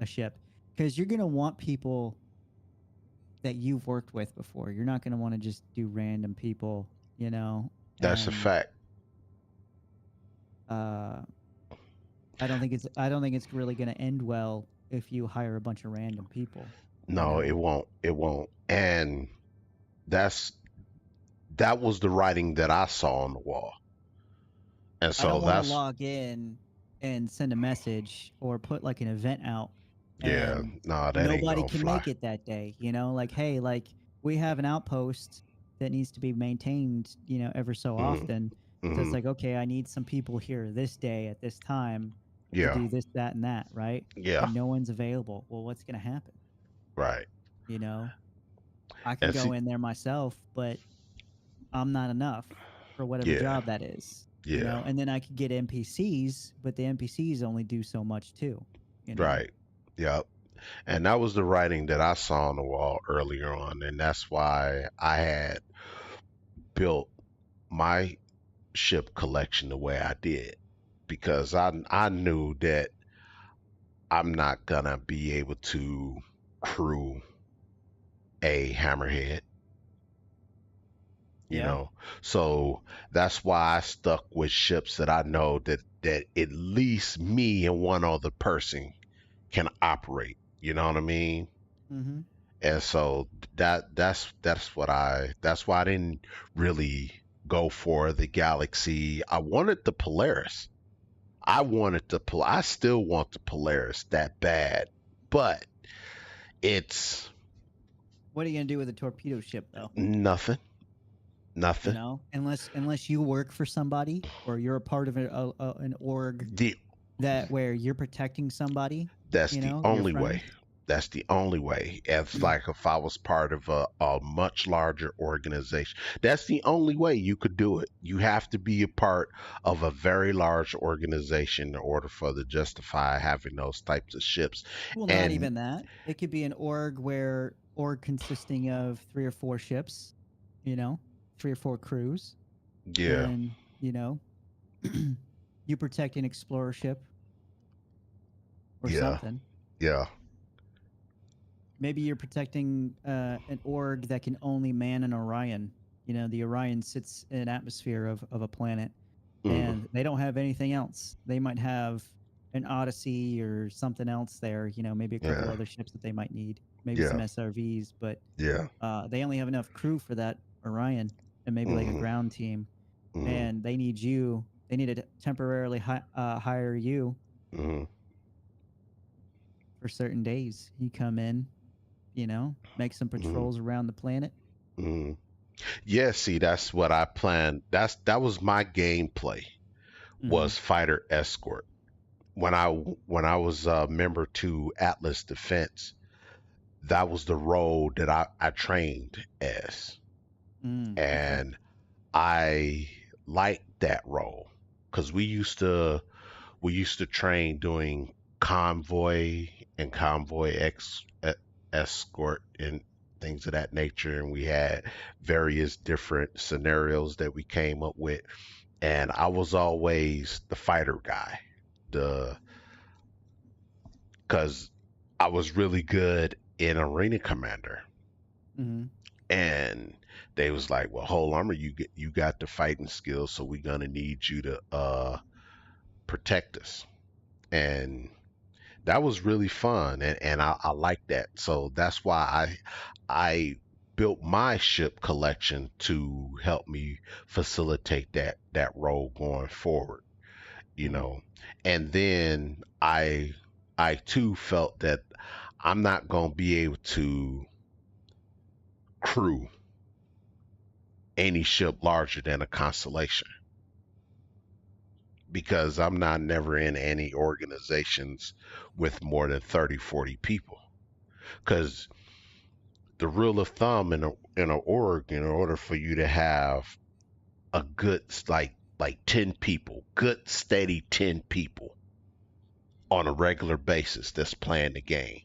a ship, because you're going to want people that you've worked with before. You're not going to want to just do random people, That's a and fact. uh I don't think it's really going to end well if you hire a bunch of random people, you No, it know. won't. It won't. And that's that was the writing that I saw on the wall. And I so don't want to that's log in and send a message or put like an event out yeah, and no, that ain't nobody gonna can fly. make it that day, like, hey, like, we have an outpost that needs to be maintained, ever so Mhm. often. So it's Mhm. like, okay, I need some people here this day at this time to Yeah. do this, that, and that, right? Yeah. And no one's available. Well, what's going to happen? Right. You know, I can And go see, in there myself, but I'm not enough for whatever yeah. job that is, Yeah. and then I could get NPCs, but the NPCs only do so much too, you know. Right. Yep. And that was the writing that I saw on the wall earlier on, and that's why I had built my ship collection the way I did, because I knew that I'm not gonna be able to crew a hammerhead, you Yeah. know. So that's why I stuck with ships that I know that at least me and one other person can operate. You know what I mean? Mm-hmm. And so that's why I didn't really go for the Galaxy. I wanted the Polaris. I still want the Polaris that bad, but it's What are you gonna do with a torpedo ship, though? nothing, nothing. Unless you work for somebody or you're a part of an org The that where you're protecting somebody, That's the your only way. friends. That's the only way. It's like if I was part of a much larger organization. That's the only way you could do it. You have to be a part of a very large organization in order for to justify having those types of ships. Well, not And even that. It could be an org consisting of 3 or 4 ships, you know, 3 or 4 crews, yeah, and you protect an explorer ship or yeah, something. yeah, Maybe you're protecting an org that can only man an Orion. The Orion sits in an atmosphere of a planet, mm, and they don't have anything else. They might have an Odyssey or something else there. Maybe a couple yeah, other ships that they might need. Maybe some yeah, SRVs, but yeah, they only have enough crew for that Orion, and maybe like a mm, ground team. mm, And they need you. They need to temporarily hire you mm, for certain days. You come in, make some mm, patrols around the planet. mm. Yeah, see, that's what I planned. That was my gameplay, Hmm. was fighter escort. When I was a member to Atlas Defense, that was the role that I trained as. Okay. And I liked that role because we used to train doing convoy and escort and things of that nature, and we had various different scenarios that we came up with, and I was always the fighter guy, the because I was really good in Arena Commander, Hmm. and they was like, well, whole armor, you got the fighting skills, so we're gonna need you to protect us. And that was really fun, and I like that. So that's why I built my ship collection to help me facilitate that role going forward, you Hmm. know. And then I too felt that I'm not going to be able to crew any ship larger than a constellation because I'm not never in any organizations with more than 30, 40 people. Because the rule of thumb in a org, in order for you to have a good like 10 people, good steady 10 people on a regular basis that's playing the game,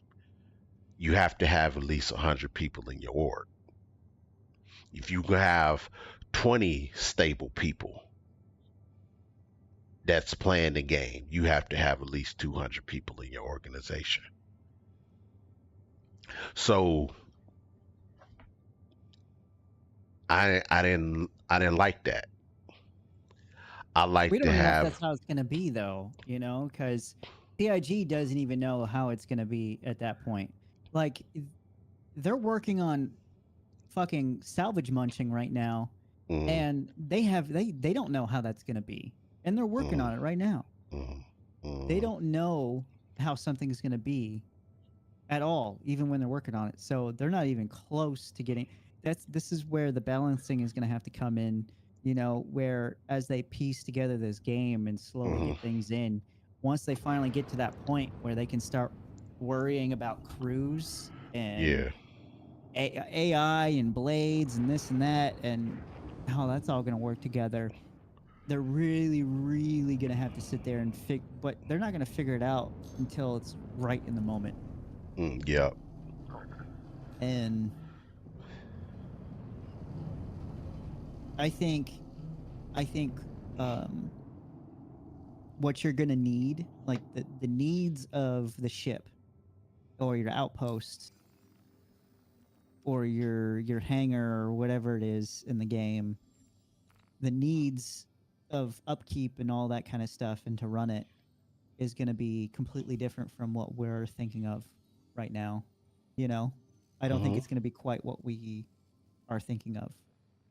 you have to have at least 100 people in your org. If you have 20 stable people that's playing the game, you have to have at least 200 people in your organization. So I didn't like that. I We like to don't know if have that's how it's going to be, though, because CIG doesn't even know how it's going to be at that point. Like, they're working on fucking salvage munching right now, mm, and they don't know how that's going to be, and they're working mm, on it right now. mm, They mm, don't know how something's going to be at all, even when they're working on it. So they're not even close to getting. This is where the balancing is going to have to come in. Where as they piece together this game and slowly mm, get things in, once they finally get to that point where they can start worrying about crews and yeah. AI and blades and this and that and how that's all going to work together, they're really, really going to have to sit there and but they're not going to figure it out until it's right in the moment. Yeah. And I think, I think, um, what you're going to need, like the needs of the ship or your outpost or your hangar or whatever it is in the game, the needs of upkeep and all that kind of stuff and to run it is going to be completely different from what we're thinking of right now. You know, I don't think Hmm. it's going to be quite what we are thinking of.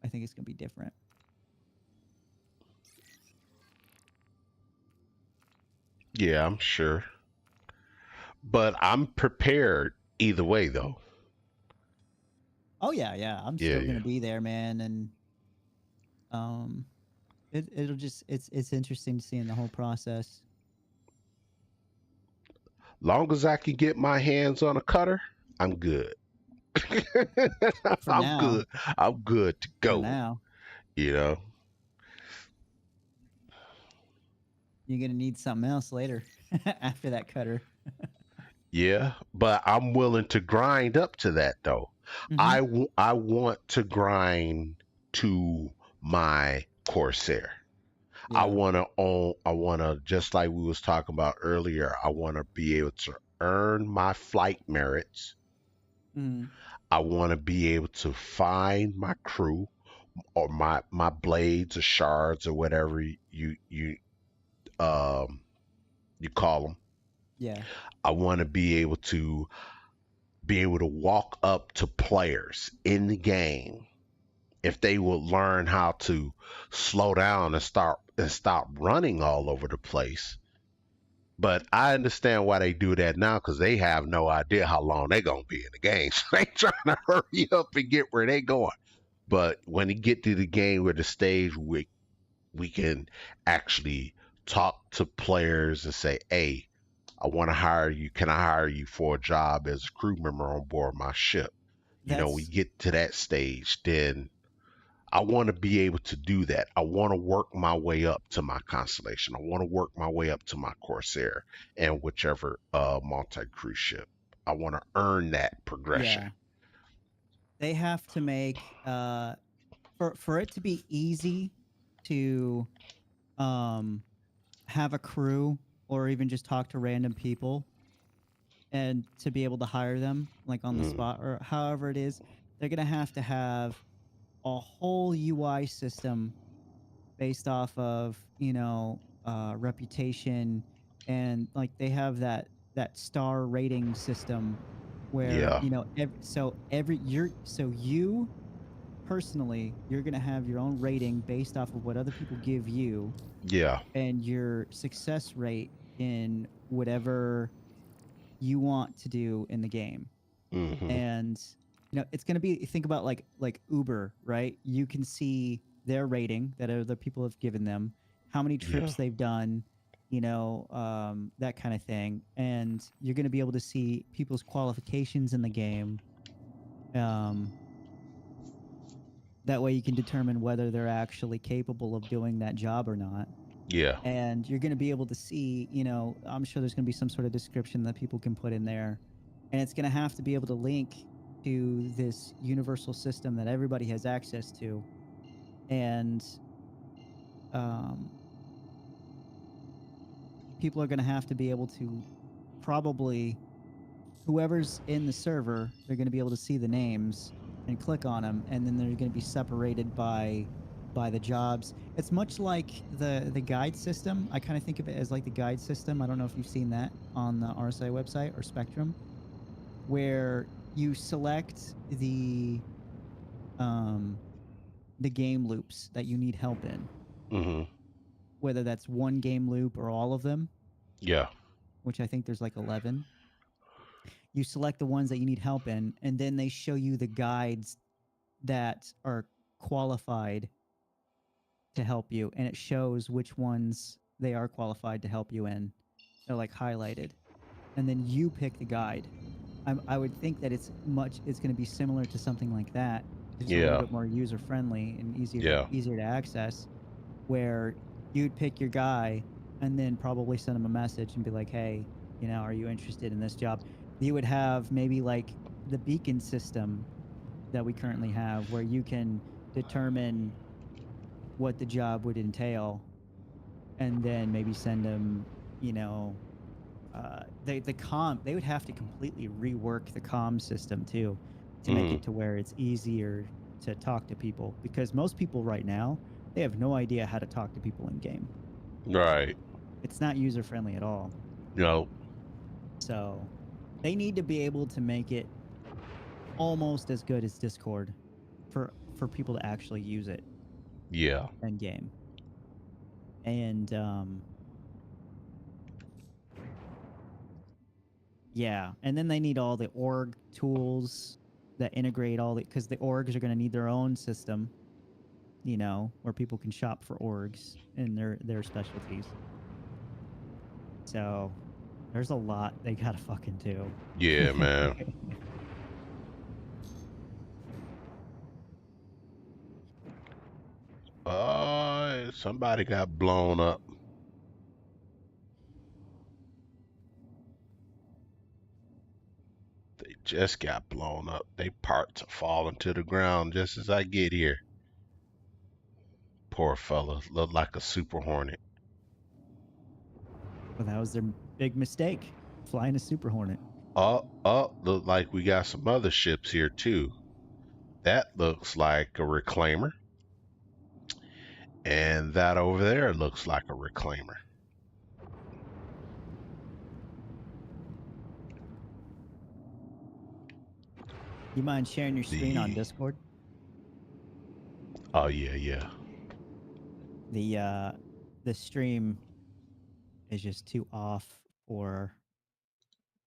I think it's going to be different. Yeah, I'm sure. But I'm prepared either way, though. Oh yeah, yeah. I'm Yeah, still going yeah. to be there, man, and um it'll just it's interesting to see in the whole process. Long as I can get my hands on a cutter, I'm good. For I'm now. good. I'm good to For go. now. You know. You're gonna need something else later after that cutter. Yeah, but I'm willing to grind up to that though. Mm-hmm. I want to grind to my Corsair. I Yeah. want to own, I want to, just like we was talking about earlier, I want to be able to earn my flight merits. Mm. I want to be able to find my crew or my blades or shards or whatever um you call them. Yeah. I want to be able to walk up to players in the game if they will learn how to slow down and stop running all over the place. But I understand why they do that now because they have no idea how long they're gonna be in the game. So they trying to hurry up and get where they going. But when you get to the game where the stage we can actually talk to players and say, hey, I want to hire you. Can I hire you for a job as a crew member on board my ship? You know, we That's get to that stage, then I want to be able to do that. I want to work my way up to my Constellation. I want to work my way up to my Corsair and whichever multi cruise ship. I want to earn that progression. yeah. They have to make for it to be easy to um have a crew or even just talk to random people and to be able to hire them like on the Mm, spot or however it is, they're gonna have to have a whole UI system based off of reputation, and like they have that star rating system where yeah, every you personally, you're gonna have your own rating based off of what other people give you yeah, and your success rate in whatever you want to do in the game. hmm, And it's going to be, think about like Uber, right? You can see their rating that other people have given them, how many yeah, trips they've done, that kind of thing. And you're going to be able to see people's qualifications in the game. um, that way you can determine whether they're actually capable of doing that job or not. yeah, And you're going to be able to see, I'm sure there's going to be some sort of description that people can put in there, and it's going to have to be able to link to this universal system that everybody has access to. And um, people are going to have to be able to, probably, whoever's in the server, they're going to be able to see the names and click on them, and then they're going to be separated by the jobs. It's much like the guide system. I kind of think of it as like the guide system. I don't know if you've seen that on the RSI website or Spectrum, where you select um, the game loops that you need help in, hmm, whether that's one game loop or all of them, yeah, which I think there's like 11. You select the ones that you need help in, and then they show you the guides that are qualified to help you, and it shows which ones they are qualified to help you in. They're like highlighted, and then you pick the guide. I would think that it's going to be similar to something like that, just a little yeah, bit more user friendly and yeah, easier to access, where you'd pick your guy and then probably send him a message and be like, hey, are you interested in this job? You would have maybe like the beacon system that we currently have, where you can determine what the job would entail, and then maybe send them, they would have to completely rework the comm system too, to make hmm, it to where it's easier to talk to people, because most people right now, they have no idea how to talk to people in game. right. It's not user friendly at all. You know, So they need to be able to make it almost as good as Discord for people to actually use it yeah, in game. And yeah, and then they need all the org tools that integrate all the, because the orgs are going to need their own system, where people can shop for orgs and their specialties. So There's a lot they gotta fucking do. Yeah, man. Somebody got blown up. They just got blown up. They parts are falling to the ground just as I get here. Poor fella. Looked like a Super Hornet. Well, that was their big mistake, flying a Super Hornet. Look like we got some other ships here too. That looks like a reclaimer. And that over there looks like a reclaimer. You mind sharing your screen on Discord? Oh yeah. The stream is just too off for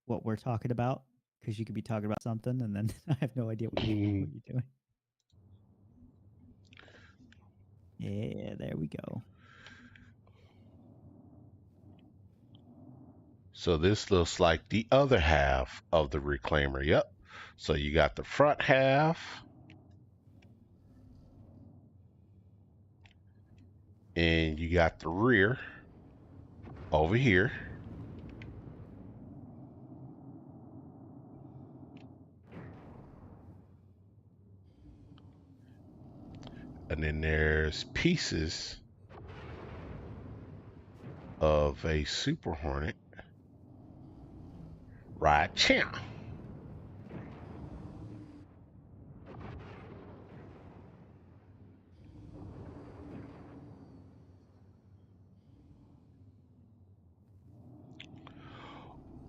what we're talking about, because you could be talking about something and then I have no idea what you're doing. Yeah, there we go. So this looks like the other half of the reclaimer. Yep. So you got the front half. And you got the rear over here. And then there's pieces of a Super Hornet right here.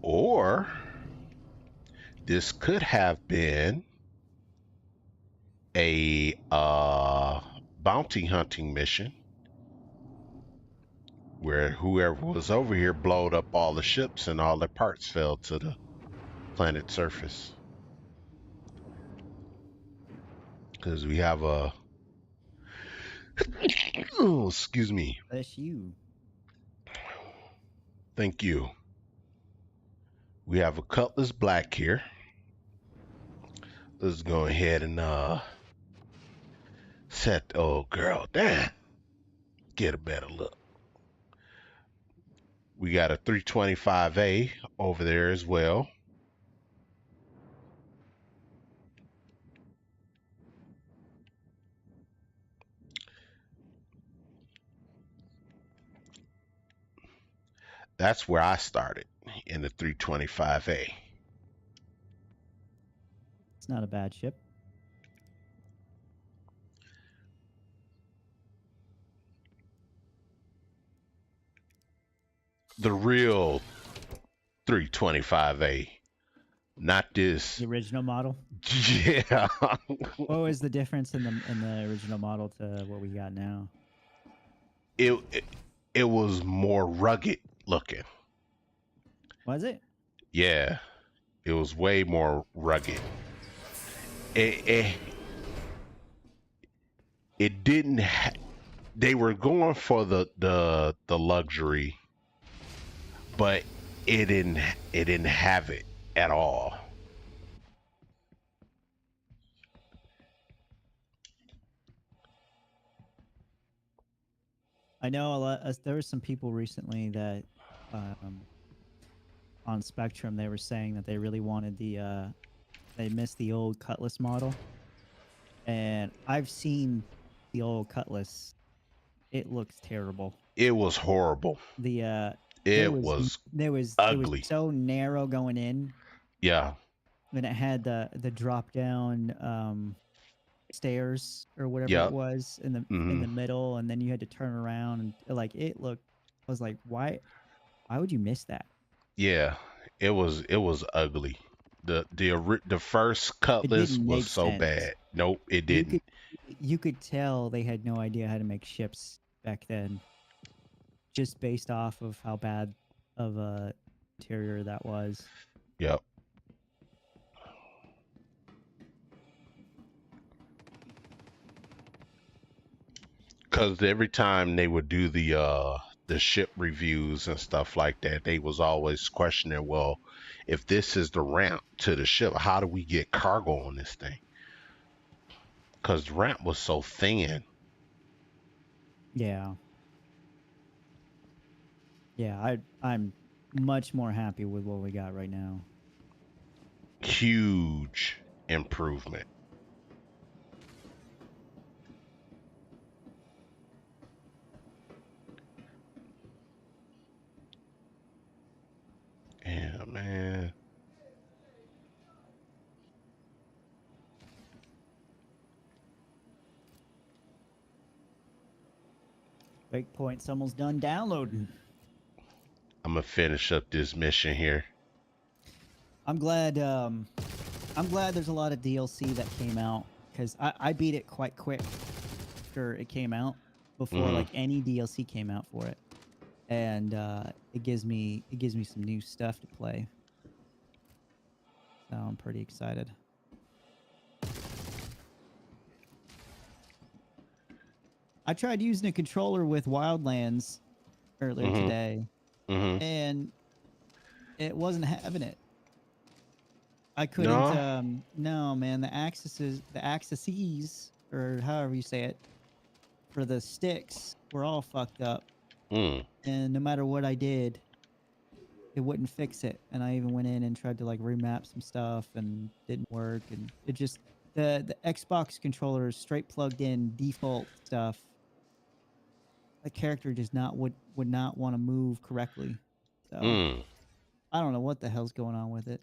Or this could have been a bounty hunting mission where whoever was over here blowed up all the ships and all the parts fell to the planet's surface. Because we have a oh, excuse me. Bless you. Thank you. We have a Cutlass Black here. Let's go ahead and set the old girl down. Get a better look. We got a 325A over there as well. That's where I started, in the 325A. It's not a bad ship. The real 325A, not this. The original model. Yeah. What was the difference in the original model to what we got now? It was more rugged looking. Was it? Yeah, it was way more rugged. It didn't. They were going for the luxury, but it didn't have it at all. I know a lot. There were some people recently that on Spectrum, they were saying that they really wanted they missed the old Cutlass model, and I've seen the old Cutlass. It looks terrible. It was horrible. It was ugly. It was so narrow going in. Yeah. And it had the drop down stairs or whatever Yep. it was in the middle, and then you had to turn around and like it looked. I was like, why would you miss that? Yeah, it was ugly. The first Cutlass was so bad. Nope, it didn't. You could tell they had no idea how to make ships back then, just based off of how bad of a interior that was. Yep. Because every time they would do the the ship reviews and stuff like that, they was always questioning, well, if this is the ramp to the ship, how do we get cargo on this thing? Because the ramp was so thin. Yeah. Yeah, I'm much more happy with what we got right now. Huge improvement. Yeah, man. Breakpoint's almost done downloading. I'm gonna finish up this mission here. I'm glad there's a lot of DLC that came out because I beat it quite quick after it came out, before like any DLC came out for it, and it gives me some new stuff to play. So I'm pretty excited. I tried using a controller with Wildlands earlier today, and it wasn't having it. I couldn't. No, man. The axes, or however you say it, for the sticks were all fucked up, and no matter what I did, it wouldn't fix it. And I even went in and tried to like remap some stuff, and didn't work. And it just the Xbox controller is straight plugged in default stuff. The character just would not want to move correctly. So I don't know what the hell's going on with it.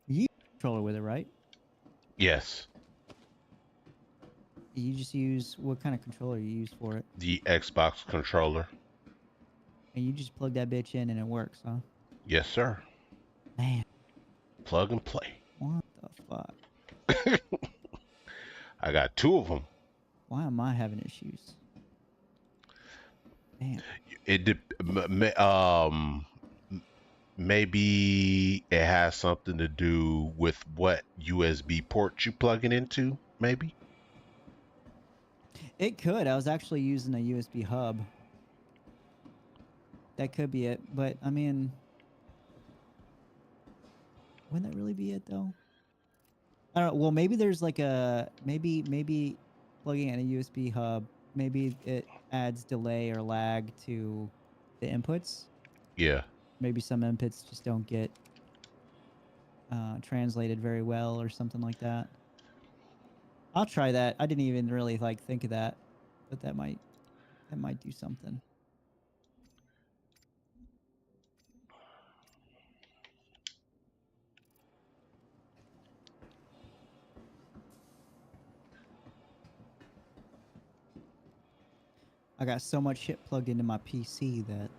You use a controller with it, right? Yes. You just use, what kind of controller you use for it? The Xbox controller. And you just plug that bitch in and it works, huh? Yes, sir. Man, Plug and play. what the fuck? I got 2 of them. Why am I having issues? Damn. Maybe it has something to do with what USB port you plug it into, maybe? It could. I was actually using a USB hub. That could be it. But, I mean, wouldn't that really be it, though? I don't know. Well, maybe there's like a... Maybe plugging in a USB hub, maybe it adds delay or lag to the inputs. Yeah. Maybe some inputs just don't get translated very well or something like that. I'll try that. I didn't even really like think of that, but that might do something. I got so much shit plugged into my PC that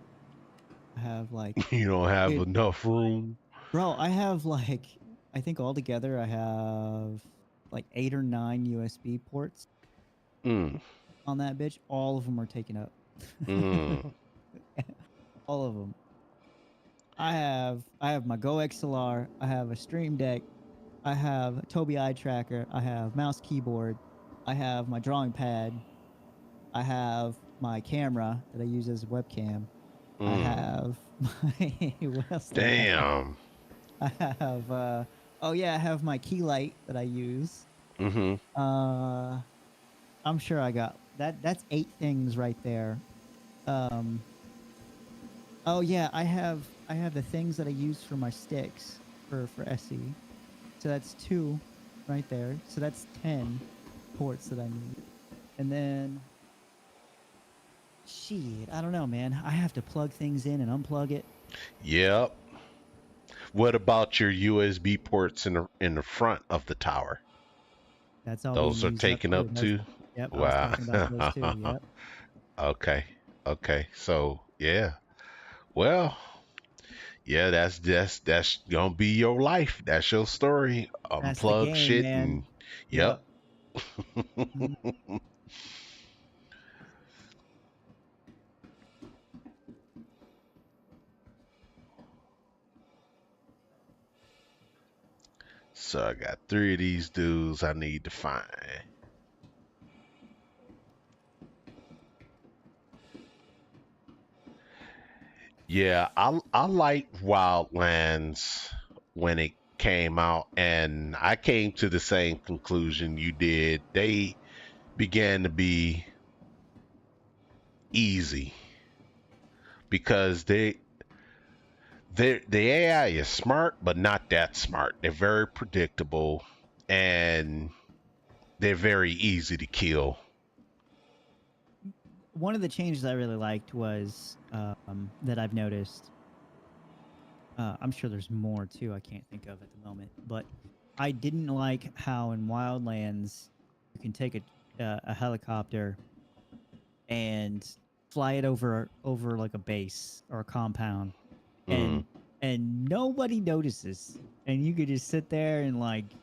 I have like You don't have Dude. enough room. Bro, I have like, I think altogether I have like 8 or 9 USB ports on that bitch. All of them are taken up. All of them. I have my Go XLR. I have a Stream Deck. I have a Tobii Eye Tracker. I have mouse, keyboard. I have my drawing pad. I have my camera that I use as a webcam. I have my what else? Damn. I have oh yeah, I have my key light that I use. I'm sure I got that. That's 8 things right there. Oh yeah, I have the things that I use for my sticks for SE. So that's 2 right there. So that's 10 ports that I need. And then shit, I don't know, man. I have to plug things in and unplug it. Yep. What about your USB ports in the front of the tower? That's all. Those are taken up too? Yep. Wow. I was talking about those too. Yep. Okay. So yeah. Well, yeah, that's gonna be your life. That's your story. That's the Unplug game, shit man. and yep. So I got 3 of these dudes I need to find. Yeah, I liked Wildlands when it came out, and I came to the same conclusion you did. They began to be easy because the AI is smart, but not that smart. They're very predictable, and they're very easy to kill. One of the changes I really liked was that I've noticed. I'm sure there's more too. I can't think of at the moment, but I didn't like how in Wildlands you can take a helicopter and fly it over like a base or a compound, Mm, and nobody notices, and you could just sit there and like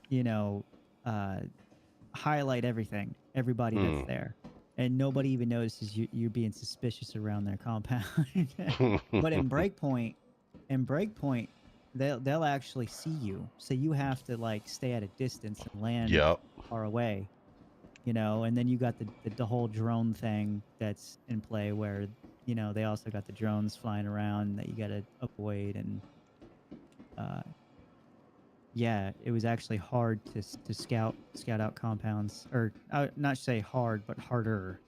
you know uh, highlight everybody that's mm. there, and nobody even notices you're being suspicious around their compound. But in Breakpoint, they'll actually see you, so you have to like stay at a distance and land Yep. far away, and then you got the whole drone thing that's in play where they also got the drones flying around that you got to avoid, and uh yeah, it was actually hard to scout out compounds, or not say hard but harder.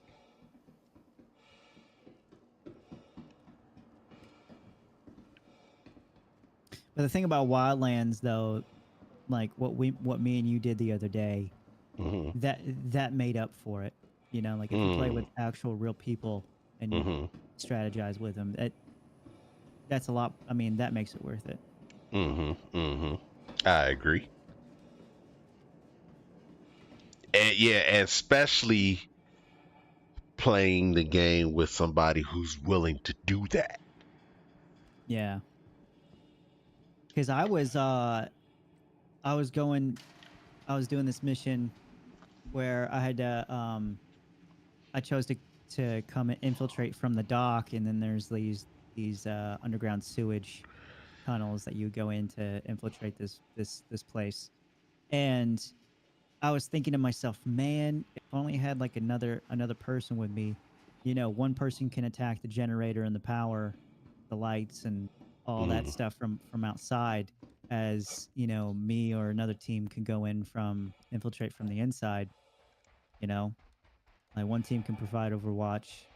But the thing about Wildlands though, like what me and you did the other day, Hmm. that made up for it. Like if you play with Mm, actual real people and you hmm. strategize with them, that's a lot. I mean, that makes it worth it. Hmm. Hmm. I agree. And yeah, and especially playing the game with somebody who's willing to do that. Yeah, because I was going I was doing this mission where I had to I chose to come and infiltrate from the dock, and then there's these underground sewage tunnels that you go in to infiltrate this place. And I was thinking to myself, man, if I only had like another person with me, one person can attack the generator and the power, the lights and all that Mm, stuff from outside, as me or another team can go in from infiltrate from the inside, you know. Like one team can provide overwatch,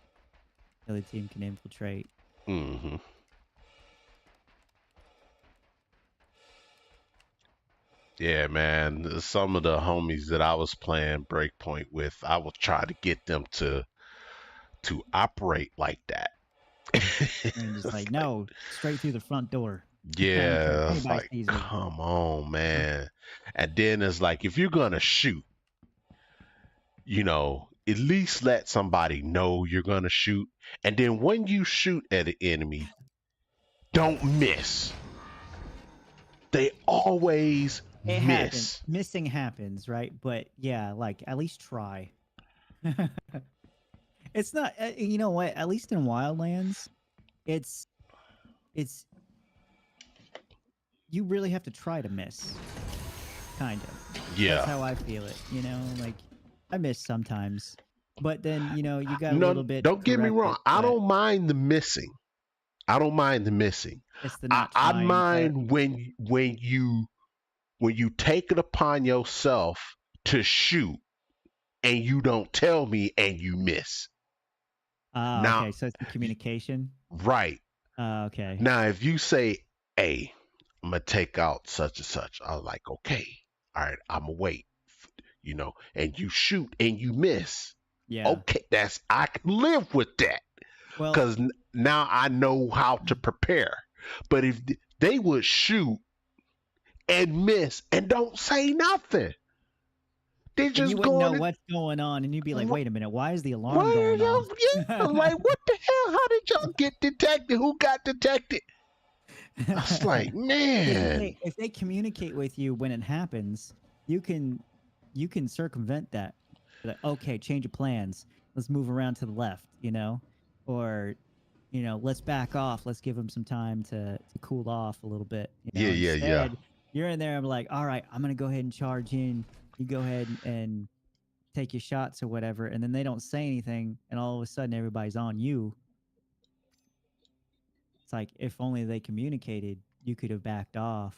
the other team can infiltrate. hmm. Yeah, man. Some of the homies that I was playing Breakpoint with, I was trying to get them to operate like that. And just It's like, like, no, straight through the front door. I don't care if yeah, it's anybody like, sees me. come on, man. And then it's like, if you're gonna shoot, at least let somebody know you're gonna shoot. And then when you shoot at an enemy, don't miss. They always It happens. miss. Missing happens, right? But yeah, like at least try. It's not. You know what? At least in Wildlands, it's it's you really have to try to miss. Kind of. That's Yeah. how I feel it. Like I miss sometimes, but then you got a No, little bit to don't get me correct wrong. it. I But don't mind the missing. I don't mind the missing. it's the I, not I trying part. mind when you take it upon yourself to shoot and you don't tell me and you miss. Ah, Now, okay. So it's the communication. right. Okay. Now, if you say, hey, I'm going to take out such and such, I'm like, okay, all right, I'm going to wait, and you shoot and you miss. Yeah. Okay, I can live with that Well, because now I know how to prepare. But if they would shoot and miss and don't say nothing, they and you just wouldn't go know on it. what's going on, and you'd be like, "Wait a minute, why is the alarm Why are going off?" y'all? Yeah, like what the hell? How did y'all get detected? Who got detected? I was like, Because if man. they communicate with you when it happens, you can circumvent that. Like, okay, change of plans. Let's move around to the left, or let's back off. Let's give them some time to cool off a little bit. Yeah, yeah, yeah. Instead, you're in there. I'm like, all right, I'm gonna go ahead and charge in. You go ahead and take your shots or whatever, and then they don't say anything, and all of a sudden everybody's on you. It's like if only they communicated, you could have backed off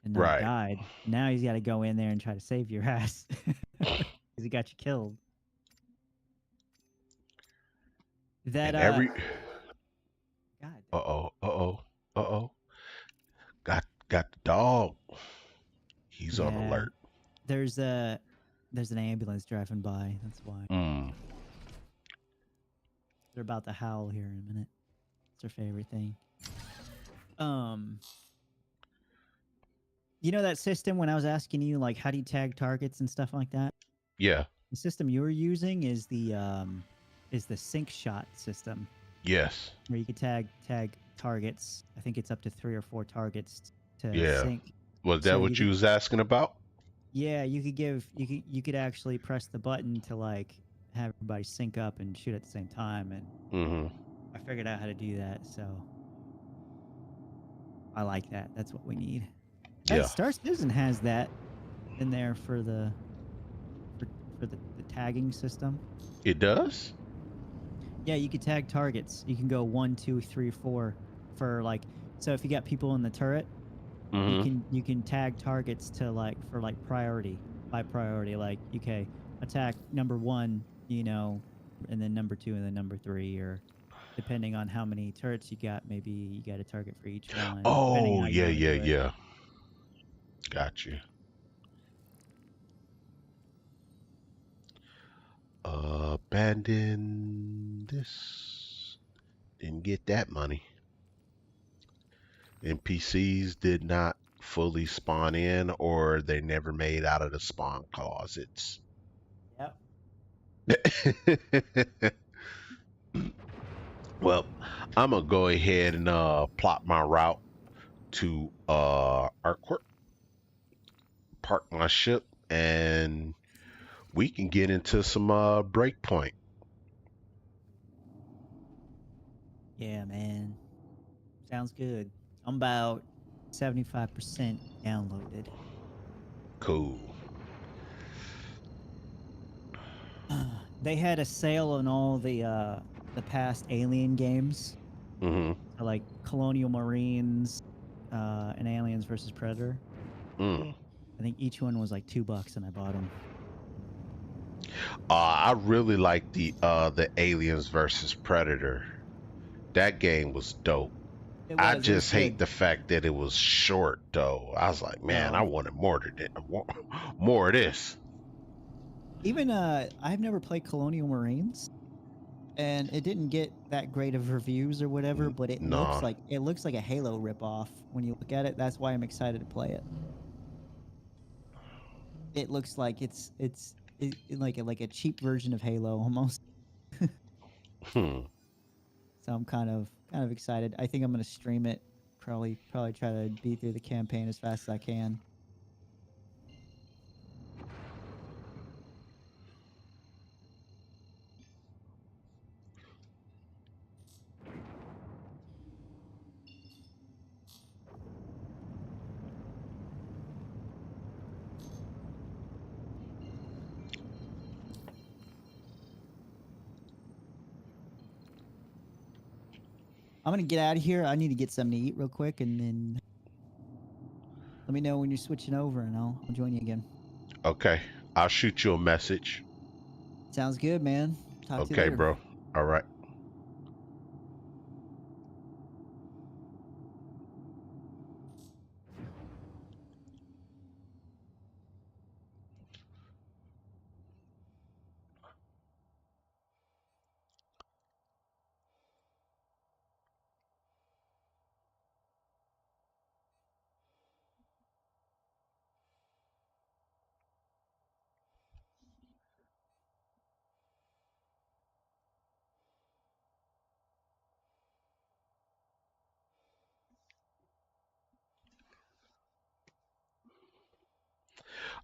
and not Right. died. Now he's got to go in there and try to save your ass because he got you killed. That And every God. uh-oh. Got the dog. He's on Yeah. alert. There's an ambulance driving by. That's why Mm. they're about to howl here in a minute. It's their favorite thing. You know that system when I was asking you like how do you tag targets and stuff like that? Yeah. The system you were using is the sync shot system Yes. where you could tag targets. I think it's up to 3 or 4 targets to Yeah. sync. Was that So what you was asking about? Yeah, you could actually press the button to like have everybody sync up and shoot at the same time, and Mm-hmm. I figured out how to do that. So I like that. That's what we need. Yeah. Star Citizen has that in there for the tagging system. It does? Yeah, you could tag targets. You can go 1, 2, 3, 4 for like. So if you got people in the turret, Mm-hmm. you can tag targets to like for like priority by priority. Like okay, attack number 1, you know, and then number 2, and then number 3, or depending on how many turrets you got, maybe you got a target for each one. Depending on Oh, how you yeah, want to yeah, do it. yeah. Got you. Abandon this. Didn't get that money. NPCs did not fully spawn in, or they never made out of the spawn closets. Yep. Well, I'm gonna go ahead and plot my route to Arcourt, park my ship, and we can get into some breakpoint. Yeah, man. Sounds good. I'm about 75% downloaded. Cool. They had a sale on all the past Alien games, Mm-hmm. so like Colonial Marines, and Aliens versus Predator. Mm. I think each one was like $2, and I bought them. I really like the Aliens versus Predator. That game was dope. I just hate the fact that it was short, though. I was like, man, I wanted more of this. Even I've never played Colonial Marines, and it didn't get that great of reviews or whatever. But it Nah. looks like a Halo ripoff when you look at it. That's why I'm excited to play it. It looks like it's like a cheap version of Halo almost. Hmm. So I'm kind of excited. I think I'm gonna stream it. Probably try to beat through the campaign as fast as I can. I'm gonna get out of here. I need to get something to eat real quick, and then let me know when you're switching over, and I'll join you again. Okay. I'll shoot you a message. Sounds good, man. Talk to you Okay, later. bro. All right.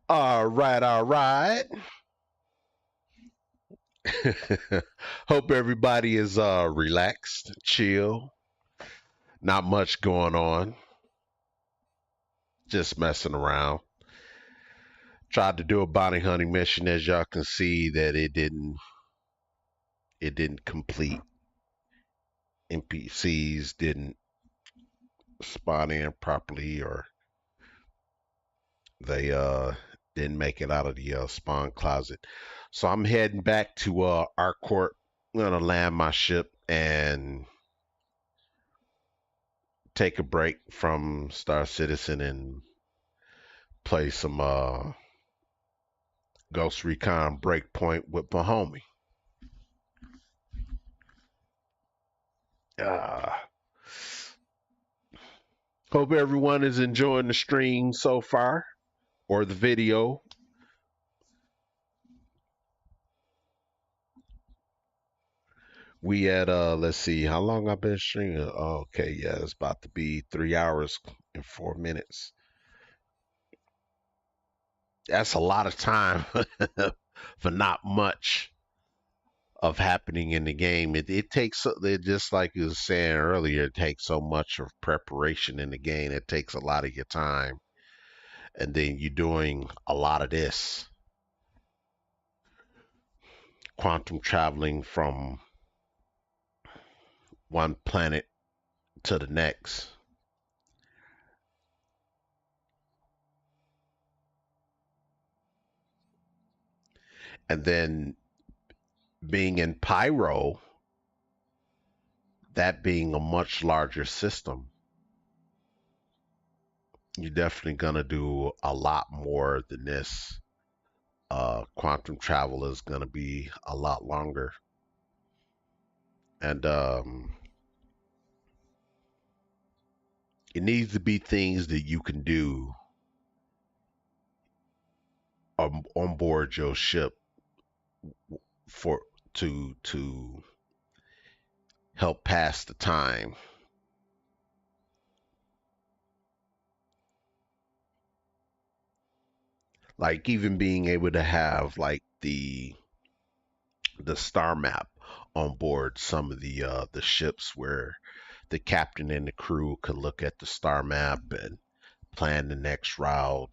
All right, all right. Hope everybody is relaxed, chill. Not much going on. Just messing around. Tried to do a bounty hunting mission, as y'all can see that it didn't complete. NPCs didn't spawn in properly, or they didn't make it out of the spawn closet. So I'm heading back to Arcourt. I'm gonna land my ship and take a break from Star Citizen and play some Ghost Recon Breakpoint with my homie. Uh, Hope everyone is enjoying the stream so far, or the video. We at let's see how long I've been streaming. Oh, okay, yeah, it's about to be 3 hours and 4 minutes. That's a lot of time for not much of happening in the game. It takes just like you was saying earlier, it takes so much of preparation in the game. It takes a lot of your time, and then you're doing a lot of this quantum traveling from one planet to the next. And then being in Pyro, that being a much larger system, you're definitely gonna do a lot more than this. Quantum travel is gonna be a lot longer, and it needs to be things that you can do on board your ship for to help pass the time. Like even being able to have like the star map on board some of the ships, where the captain and the crew could look at the star map and plan the next route,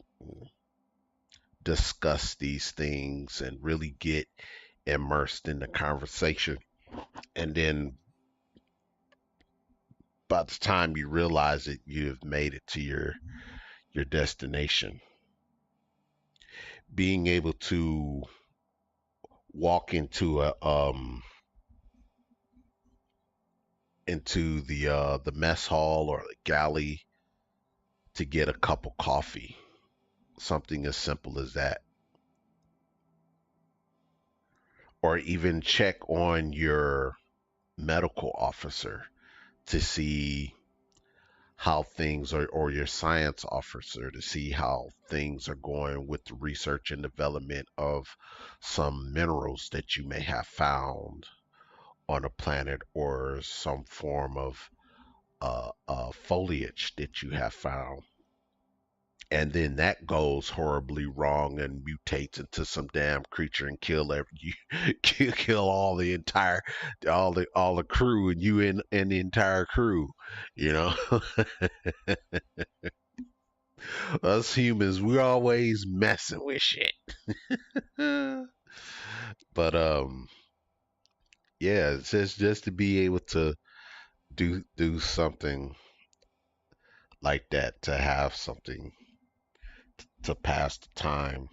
discuss these things, and really get immersed in the conversation. And then by the time you realize it, you've made it to your destination. Being able to walk into the mess hall or the galley to get a cup of coffee, something as simple as that, or even check on your medical officer to see how things are, or your science officer to see how things are going with the research and development of some minerals that you may have found on a planet, or some form of foliage that you have found. And then that goes horribly wrong and mutates into some damn creature and kill you kill all the crew, and you in the entire crew, you know. Us humans, we're always messing with shit. But yeah, it's just to be able to do something like that, to have something to pass the time.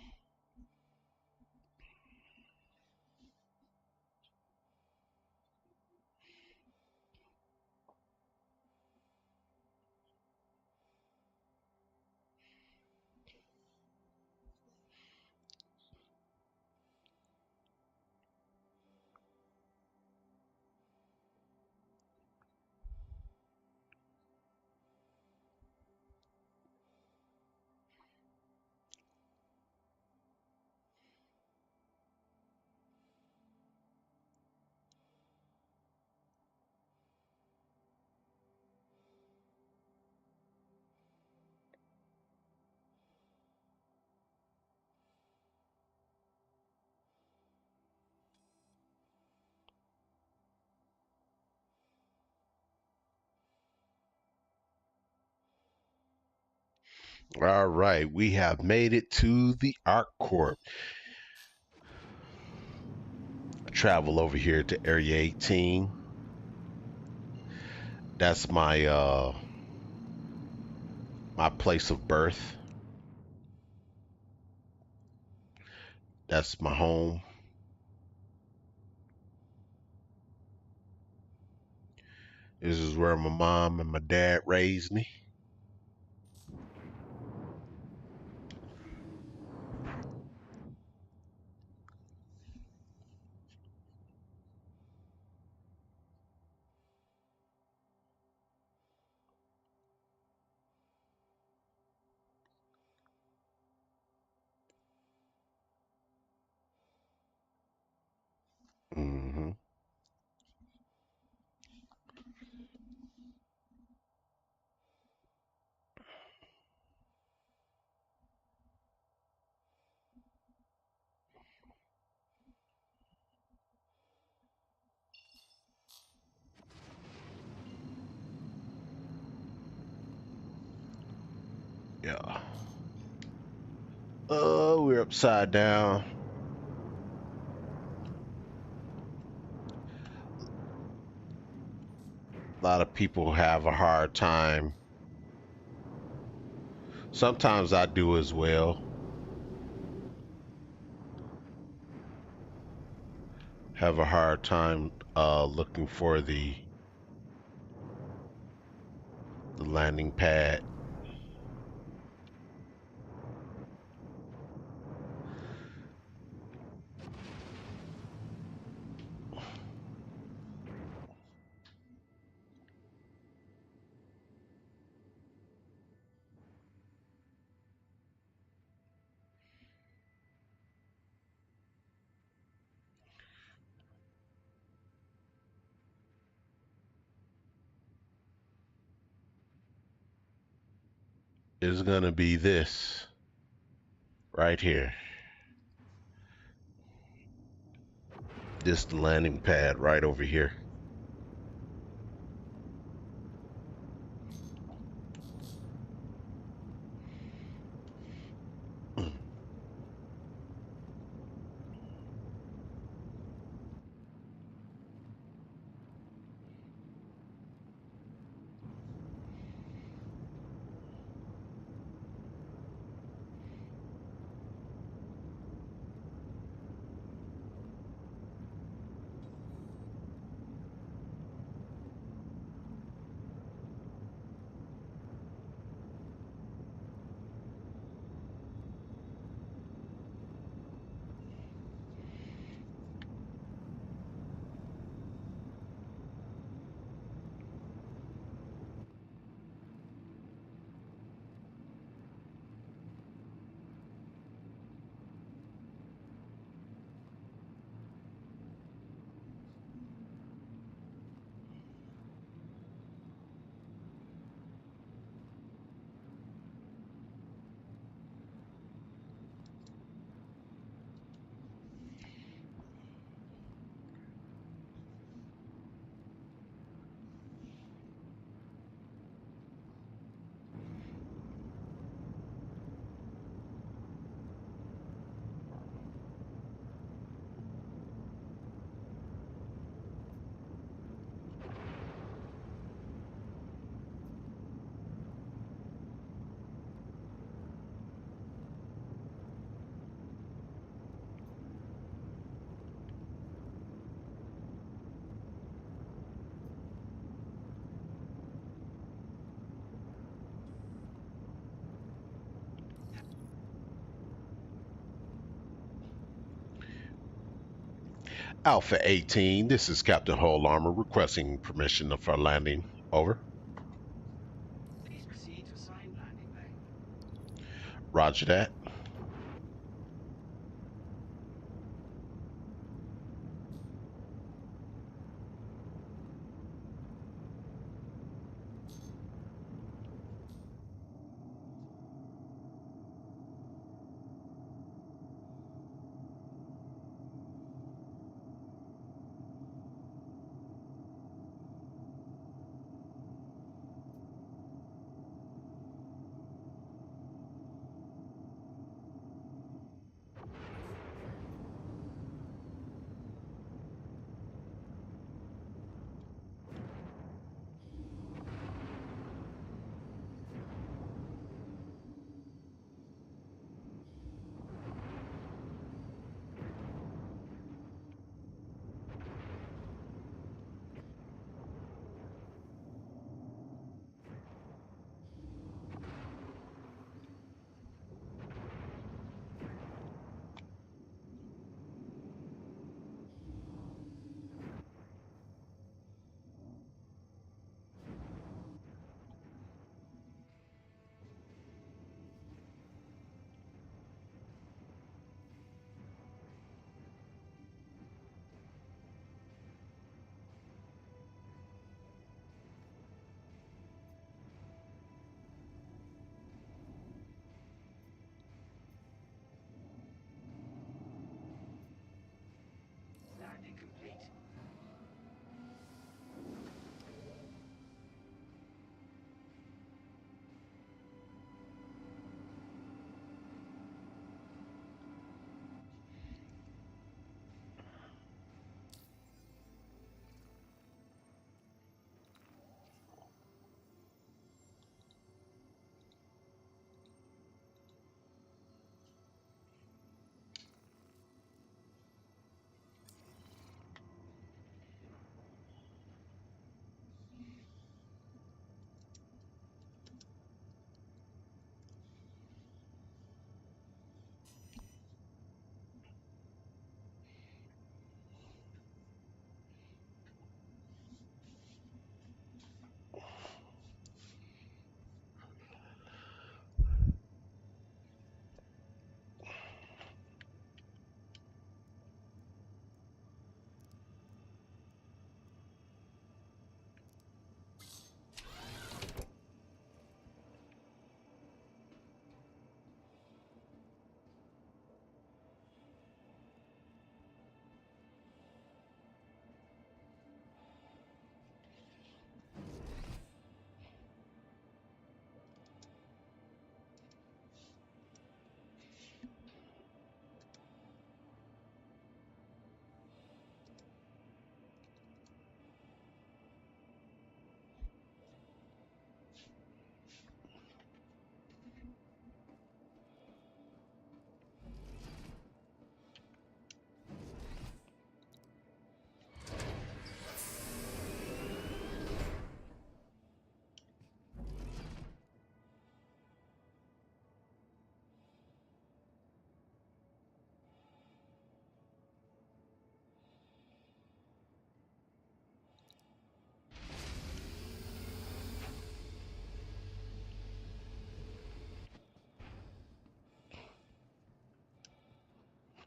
All right, we have made it to the Arc Corp. Travel over here to Area 18. That's my place of birth. That's my home. This is where my mom and my dad raised me. Hmm. Yeah. We're upside down. A lot of people have a hard time. Sometimes I do as well. Have a hard time looking for the landing pad. Is gonna be this right here. This the landing pad right over here. Alpha 18, this is Captain Hull Armor requesting permission for landing. Over. Please proceed to assigned landing bay. Roger that.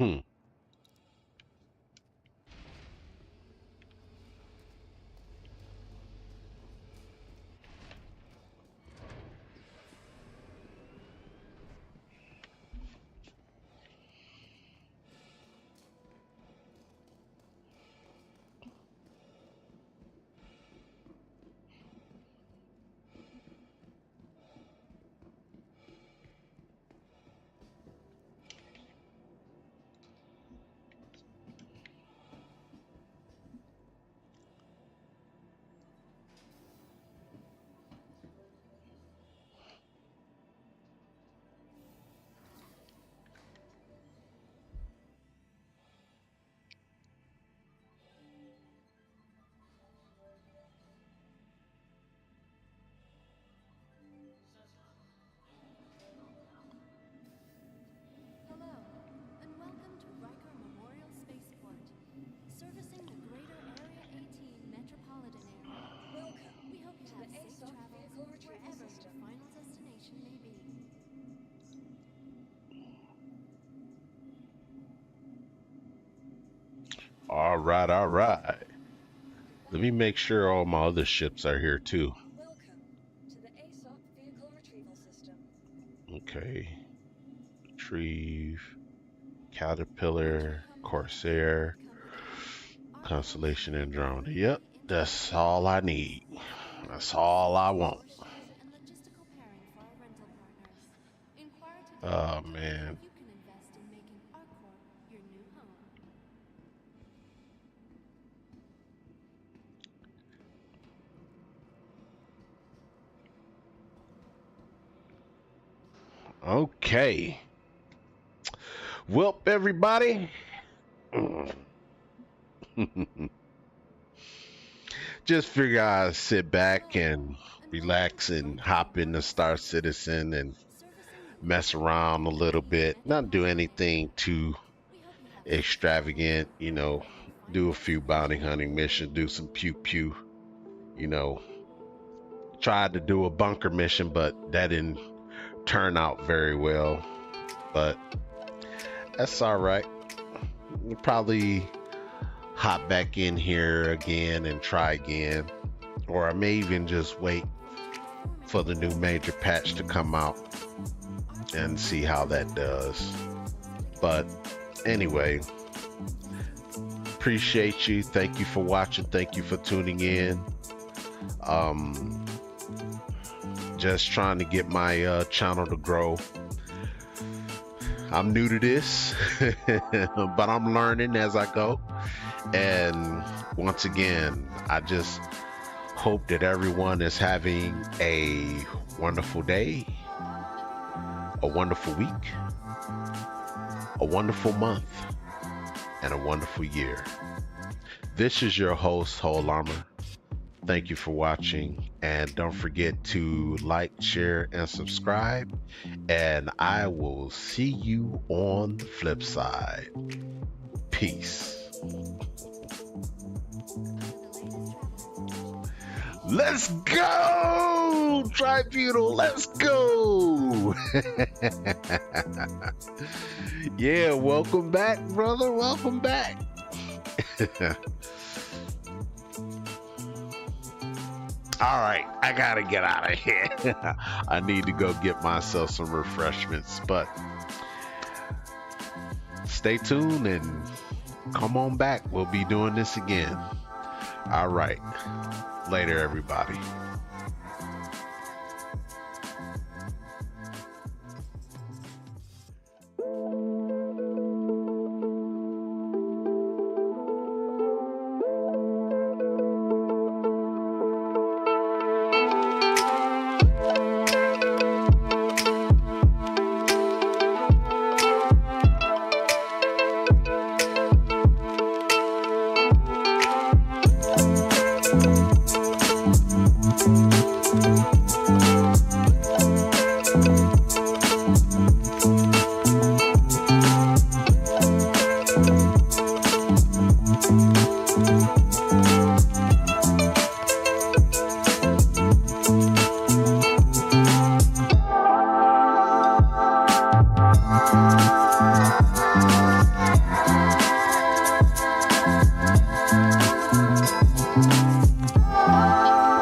Hmm. Hello, and welcome to Riker Memorial Spaceport, servicing the greater Area 18 metropolitan area. Welcome We hope you to have the safe aSOC travels vehicle retrieval wherever system. your final destination may be. All right, all right. Let me make sure all my other ships are here too. Welcome to the aSOC vehicle retrieval system. Okay. Retrieve, Caterpillar, Corsair, Constellation Andromeda. Yep, that's all I need. That's all I want. And logistical pairing for our rental partners. Inquire today Oh how man. you can invest in making ArcCorp your new home. Okay. Well, everybody. Just figure I'd sit back and relax and hop into Star Citizen and mess around a little bit. Not do anything too extravagant, you know, do a few bounty hunting missions, do some pew pew, you know. Tried to do a bunker mission, but that didn't turn out very well. But that's all right. We'll probably hop back in here again and try again. Or I may even just wait for the new major patch to come out and see how that does. But anyway, appreciate you. Thank you for watching. Thank you for tuning in. Just trying to get my channel to grow. I'm new to this, but I'm learning as I go. And once again, I just hope that everyone is having a wonderful day, a wonderful week, a wonderful month, and a wonderful year. This is your host, Whole Armor. Thank you for watching, and don't forget to like, share, and subscribe, and I will see you on the flip side. Peace. Let's go, Tribunal, let's go. Yeah, welcome back, brother, welcome back. All right, I gotta get out of here. I need to go get myself some refreshments, but stay tuned and come on back. We'll be doing this again. All right, later, everybody.